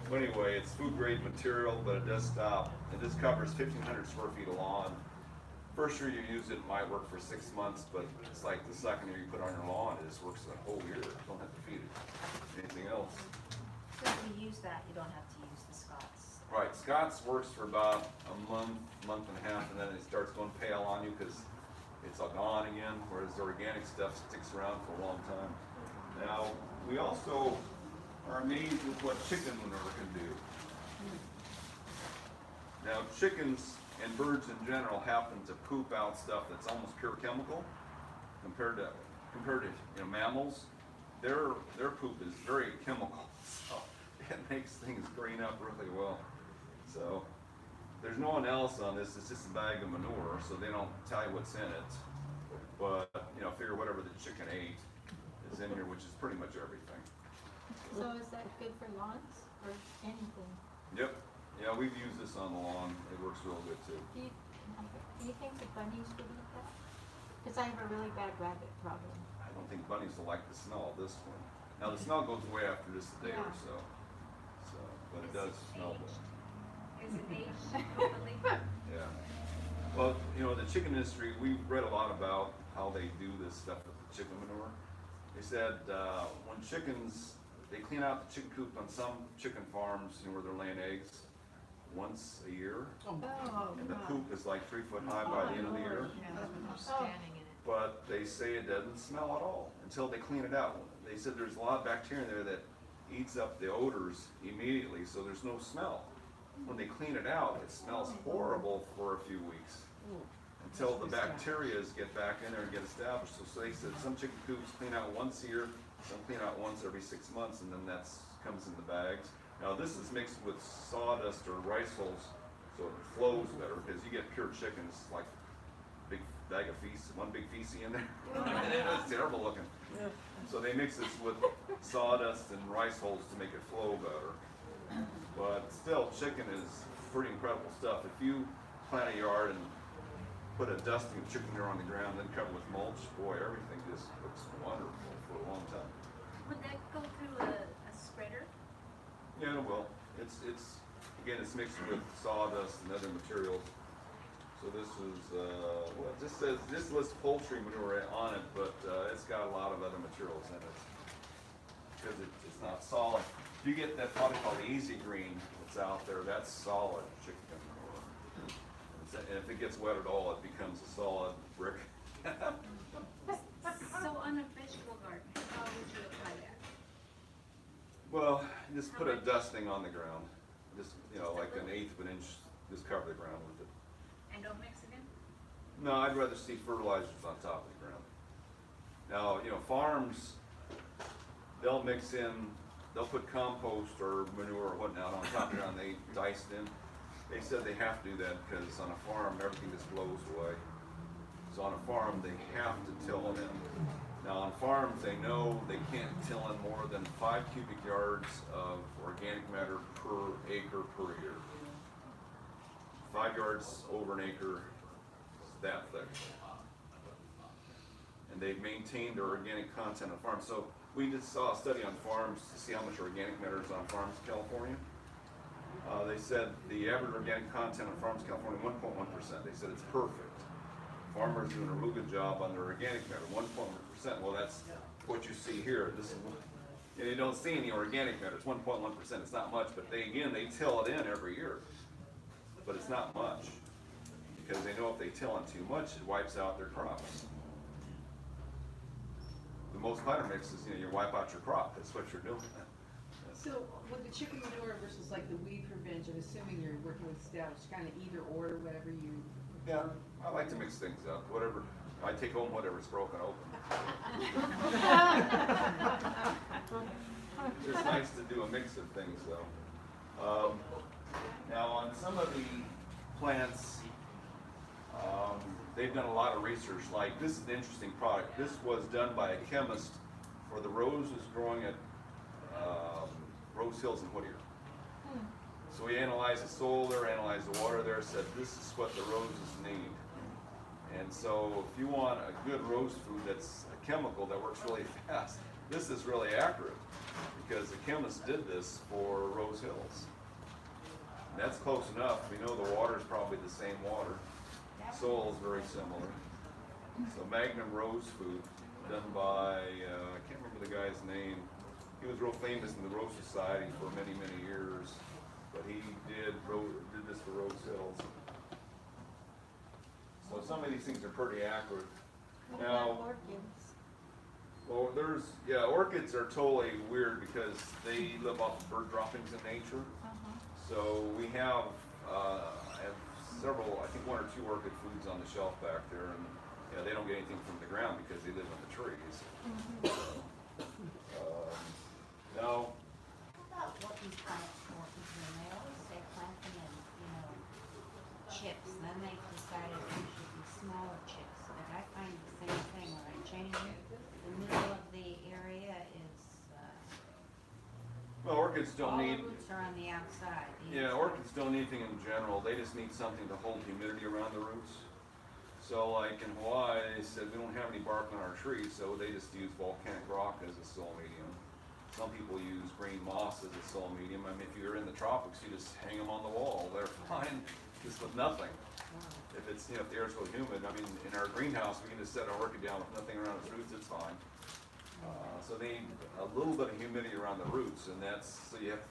So anyway, it's food grade material, but it does stop. It just covers 1,500 square feet of lawn. First year you use it might work for 6 months, but it's like the second year you put it on your lawn, it just works the whole year. You don't have to feed it anything else.
So if you use that, you don't have to use the Scots.
Right, Scott's works for about a month and a half, and then it starts going pale on you because it's all gone again, whereas the organic stuff sticks around for a long time. Now, we also are amazed with what chicken manure can do. Now, chickens and birds in general happen to poop out stuff that's almost pure chemical compared to mammals. Their poop is very chemical, so it makes things green up really well. So there's no analysis on this. It's just a bag of manure, so they don't tell you what's in it. But figure whatever the chicken ate is in here, which is pretty much everything.
So is that good for lawns or anything?
Yep. Yeah, we've used this on the lawn. It works real good too.
Do you think the bunnies would eat that? Because I have a really bad rabbit problem.
I don't think bunnies will like the smell of this one. Now the smell goes away after just a day or so. But it does smell good.
Is it aged properly?
Yeah. Well, the chicken industry, we've read a lot about how they do this stuff with the chicken manure. They said when chickens, they clean out the chicken coop on some chicken farms, where they're laying eggs once a year.
Oh,
And the coop is like 3 foot high by the end of the year.
Standing in it.
But they say it doesn't smell at all until they clean it out. They said there's a lot of bacteria in there that eats up the odors immediately, so there's no smell. When they clean it out, it smells horrible for a few weeks until the bacteria get back in there and get established. So they said some chicken coops clean out once a year, some clean out once every 6 months, and then that comes in the bags. Now this is mixed with sawdust or rice hulls, so it flows better, because you get pure chicken, it's like big bag of feces, one big feces in there. It's terrible looking. So they mix this with sawdust and rice hulls to make it flow better. But still, chicken is pretty incredible stuff. If you plant a yard and put a dusting of chicken manure on the ground, then cover it with mulch, boy, everything just looks wonderful for a long time.
Would that go through a spreader?
Yeah, well, it's again, it's mixed with sawdust and other materials. So this is, well, this lists poultry manure on it, but it's got a lot of other materials in it because it's not solid. If you get that product called Easy Green that's out there, that's solid chicken manure. And if it gets wet at all, it becomes a solid brick.
So on a vegetable garden, how would you apply that?
Well, just put a dusting on the ground, just like an eighth of an inch. Just cover the ground with it.
And don't mix it in?
No, I'd rather see fertilizers on top of the ground. Now, farms, they'll mix in, they'll put compost or manure or whatnot on top of the ground, they dice it in. They said they have to do that because on a farm, everything just blows away. So on a farm, they have to till it in. Now on farms, they know they can't till in more than 5 cubic yards of organic matter per acre per year. 5 yards over an acre, is that thick. And they've maintained their organic content on farms. So we just saw a study on farms to see how much organic matter is on farms in California. They said the average organic content on farms in California, 1.1%. They said it's perfect. Farmers doing a real good job on their organic matter, 1.1%. Well, that's what you see here. This is, and you don't see any organic matter. It's 1.1%. It's not much, but they till it in every year. But it's not much because they know if they till in too much, it wipes out their crops. The most minor mix is you wipe out your crop. That's what you're doing.
So with the chicken manure versus like the weed prevention, assuming you're working with established kind of either or, whatever you.
Yeah, I like to mix things up. Whatever, I take home whatever's broken open. It's nice to do a mix of things though. Now on some of the plants, they've done a lot of research. Like this is an interesting product. This was done by a chemist for the roses growing at Rose Hills in Whittier. So we analyzed the soil there, analyzed the water there, said this is what the roses need. And so if you want a good rose food that's a chemical that works really fast, this is really accurate because the chemist did this for Rose Hills. And that's close enough. We know the water is probably the same water. Soil is very similar. So Magnum Rose Food, done by, I can't remember the guy's name. He was real famous in the Rose Society for many, many years. But he did this for Rose Hills. So some of these things are pretty accurate.
What
Now,
about orchids?
Well, orchids are totally weird because they live off of bird droppings in nature. So we have, I have several, I think 1 or 2 orchid foods on the shelf back there, and they don't get anything from the ground because they live in the trees. Now,
How about what these plants for? Because they always say plant them in, chips, and then they decided they should be smaller chips. But I find the same thing when I change it. The middle of the area is,
well, orchids
all
don't
the
need,
roots are on the outside.
orchids don't need anything in general. They just need something to hold humidity around the roots. So like in Hawaii, they said we don't have any bark on our trees, so they just use volcanic rock as a soil medium. Some people use green moss as a soil medium. I mean, if you're in the tropics, you just hang them on the wall. They're fine, just with nothing. If it's, if the air's so humid, I mean, in our greenhouse, we can just set our orchid down with nothing around its roots, it's fine. So they need a little bit of humidity around the roots, and that's, so you have,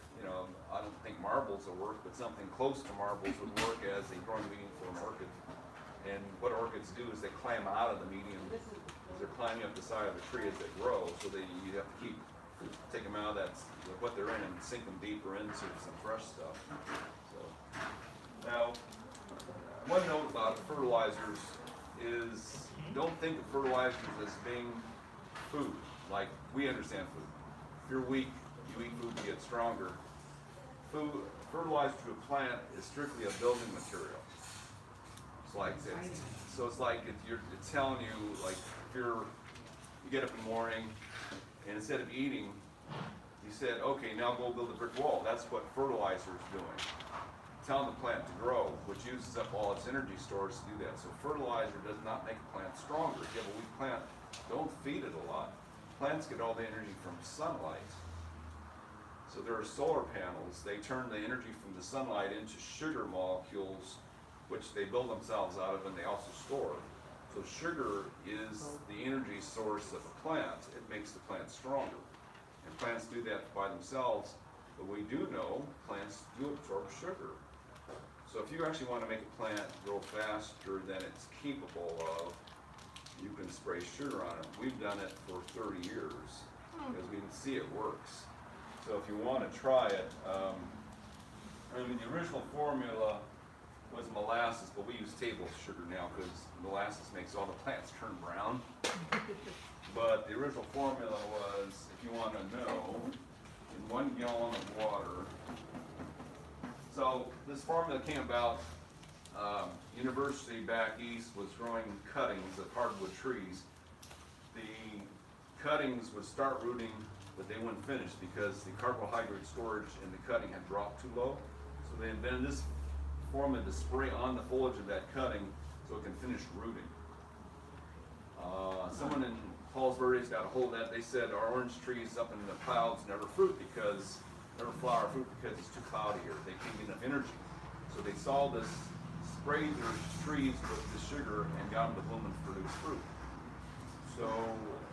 I don't think marbles will work, but something close to marbles would work as a growing medium for an orchid. And what orchids do is they climb out of the medium, they're climbing up the side of the tree as they grow, so you have to take them out of what they're in and sink them deeper into some fresh stuff. So, now, one note about fertilizers is don't think of fertilizers as being food, like we understand food. If you're weak, you eat food to get stronger. Fertilizer to a plant is strictly a building material. It's like it's telling you, like, if you get up in the morning and instead of eating, you said, okay, now go build a brick wall. That's what fertilizer is doing. Telling the plant to grow, which uses up all its energy stores to do that. So fertilizer does not make a plant stronger. If you have a weak plant, don't feed it a lot. Plants get all the energy from sunlight. So there are solar panels. They turn the energy from the sunlight into sugar molecules, which they build themselves out of and they also store. So sugar is the energy source of a plant. It makes the plant stronger. And plants do that by themselves, but we do know plants do absorb sugar. So if you actually want to make a plant grow faster than it's capable of, you can spray sugar on it. We've done it for 30 years because we can see it works. So if you want to try it, the original formula was molasses, but we use table sugar now because molasses makes all the plants turn brown. But the original formula was, if you want to know, in 1 gallon of water. So this formula came about, university back east was growing cuttings of hardwood trees. The cuttings would start rooting, but they wouldn't finish because the carbohydrate storage in the cutting had dropped too low. So they invented this formula to spray on the foliage of that cutting so it can finish rooting. Someone in Paulsbury's got a hold of that. They said our orange trees up in the clouds never flower fruit because it's too cloudy here. They can't get enough energy. So they saw this, sprayed their trees with the sugar and got them to bloom and produce fruit. So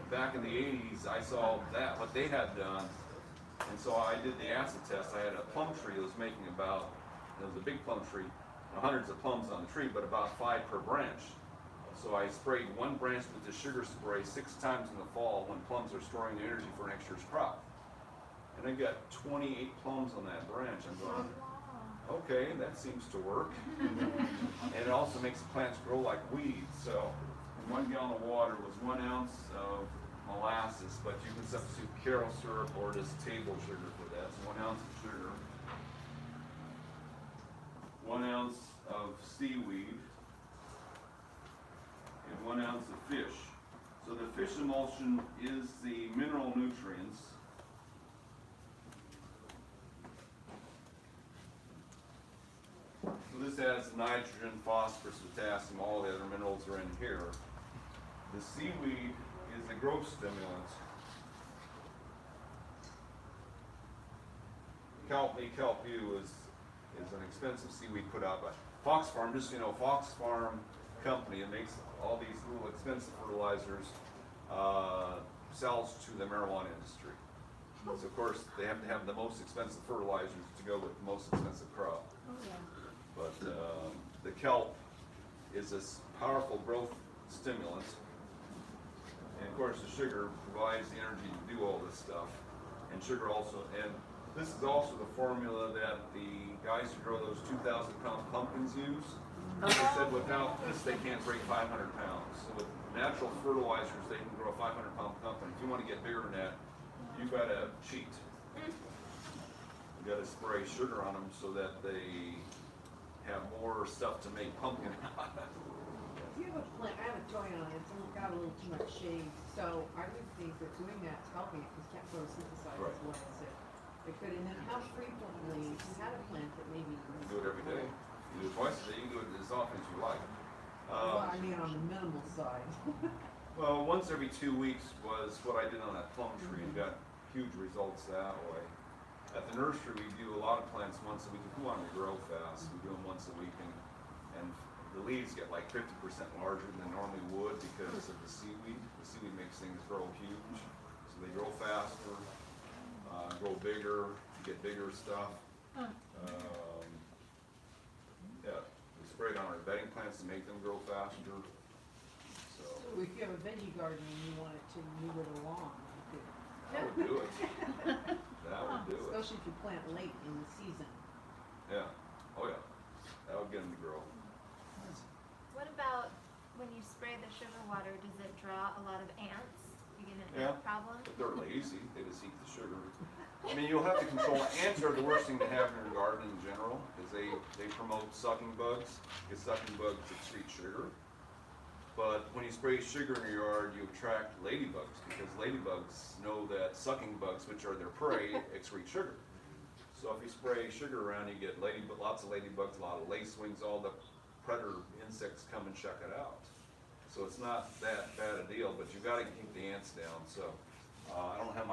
back in the 80s, I saw that, what they had done, and so I did the acid test. I had a plum tree that was making it was a big plum tree, hundreds of plums on the tree, but about 5 per branch. So I sprayed one branch with the sugar spray 6 times in the fall when plums are storing the energy for next year's crop. And I got 28 plums on that branch. I'm going, okay, that seems to work. And it also makes the plants grow like weeds. So 1 gallon of water was 1 ounce of molasses, but you can substitute Karo syrup or just table sugar for that. So 1 ounce of sugar, 1 ounce of seaweed, and 1 ounce of fish. So the fish emulsion is the mineral nutrients. So this has nitrogen, phosphorus, potassium, all the other minerals are in here. The seaweed is the growth stimulant. Kelp-U is an expensive seaweed put out by Fox Farm. Just Fox Farm company, it makes all these little expensive fertilizers, sells to the marijuana industry. So of course they have to have the most expensive fertilizers to go with the most expensive crop. But the kelp is this powerful growth stimulant, and course, the sugar provides the energy to do all this stuff. And sugar also, and this is also the formula that the guys who grow those 2,000-pound pumpkins use. They said without this, they can't break 500 pounds. So with natural fertilizers, they can grow a 500-pound pumpkin. If you want to get bigger than that, you've got to cheat. You got to spray sugar on them so that they have more stuff to make pumpkin out of.
If you have a plant, I have a toy on it, it's got a little too much shade, so I would think that doing that's helping it, because it can't photosynthesize as well as it could. And then how frequently, if you had a plant that maybe.
You do it every day. You do it twice a day. You can do it as often as you like.
Well, I mean, on the minimal side.
Well, once every 2 weeks was what I did on that plum tree and got huge results that way. At the nursery, we do a lot of plants once a week. If we want them to grow fast, we do them once a week, and the leaves get like 50% larger than normally would because of the seaweed. The seaweed makes things grow huge, so they grow faster, grow bigger, you get bigger stuff. Yeah, we spray it on our bedding plants to make them grow faster. So
So if you have a veggie garden and you want it to move it along, you could.
that would do it. That would do it.
Especially if you plant late in the season.
Yeah. Oh yeah. That would get them to grow.
What about when you spray the sugar water, does it draw a lot of ants? You get an
Yeah.
ant problem?
They're lazy. They just eat the sugar. I mean, you'll have to control. Ants are the worst thing to have in your garden in general because they promote sucking bugs. Because sucking bugs excrete sugar. But when you spray sugar in your yard, you attract ladybugs because ladybugs know that sucking bugs, which are their prey, excrete sugar. So if you spray sugar around, you get lots of ladybugs, a lot of lacewings, all the predator insects come and check it out. So it's not that bad a deal, but you've got to keep the ants down. So I don't have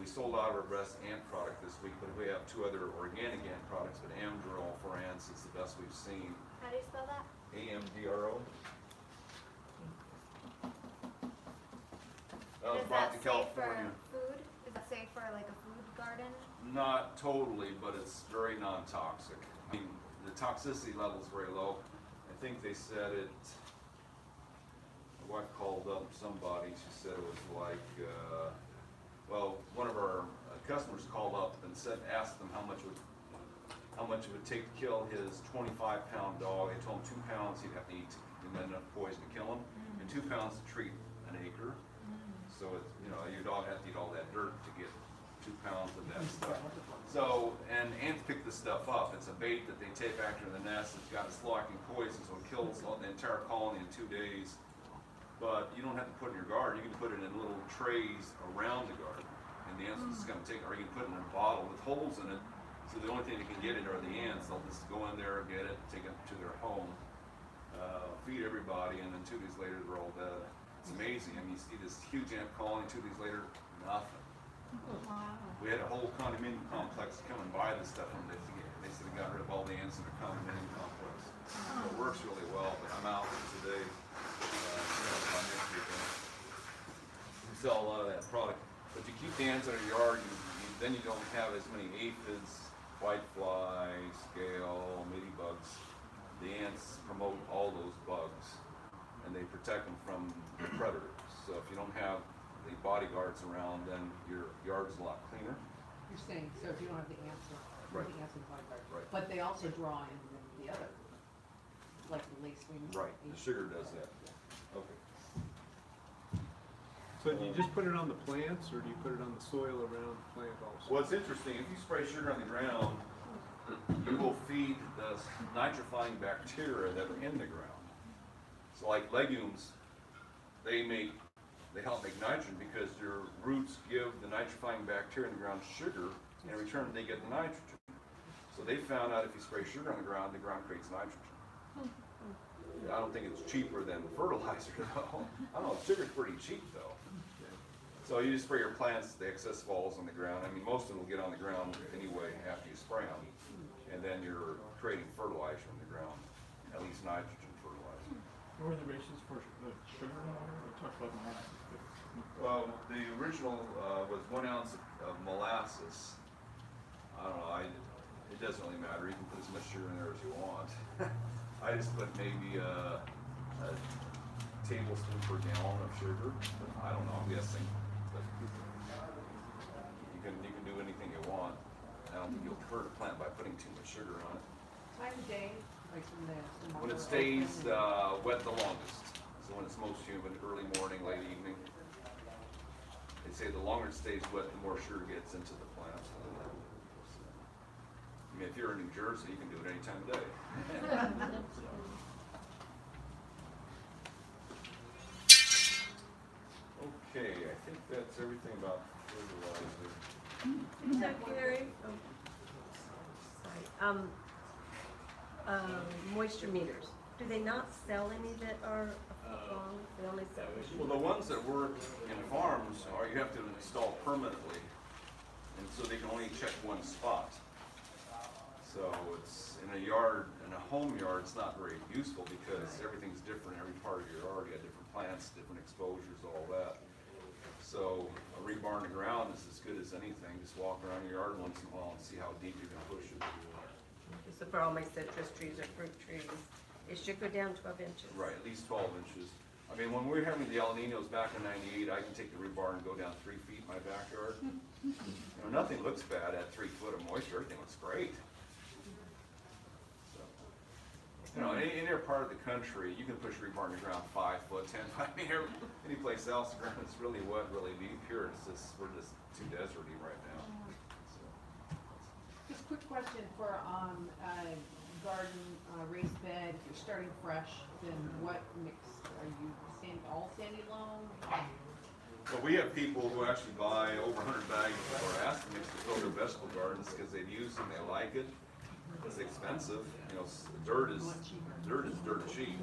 we sold out our best ant product this week, but we have 2 other organic ant products, but Amdro for ants is the best we've seen.
How do you spell that?
AMDRO.
Is
Brought
that
to
safe for
California.
food? Is that safe for like a food garden?
Not totally, but it's very non-toxic. I mean, the toxicity level is very low. I think they said it, my wife called up somebody, she said it was like, well, one of our customers called up and asked them how much it would take to kill his 25-pound dog. They told him 2 pounds he'd have to eat, and then enough poison to kill him, and 2 pounds to treat an acre. So it's, your dog has to eat all that dirt to get 2 pounds of that stuff. So, and ants pick this stuff up. It's a bait that they take back to the nest. It's got a slow-acting poison, so it kills the entire colony in 2 days. But you don't have to put it in your garden. You can put it in little trays around the garden. And the ants are just going to take it, or you can put it in a bottle with holes in it. So the only thing that can get it are the ants. They'll just go in there, get it, take it to their home, feed everybody, and then 2 days later they're all dead. It's amazing. I mean, you see this huge ant colony, 2 days later, nothing.
Wow.
We had a whole condominium complex come and buy this stuff, and they said they got rid of all the ants in the condominium complex. So it works really well, but I'm out today. My next weekend. We sell a lot of that product. But you keep the ants out of your yard, then you don't have as many aphids, whiteflies, scale, mealybugs. The ants promote all those bugs, and they protect them from the predators. So if you don't have the bodyguards around, then your yard is a lot cleaner.
You're saying, so if you don't have the ants,
Right.
the ants in the bodyguard.
Right.
But they also draw in the other, like the lacewing.
Right, the sugar does that. Okay.
So do you just put it on the plants, or do you put it on the soil around the plant also?
Well, it's interesting, if you spray sugar on the ground, you will feed the nitrifying bacteria that are in the ground. So like legumes, they help make nitrogen because your roots give the nitrifying bacteria in the ground sugar, and in return they get the nitrogen. So they found out if you spray sugar on the ground creates nitrogen. I don't think it's cheaper than fertilizer though. I don't know, sugar's pretty cheap though. So you just spray your plants, the excess falls on the ground. I mean, most of them will get on the ground anyway after you spray them. And then you're creating fertilizer in the ground, at least nitrogen fertilizer.
What were the ratios for the sugar and water? We talked about molasses.
Well, the original was 1 ounce of molasses. I don't know, it doesn't really matter. You can put as much sugar in there as you want. I just put maybe tablespoon per gallon of sugar. But I don't know, I'm guessing. But you can do anything you want. I don't think you'll hurt a plant by putting too much sugar on it.
Time of day, like
When it stays wet the longest, so when it's most humid, early morning, late evening. They say the longer it stays wet, the more sugar gets into the plant. I mean, if you're in New Jersey, you can do it any time of day. Okay, I think that's everything about fertilizer.
So Gary, moisture meters, do they not sell any that are a foot long? They only sell.
Well, the ones that work in farms are, you have to install permanently, and so they can only check one spot. So it's, in a yard, in a home yard, it's not very useful because everything's different, every part of your yard, you got different plants, different exposures, all that. So a rebar in the ground is as good as anything, just walk around your yard once in a while and see how deep you can push it.
So for all my citrus trees or fruit trees, it should go down 12 inches.
Right, at least 12 inches. I mean, when we were having the El Ninos back in '98, I can take the rebar and go down 3 feet in my backyard. You know, nothing looks bad at 3 foot of moisture, everything looks great. So, you know, in any part of the country, you can push rebar in the ground 5 foot, 10 foot. I mean, any place else, the ground is really wet, really deep. Here, it's just, we're just too deserty right now. So,
Just a quick question for, garden, raised bed, if you're starting fresh, then what mix, are you all sandy loam?
But we have people who actually buy over 100 bags or ask them to fill their vegetable gardens because they've used them, they like it. It's expensive, you know, dirt is cheap.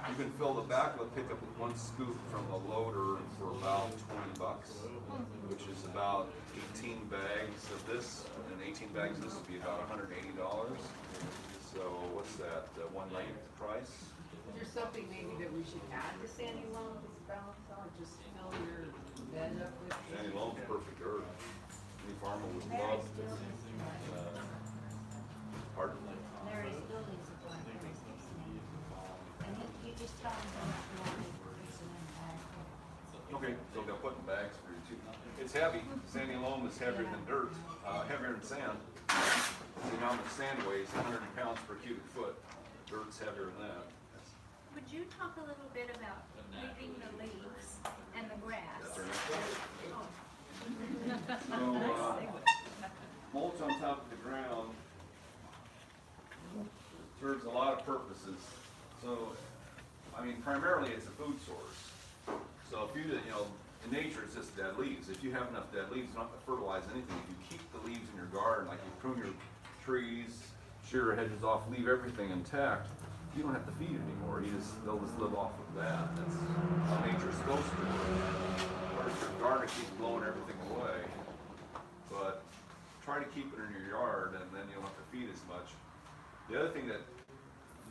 You can fill the back of a pickup with 1 scoop from a loader for about $20, which is about 18 bags of this, and 18 bags of this would be about $180. So what's that, 1/9 price?
Is there something maybe that we should add to sandy loam to balance out, just fill your bed up with?
Sandy loam's perfect dirt. Any farmer would love to. Pardon?
Larry's building supply, Larry's listening. And you just tell them how much you want to increase it in the bag.
Okay, so they'll put in bags for you too. It's heavy. Sandy loam is heavier than dirt, heavier than sand. The amount of sand weighs 100 pounds per cubic foot. Dirt's heavier than that.
Would you talk a little bit about leaving the leaves and the grass?
That's our next one. So, mulch on top of the ground serves a lot of purposes. So, I mean, primarily it's a food source. So if you know, in nature it's just dead leaves. If you have enough dead leaves, you don't have to fertilize anything. If you keep the leaves in your garden, like you prune your trees, shear your hedges off, leave everything intact, you don't have to feed it anymore. They'll just live off of that. That's how nature's supposed to work. Whereas your garden keeps blowing everything away. But try to keep it in your yard, and then you don't have to feed as much. The other thing that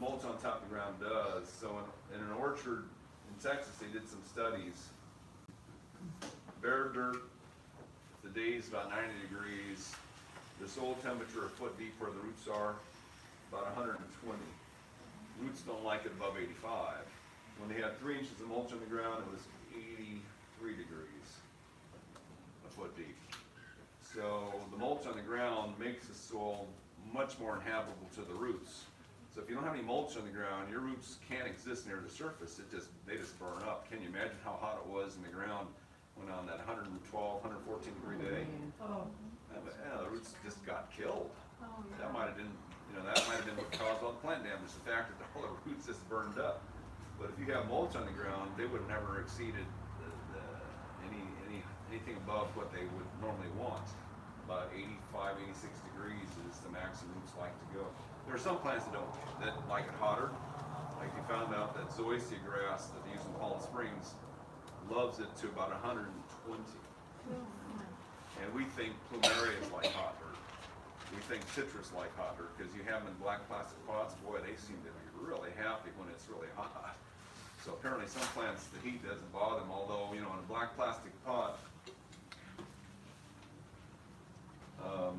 mulch on top of the ground does, so in an orchard in Texas, they did some studies. Bare dirt, the day's about 90 degrees, the soil temperature a foot deep where the roots are, about 120. Roots don't like it above 85. When they had 3 inches of mulch on the ground, it was 83 degrees a foot deep. So the mulch on the ground makes the soil much more inhabitable to the roots. So if you don't have any mulch on the ground, your roots can't exist near the surface. They just burn up. Can you imagine how hot it was in the ground when on that 112, 114 degree day?
Oh.
Yeah, the roots just got killed.
Oh,
That might have been, that might have been what caused all the plant damage, the fact that all the roots just burned up. But if you have mulch on the ground, they would have never exceeded anything above what they would normally want. About 85, 86 degrees is the max the roots like to go. There are some plants that like it hotter. Like you found out that zoysia grass that they use in Palm Springs loves it to about 120. And we think plumerias like hot dirt. We think citrus like hot dirt because you have them in black plastic pots. Boy, they seem to be really happy when it's really hot. So apparently some plants, the heat doesn't bother them, although, in a black plastic pot, of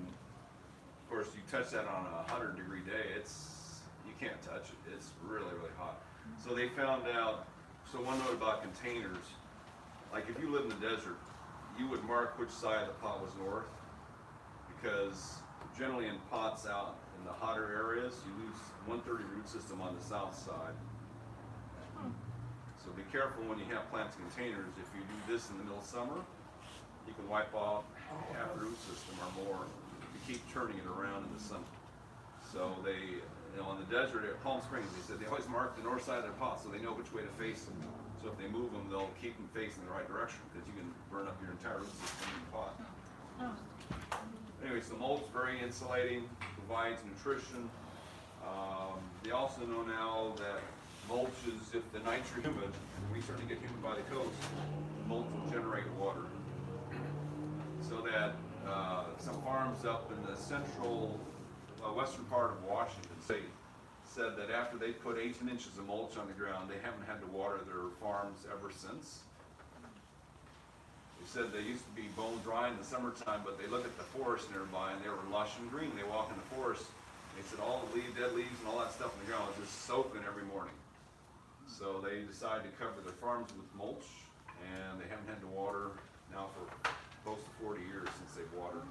course, you touch that on a 100 degree day, you can't touch it. It's really, really hot. So they found out, so one note about containers, like if you live in the desert, you would mark which side of the pot was north, because generally in pots out in the hotter areas, you lose 1/3 root system on the south side. So be careful when you have plants in containers. If you do this in the middle of summer, you can wipe off half the root system or more. You keep turning it around in the summer. So they, in the desert at Palm Springs, they said they always mark the north side of their pot so they know which way to face them. So if they move them, they'll keep them facing the right direction, because you can burn up your entire root system in the pot. Anyway, so mulch, very insulating, provides nutrition. They also know now that mulches, if the nights are humid, and we certainly get humid by the coast, mulch will generate water. So that some farms up in the central, western part of Washington State said that after they put 18 inches of mulch on the ground, they haven't had to water their farms ever since. They said they used to be bone dry in the summertime, but they look at the forest nearby and they were lush and green. They walk in the forest, they said all the dead leaves and all that stuff on the ground was just soaking every morning. So they decided to cover their farms with mulch, and they haven't had to water now for close to 40 years since they've watered.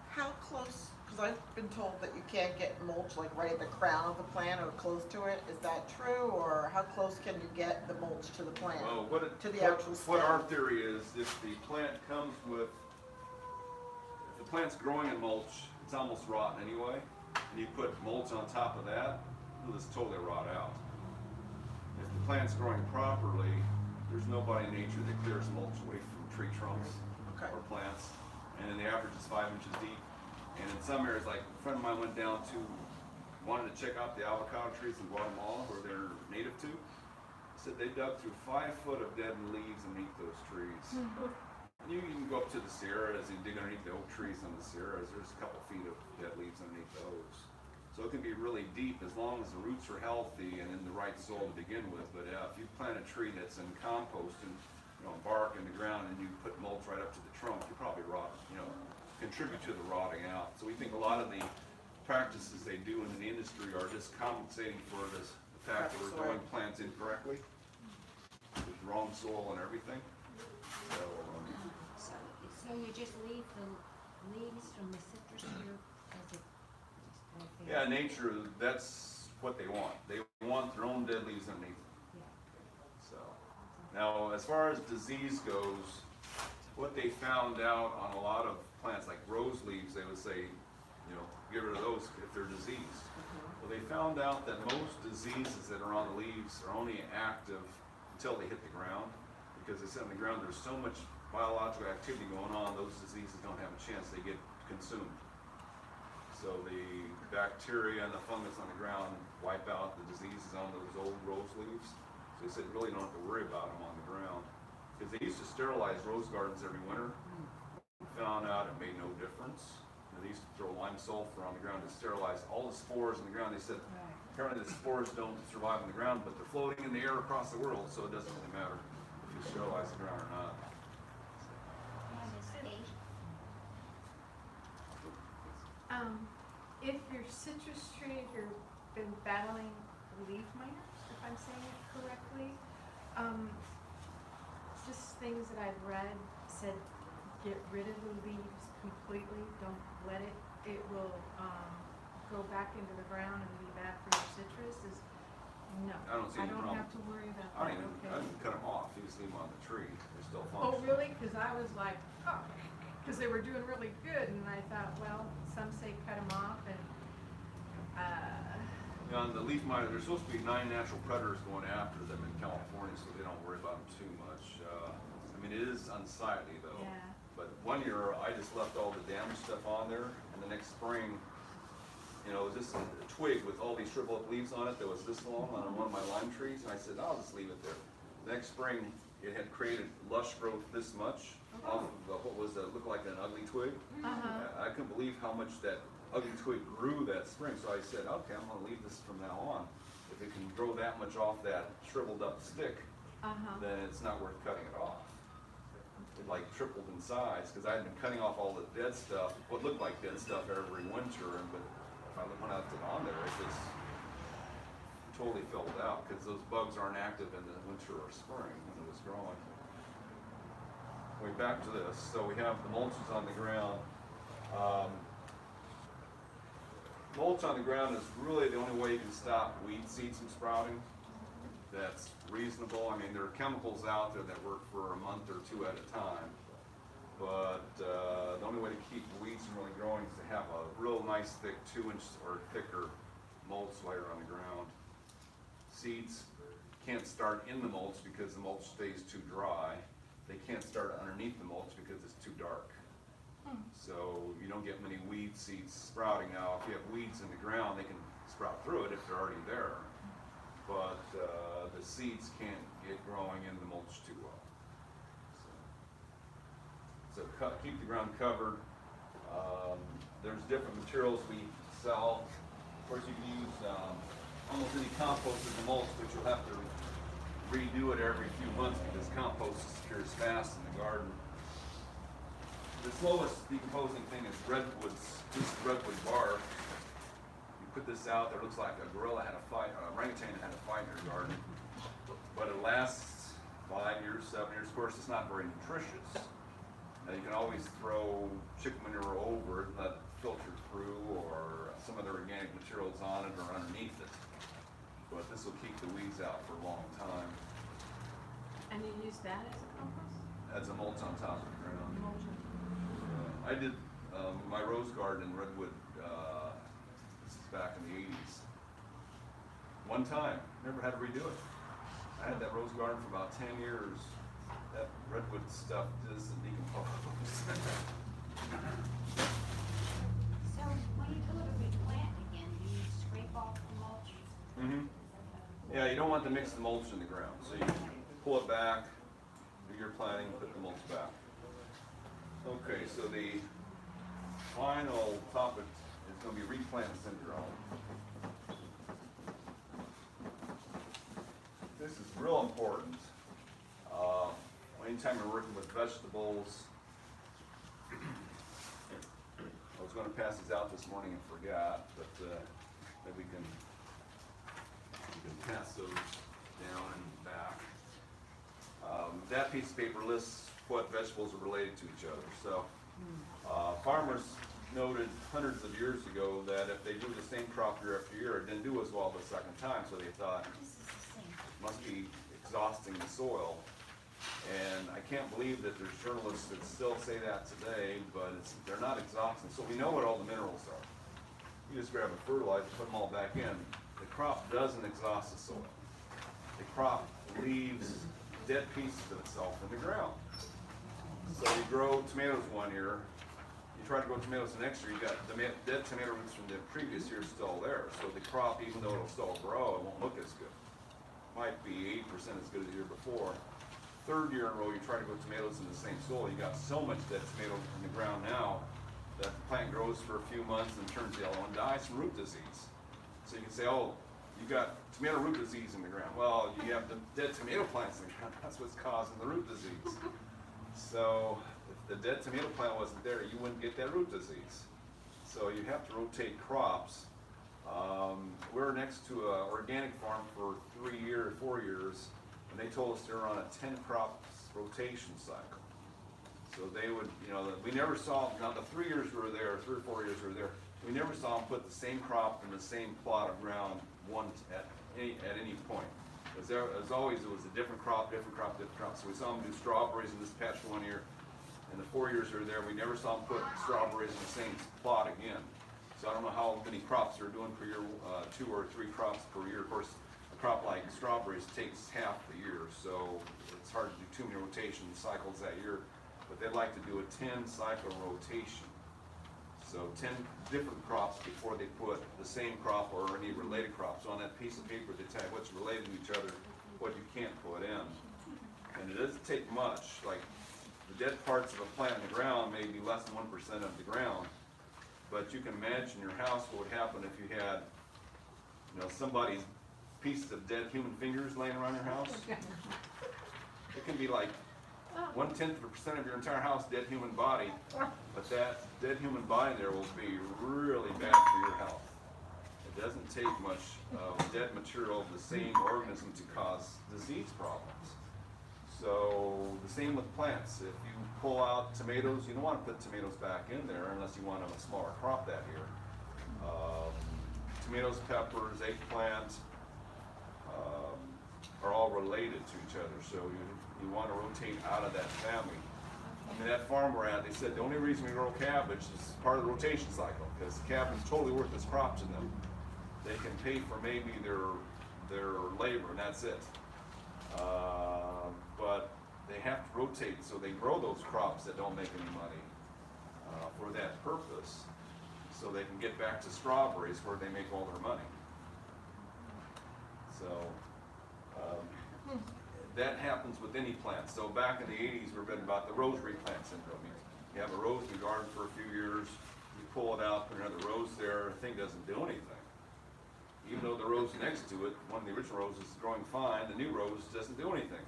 How close, because I've been told that you can't get mulch like right at the crown of the plant or close to it. Is that true, or how close can you get the mulch to the plant?
Well,
to the actual
what
stem?
our theory is, if the plant comes with, if the plant's growing in mulch, it's almost rotten anyway, and you put mulch on top of that, it'll just totally rot out. If the plant's growing properly, there's nobody in nature that clears mulch away from tree trunks or plants, and then the average is 5 inches deep. And in some areas, like a friend of mine went down to, wanted to check out the avocado trees in Guatemala where they're native to. He said they dug through 5 foot of dead leaves underneath those trees. And you can go up to the Sierras and dig underneath the oak trees on the Sierras. There's a couple feet of dead leaves underneath those. So it can be really deep as long as the roots are healthy and in the right soil to begin with. But if you plant a tree that's in compost and bark in the ground and you put mulch right up to the trunk, you probably rot, contribute to the rotting out. So we think a lot of the practices they do in the industry are just compensating for the fact that we're growing plants incorrectly, with the wrong soil and everything.
So you just leave the leaves from the citrus fruit as it just right there?
Yeah, nature, that's what they want. They want their own dead leaves underneath. So, now as far as disease goes, what they found out on a lot of plants like rose leaves, they would say, get rid of those if they're diseased. Well, they found out that most diseases that are on the leaves are only active until they hit the ground, because they said on the ground there's so much biological activity going on, those diseases don't have a chance, they get consumed. So the bacteria and the fungus on the ground wipe out the diseases on those old rose leaves. So they said really don't have to worry about them on the ground. Because they used to sterilize rose gardens every winter. Found out it made no difference. They used to throw lime sulfur on the ground to sterilize all the spores in the ground. They said apparently the spores don't survive on the ground, but they're floating in the air across the world, so it doesn't really matter if you sterilize the ground or not.
If your citrus tree, you've been battling leaf miners, if I'm saying it correctly, just things that I've read said get rid of the leaves completely, don't let it, it will go back into the ground and be bad for your citrus. No,
I don't see any problem.
have to worry about
I
that.
don't even cut them off. You just leave them on the tree. They're still
Oh,
functional.
really? Because I was like, oh, because they were doing really good, and I thought, well, some say cut them off, and
On the leaf miner, there's supposed to be 9 natural predators going after them in California, so they don't worry about them too much. It is unsightly though.
yeah.
But one year, I just left all the damaged stuff on there, and the next spring, it was just a twig with all these shriveled up leaves on it that was this long on one of my lime trees, and I said, I'll just leave it there. The next spring, it had created lush growth this much off of what was looked like an ugly twig. I couldn't believe how much that ugly twig grew that spring, so I said, okay, I'm gonna leave this from now on. If it can grow that much off that shriveled up stick, then it's not worth cutting it off. It like tripled in size, because I had been cutting off all the dead stuff, what looked like dead stuff every winter, but if I went out to on there, it just totally filled out, because those bugs aren't active in the winter or spring when it was growing. Going back to this, so we have the mulches on the ground. Mulch on the ground is really the only way you can stop weed seeds from sprouting. That's reasonable. I mean, there are chemicals out there that work for a month or two at a time. But the only way to keep weeds from really growing is to have a real nice thick 2-inch or thicker mulch layer on the ground. Seeds can't start in the mulch because the mulch stays too dry. They can't start underneath the mulch because it's too dark. So you don't get many weed seeds sprouting. Now, if you have weeds in the ground, they can sprout through it if they're already there. But the seeds can't get growing in the mulch too well. So keep the ground covered. There's different materials we sell. Of course, you can use almost any compost as a mulch, but you'll have to redo it every few months because compost cures fast in the garden. The slowest decomposing thing is redwoods. This is redwood bark. You put this out there, it looks like a gorilla had a fight, an orangutan had a fight in your garden. But it lasts 5 years, 7 years. Of course, it's not very nutritious. Now, you can always throw chicken manure over it and let it filter through, or some other organic materials on it or underneath it. But this will keep the weeds out for a long time.
And you use that as a compost?
As a mulch on top of the ground.
Mulch.
I did my rose garden in Redwood, this is back in the 80s. One time, never had to redo it. I had that rose garden for about 10 years. That redwood stuff doesn't decompose.
So when you go to replant again, do you scrape off the mulch?
Mm-hmm. Yeah, you don't want to mix the mulch in the ground, so you pull it back, do your planting, put the mulch back. Okay, so the final topic is going to be replant syndrome. This is real important. Anytime you're working with vegetables, I was going to pass these out this morning and forgot, but maybe we can pass those down and back. That piece of paper lists what vegetables are related to each other. So farmers noted hundreds of years ago that if they do the same crop year after year, it didn't do as well the second time, so they thought
This is the same.
it must be exhausting the soil. And I can't believe that there's journalists that still say that today, but they're not exhausting. So we know what all the minerals are. You just grab a fertilizer, put them all back in. The crop doesn't exhaust the soil. The crop leaves dead pieces of itself in the ground. So you grow tomatoes one year, you try to grow tomatoes the next year, you got dead tomato roots from the previous year still there. So the crop, even though it'll still grow, it won't look as good. Might be 80% as good as the year before. Third year in a row, you try to grow tomatoes in the same soil, you got so much dead tomato in the ground now that the plant grows for a few months and turns yellow and dies from root disease. So you can say, oh, you got tomato root disease in the ground. Well, you have the dead tomato plants in the ground. That's what's causing the root disease. So if the dead tomato plant wasn't there, you wouldn't get that root disease. So you have to rotate crops. We're next to an organic farm for 4 years, and they told us they were on a 10 crops rotation cycle. So they would, we never saw, now the 3 years we were there, 3 or 4 years we were there, we never saw them put the same crop in the same plot of ground at any point. As always, it was a different crop, different crop, different crop. So we saw them do strawberries in this patch 1 year. In the 4 years we were there, we never saw them put strawberries in the same plot again. So I don't know how many crops they're doing per year, 2 or 3 crops per year. Of course, a crop like strawberries takes half the year, so it's hard to do too many rotation cycles that year. But they'd like to do a 10 cycle rotation. So 10 different crops before they put the same crop or any related crops. So on that piece of paper, they tell you what's related to each other, what you can't put in. And it doesn't take much. Like the dead parts of a plant in the ground may be less than 1% of the ground. But you can imagine your house, what would happen if you had, somebody's pieces of dead human fingers laying around your house. It can be like 0.1% of your entire house dead human body, but that dead human body there will be really bad for your health. It doesn't take much dead material of the same organism to cause disease problems. So the same with plants. If you pull out tomatoes, you don't want to put tomatoes back in there unless you want a smaller crop that year. Tomatoes, peppers, eggplant are all related to each other, so you want to rotate out of that family. I mean, that farm we're at, they said the only reason we grow cabbage is part of the rotation cycle, because cabbage is totally worthless crops in them. They can pay for maybe their labor, and that's it. But they have to rotate, so they grow those crops that don't make any money for that purpose, so they can get back to strawberries where they make all their money. So that happens with any plant. So back in the 80s, we've been about the rose replant syndrome. You have a rose in the garden for a few years, you pull it out, put another rose there, the thing doesn't do anything. Even though the rose next to it, one of the original roses is growing fine, the new rose doesn't do anything.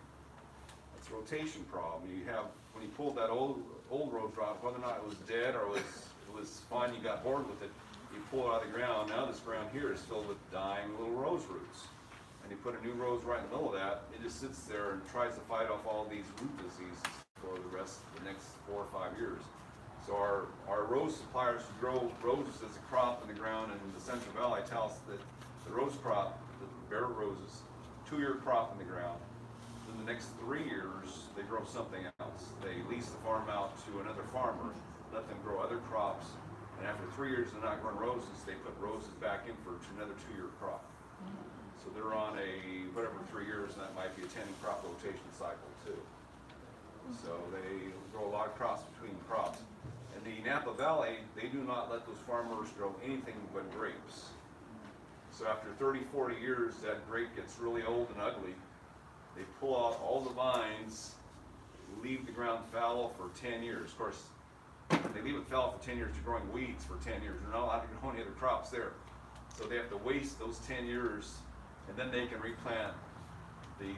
It's a rotation problem. You have, when you pulled that old rose out, whether or not it was dead or it was fine, you got bored with it, you pull it out of the ground. Now this ground here is filled with dying little rose roots. And you put a new rose right in the middle of that, it just sits there and tries to fight off all these root diseases for the rest of the next 4 or 5 years. So our rose suppliers who grow roses as a crop in the ground in the Central Valley tell us that the rose crop, the bare roses, 2-year crop in the ground. Then the next 3 years, they grow something else. They lease the farm out to another farmer, let them grow other crops, and after 3 years of not growing roses, they put roses back in for another 2-year crop. So they're on a, whatever, 3 years, and that might be a 10-crop rotation cycle too. So they grow a lot of crops between crops. In the Napa Valley, they do not let those farmers grow anything but grapes. So after 30, 40 years, that grape gets really old and ugly. They pull out all the vines, leave the ground fallow for 10 years. Of course, they leave it fallow for 10 years, you're growing weeds for 10 years. They're not allowed to grow any other crops there. So they have to waste those 10 years, and then they can replant the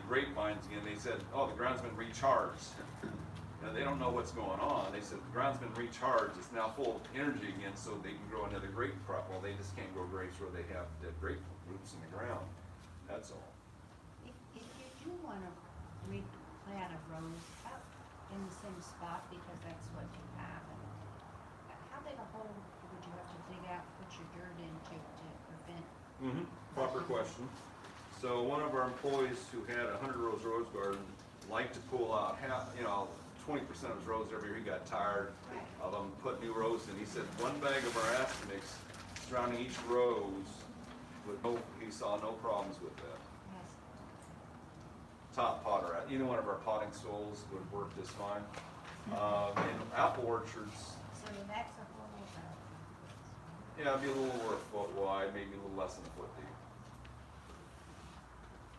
grapevines again. They said, oh, the ground's been recharged. And they don't know what's going on. They said the ground's been recharged, it's now full of energy again, so they can grow another grape crop. Well, they just can't grow grapes where they have dead grape roots in the ground. That's all.
If you do want to replant a rose out in the same spot because that's what you have, and how big a hole would you have to dig out, put your dirt into to prevent?
Proper question. So one of our employees who had a 100 rose garden liked to pull out 20% of his roses every year. He got tired of them, put new roses in. He said 1 bag of our acid mix surrounding each rose, he saw no problems with that.
Yes.
Top potter, either one of our potting soils would work just fine. In apple orchards,
So that's a hole about.
yeah, it'd be a little over a foot wide, maybe a little less than a foot deep.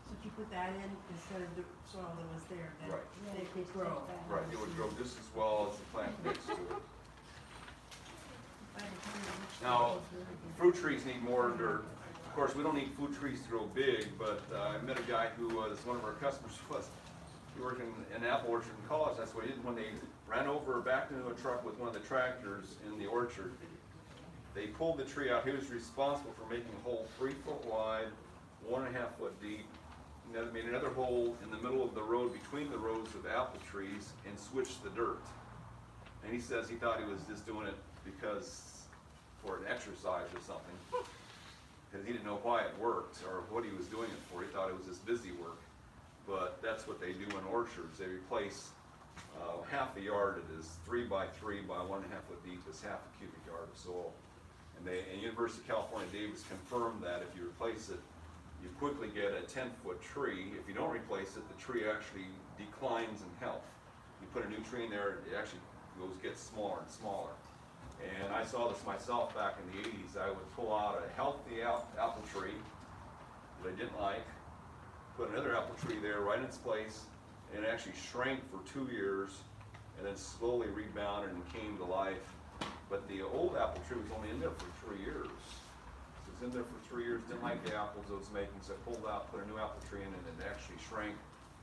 So if you put that in instead of the soil that was there, then
Right.
they could grow.
Right, it would grow just as well as the plant next to it.
By the time you reach the
Now,
hole, it's really good.
fruit trees need more dirt. Of course, we don't need fruit trees to grow big, but I met a guy who was, one of our customers he worked in an apple orchard in college. That's what he did when they ran over, backed into a truck with one of the tractors in the orchard. They pulled the tree out. He was responsible for making a hole 3 foot wide, 1.5 foot deep. Made another hole in the middle of the road between the rows of apple trees and switched the dirt. And he says he thought he was just doing it because for an exercise or something, because he didn't know why it worked or what he was doing it for. He thought it was just busy work. But that's what they do in orchards. They replace half the yard. It is 3 by 3 by 1.5 foot deep. Is half a cubic yard of soil. And University of California, Davis confirmed that if you replace it, you quickly get a 10-foot tree. If you don't replace it, the tree actually declines in health. You put a new tree in there, it actually gets smaller and smaller. And I saw this myself back in the 80s. I would pull out a healthy apple tree that I didn't like, put another apple tree there right in its place, and it actually shrank for 2 years, and then slowly rebounded and came to life. But the old apple tree was only in there for 3 years. In there for 3 years, didn't like the apples it was making, so I pulled out, put a new apple tree in, and it actually shrank,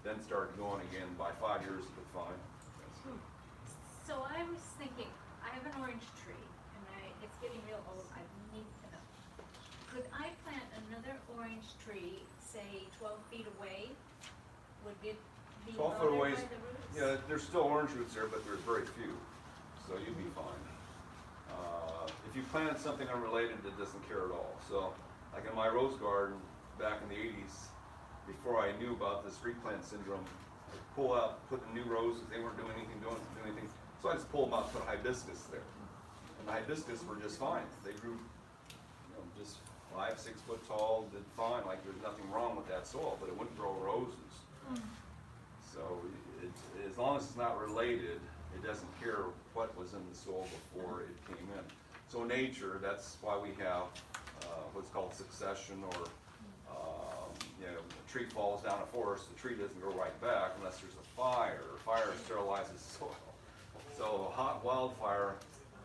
then started going again. By 5 years, it was fine.
So I was thinking, I have an orange tree, and it's getting real old, I need to could I plant another orange tree, say 12 feet away? Would it be
12 foot
bothered
away
by
is-
the roots?
Yeah, there's still orange roots there, but there's very few, so you'd be fine. If you planted something unrelated, it doesn't care at all. So, like in my rose garden back in the 80s, before I knew about this replant syndrome, I'd pull out, put the new roses, they weren't doing anything, so I just pulled them out, put hibiscus there. And the hibiscus were just fine. They grew, just 5, 6 foot tall, did fine, like there's nothing wrong with that soil, but it wouldn't grow roses. So as long as it's not related, it doesn't care what was in the soil before it came in. So in nature, that's why we have what's called succession, or a tree falls down a forest, the tree doesn't grow right back unless there's a fire. Fire sterilizes soil. So a hot wildfire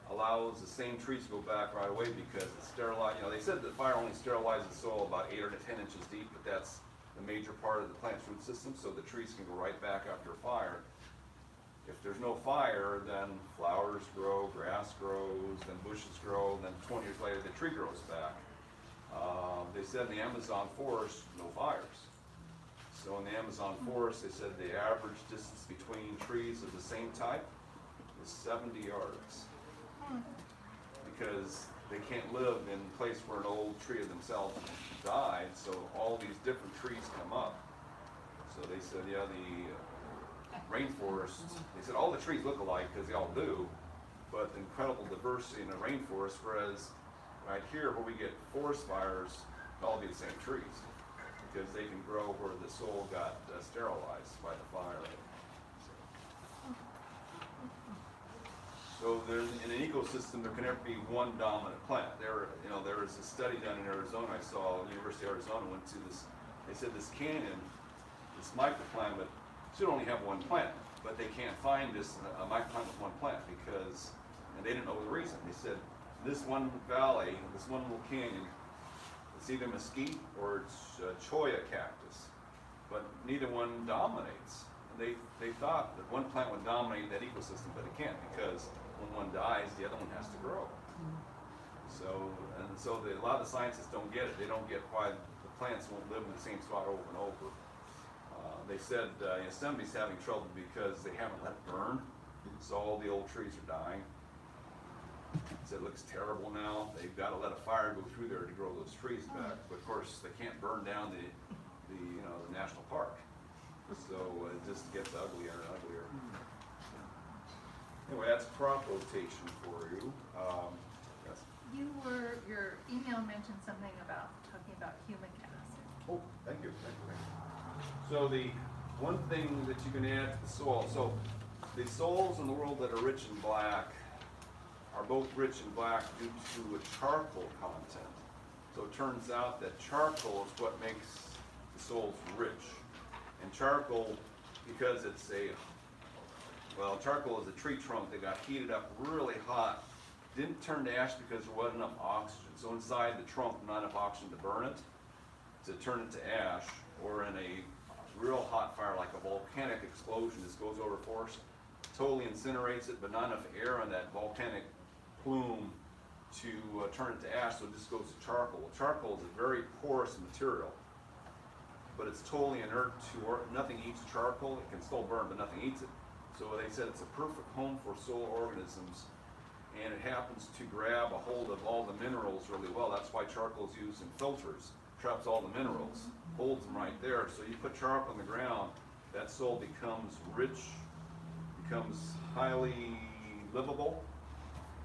allows the same trees to go back right away because it's sterilized. They said that fire only sterilizes soil about 8 or 10 inches deep, but that's the major part of the plant's root system, so the trees can go right back after a fire. If there's no fire, then flowers grow, grass grows, then bushes grow, then 20 years later the tree grows back. They said in the Amazon forest, no fires. So in the Amazon forest, they said the average distance between trees of the same type is 70 yards. Because they can't live in a place where an old tree of themselves died, so all these different trees come up. So they said, yeah, the rainforests, they said all the trees look alike, because they all do, but the incredible diversity in the rainforest, whereas right here where we get forest fires, all be the same trees, because they can grow where the soil got sterilized by the fire. So there's, in an ecosystem, there can never be one dominant plant. There was a study done in Arizona, I saw, University of Arizona went to this, they said this canyon, this microclimate should only have one plant, but they can't find this microclimate with one plant because, and they didn't know the reason. They said, this one valley, this one little canyon, it's either mesquite or it's cholla cactus, but neither one dominates. And they thought that one plant would dominate that ecosystem, but it can't, because when one dies, the other one has to grow. So a lot of the scientists don't get it. They don't get why the plants won't live in the same spot over and over. They said Yosemite's having trouble because they haven't let it burn, so all the old trees are dying. So it looks terrible now. They've got to let a fire go through there to grow those trees back. But of course, they can't burn down the national park. So it just gets uglier and uglier. Anyway, that's crop rotation for you. Yes.
Your email mentioned something about talking about humic acid.
Oh, thank you. So the one thing that you can add to the soil, so the soils in the world that are rich in black are both rich in black due to a charcoal content. So it turns out that charcoal is what makes the soils rich. And charcoal, because charcoal is a tree trunk that got heated up really hot, didn't turn to ash because there wasn't enough oxygen. So inside the trunk, not enough oxygen to burn it, to turn it to ash, or in a real hot fire like a volcanic explosion, this goes over forest, totally incinerates it, but not enough air in that volcanic plume to turn it to ash, so it just goes to charcoal. Charcoal is a very porous material, but it's totally inert nothing eats charcoal. It can still burn, but nothing eats it. So they said it's a perfect home for soil organisms, and it happens to grab a hold of all the minerals really well. That's why charcoal is used in filters. Traps all the minerals, holds them right there. So you put charcoal on the ground, that soil becomes rich, becomes highly livable,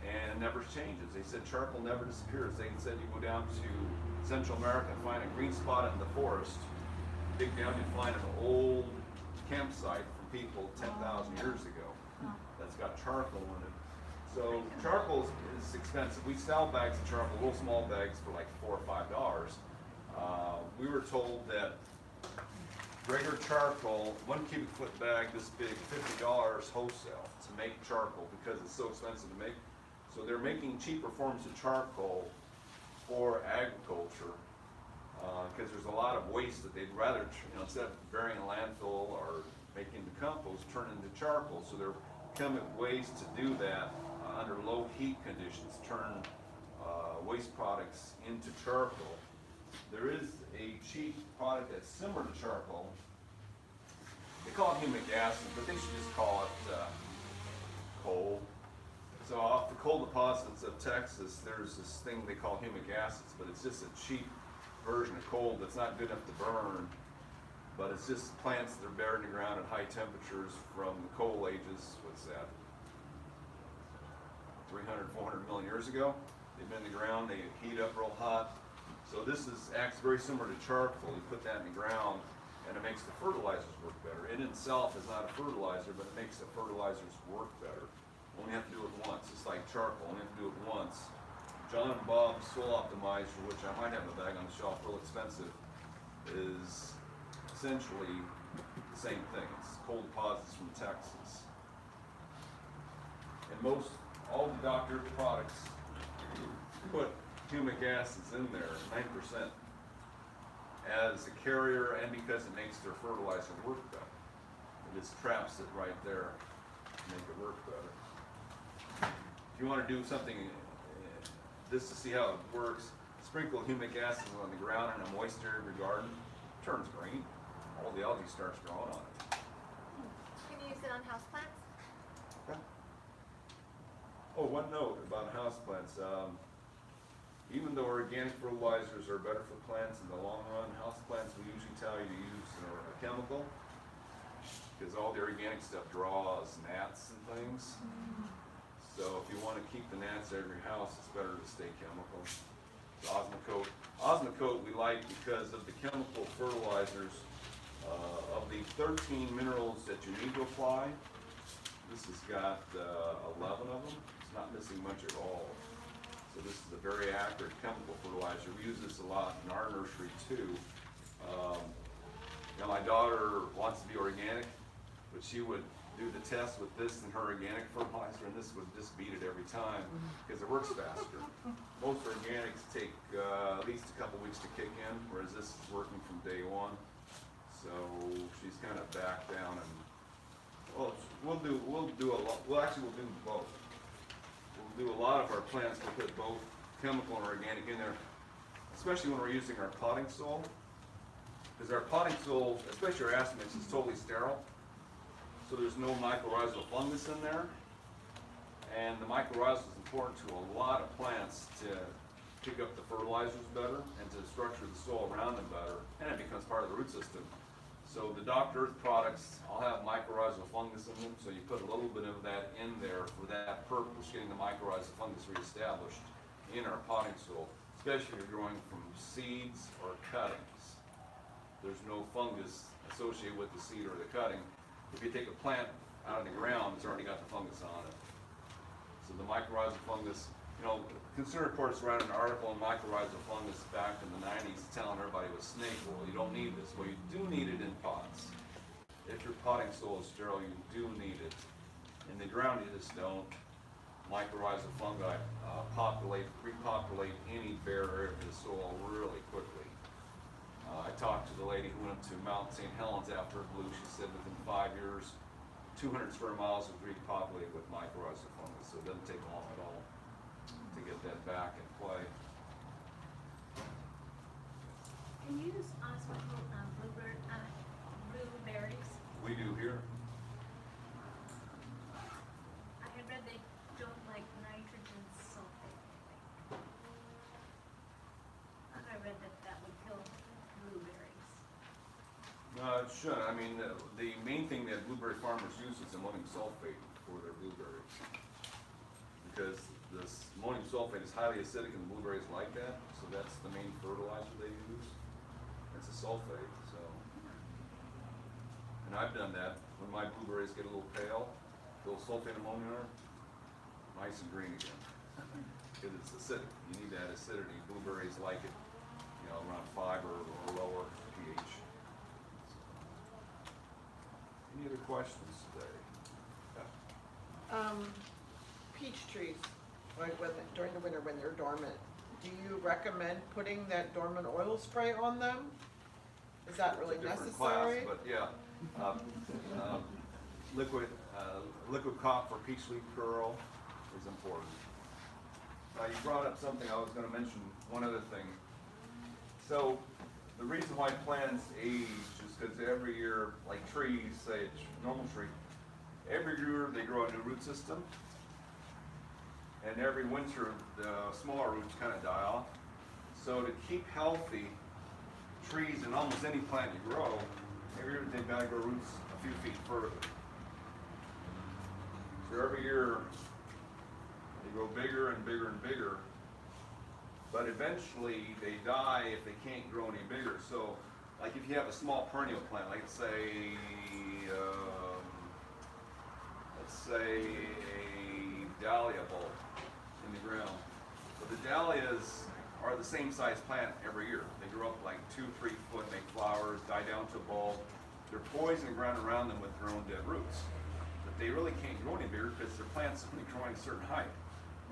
and never changes. They said charcoal never disappears. They said you go down to Central America and find a green spot in the forest, dig down and find an old campsite from people 10,000 years ago that's got charcoal in it. So charcoal is expensive. We sell bags of charcoal, little small bags, for like $4 or $5. We were told that regular charcoal, 1 cubic foot bag this big, $50 wholesale to make charcoal because it's so expensive to make. So they're making cheaper forms of charcoal for agriculture because there's a lot of waste that they'd rather, instead of burying in a landfill or making the compost, turn into charcoal. So they're coming up with ways to do that under low heat conditions, turn waste products into charcoal. There is a cheap product that's similar to charcoal. They call it humic acid, but they should just call it coal. So off the coal deposits of Texas, there's this thing they call humic acids, but it's just a cheap version of coal that's not good enough to burn. But it's just plants that are buried in the ground at high temperatures from the coal ages. What's that? 300, 400 million years ago. They've been in the ground, they heat up real hot. So this acts very similar to charcoal. You put that in the ground and it makes the fertilizers work better. It itself is not a fertilizer, but it makes the fertilizers work better. Only have to do it once. It's like charcoal, only have to do it once. John and Bob's Soil Optimizer, which I might have a bag on the shelf, real expensive, is essentially the same thing. It's coal deposits from Texas. And all the doctor products put humic acids in there, 9%, as a carrier and because it makes their fertilizer work better. It just traps it right there to make it work better. If you want to do something, just to see how it works, sprinkle humic acid on the ground in a moist area of your garden, it turns green. All the algae starts growing on it.
Can you use it on houseplants?
Okay. Oh, one note about houseplants. Even though organic fertilizers are better for plants in the long run, houseplants we usually tell you to use a chemical because all the organic stuff draws gnats and things. So if you want to keep the gnats out of your house, it's better to stay chemical. The Osmocote. Osmocote we like because of the chemical fertilizers. Of the 13 minerals that you need to apply, this has got 11 of them. It's not missing much at all. So this is a very accurate chemical fertilizer. We use this a lot in our nursery too. Now my daughter wants to be organic, but she would do the test with this and her organic fertilizer, and this would just beat it every time because it works faster. Most organics take at least a couple weeks to kick in, whereas this is working from day one. So she's kind of backed down, and well, we'll do a lot. We'll do both. We'll do a lot of our plants. We'll put both chemical and organic in there, especially when we're using our potting soil, because our potting soil, especially our acid mix, is totally sterile. So there's no mycorrhizal fungus in there, and the mycorrhizal is important to a lot of plants to pick up the fertilizers better and to structure the soil around them better, and it becomes part of the root system. So the Dr. Earth products all have mycorrhizal fungus in them, so you put a little bit of that in there for that purpose, getting the mycorrhizal fungus reestablished in our potting soil, especially if you're growing from seeds or cuttings. There's no fungus associated with the seed or the cutting. If you take a plant out of the ground, it's already got the fungus on it. So the mycorrhizal fungus, Consumer Reports ran an article on mycorrhizal fungus back in the 90s telling everybody it was snake oil. You don't need this. Well, you do need it in pots. If your potting soil is sterile, you do need it. In the ground, you just don't. Mycorrhizal fungi repopulate any bare area of the soil really quickly. I talked to the lady who went up to Mount St. Helens after it blew. She said within 5 years, 200 square miles was repopulated with mycorrhizal fungus, so it doesn't take long at all to get that back in play.
Can you use Osmocote on blueberries?
We do here.
I had read they don't like nitrogen sulfate. I read that would kill blueberries.
No, it shouldn't. I mean, the main thing that blueberry farmers use is ammonium sulfate for their blueberries. Because this ammonium sulfate is highly acidic and the blueberries like that, so that's the main fertilizer they use. It's a sulfate, so. And I've done that. When my blueberries get a little pale, a little sulfate ammonia, nice and green again. Because it's acidic. You need that acidity. Blueberries like it, around 5 or lower pH. Any other questions today?
Peach trees, like during the winter when they're dormant, do you recommend putting that dormant oil spray on them? Is that really
It's a different
necessary?
class, but yeah. Liquid cop for peach leaf curl is important. you brought up something, I was gonna mention one other thing. So, the reason why plants age is because every year, like trees, say a normal tree, every year they grow a new root system. And every winter, the smaller roots kind of die off. So to keep healthy trees in almost any plant you grow, every year they've got to grow roots a few feet further. So every year they grow bigger and bigger and bigger, but eventually they die if they can't grow any bigger. So, like if you have a small perennial plant, like let's say a dahlia bulb in the ground. But the dahlias are the same size plant every year. They grow up like 2-3 foot, make flowers, die down to a bulb. They're poising the ground around them with their own dead roots. But they really can't grow any bigger because their plant's only growing a certain height.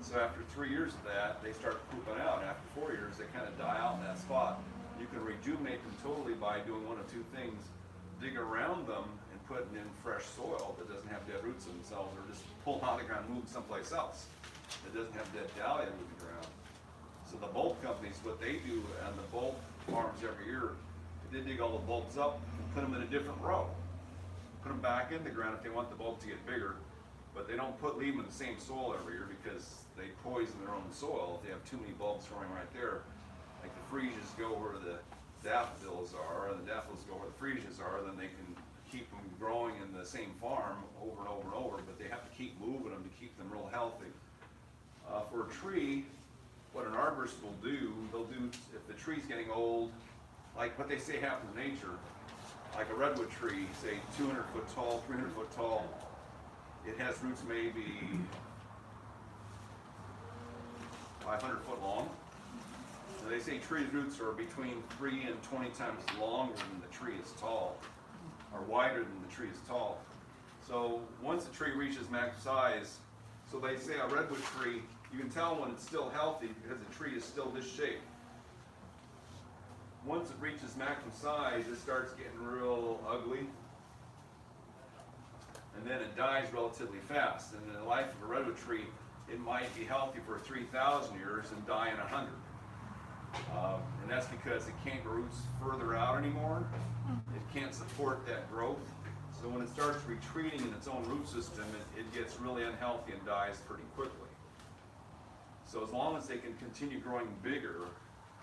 So after 3 years of that, they start pooping out. After 4 years, they kind of die out in that spot. You can rejuvenate them totally by doing one of two things: digging around them and putting in fresh soil that doesn't have dead roots in themselves, or just pull them out of the ground and move them someplace else that doesn't have dead dahlia in the ground. So the bulb companies, what they do on the bulb farms every year, they dig all the bulbs up and put them in a different row. Put them back in the ground if they want the bulb to get bigger, but they don't leave them in the same soil every year because they poison their own soil if they have too many bulbs growing right there. Like the freesias go where the daffodils are, and the daffodils go where the freesias are, then they can keep them growing in the same farm over and over and over, but they have to keep moving them to keep them real healthy. For a tree, what an arborist will do, they'll do, if the tree's getting old, like what they say happens in nature, like a redwood tree, say 200 foot tall, 300 foot tall, it has roots maybe 500 foot long. So they say trees' roots are between 3 and 20 times longer than the tree is tall, or wider than the tree is tall. So once the tree reaches max size, so they say a redwood tree, you can tell when it's still healthy because the tree is still this shape. Once it reaches maximum size, it starts getting real ugly, and then it dies relatively fast. And in the life of a redwood tree, it might be healthy for 3,000 years and die in 100. And that's because it can't grow roots further out anymore. It can't support that growth. So when it starts retreating in its own root system, it gets really unhealthy and dies pretty quickly. So as long as they can continue growing bigger,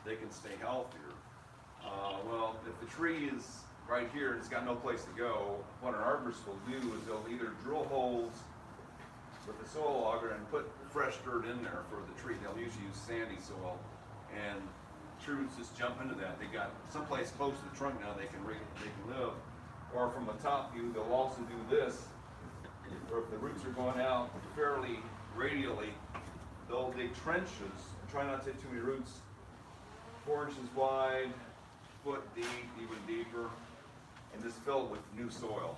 they can stay healthier. Well, if the tree is right here and it's got no place to go, what an arborist will do is they'll either drill holes with a soil auger and put fresh dirt in there for the tree. They'll usually use sandy soil, and tree roots just jump into that. They got someplace close to the trunk now they can live. Or from the top view, they'll also do this, or if the roots are going out fairly radially, they'll dig trenches, try not to hit too many roots, 4 inches wide, foot deep, even deeper, and just fill it with new soil.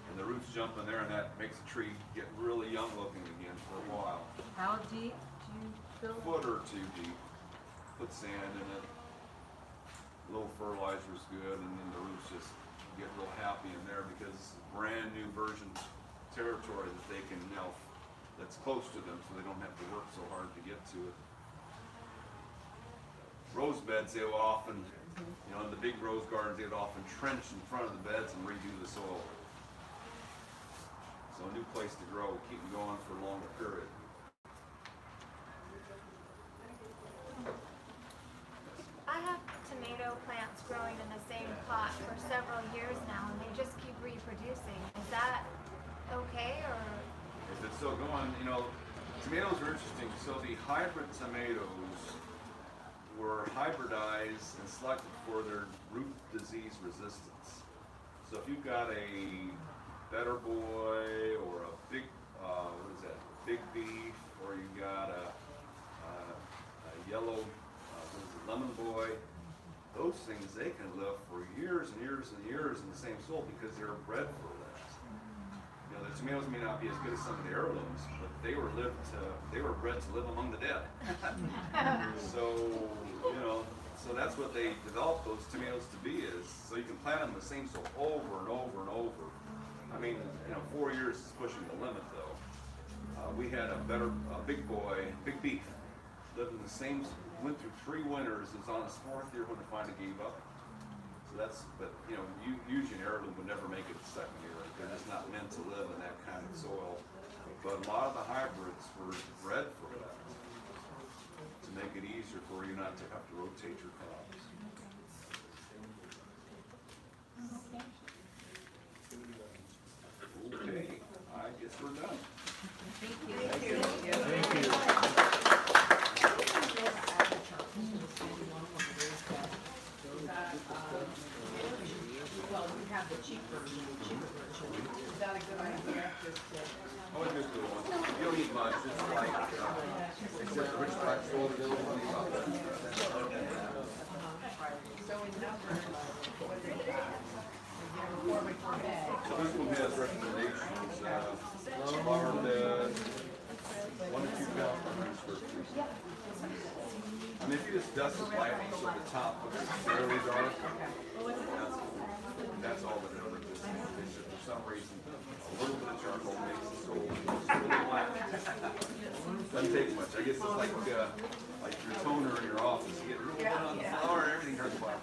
And the roots jump in there, and that makes the tree get really young looking again for a while.
How deep do you fill?
A foot or 2 deep. Put sand in it. A little fertilizer is good, and then the roots just get real happy in there because it's brand new virgin territory that they can now, that's close to them, so they don't have to work so hard to get to it. Rose beds, they will often, in the big rose gardens, they would often trench in front of the beds and redo the soil. So a new place to grow, keep them going for a longer period.
I have tomato plants growing in the same pot for several years now, and they just keep reproducing. Is that okay, or?
If it's still going, tomatoes are interesting. So the hybrid tomatoes were hybridized and selected for their root disease resistance. So if you've got a Better Boy or a big, Big Beef, or you got a yellow, Lemon Boy, those things, they can live for years and years and years in the same soil because they're bred for that. The tomatoes may not be as good as some of the heirlooms, but they were bred to live among the dead. So that's what they developed those tomatoes to be, is so you can plant them in the same soil over and over and over. I mean, 4 years is pushing the limit though. We had a Big Beef, lived in the same, went through 3 winters, is on his 4th year when he finally gave up. So that's, but you know, usually an heirloom would never make it the 2nd year. They're just not meant to live in that kind of soil. But a lot of the hybrids were bred for that, to make it easier for you not to have to rotate your crops. Okay, I guess we're done.
Well, we have the cheap version, Is that a good idea? Just to,
Oh, just do one. You don't need much, it's like, except the rich type soil, they don't need about 2%.
so in numbers, what do they got? They give a 4x4 bag.
So this one has recommendations, flower bed, 1 to 2 pounds per 100 square feet. I mean, if you just dust it lightly so the top looks fairly dark, that's all that it ever does. For some reason, a little bit of charcoal makes the soil just a little black. Doesn't take much. I guess it's like your toner in your office. You get a little bit on the flour and everything turns black.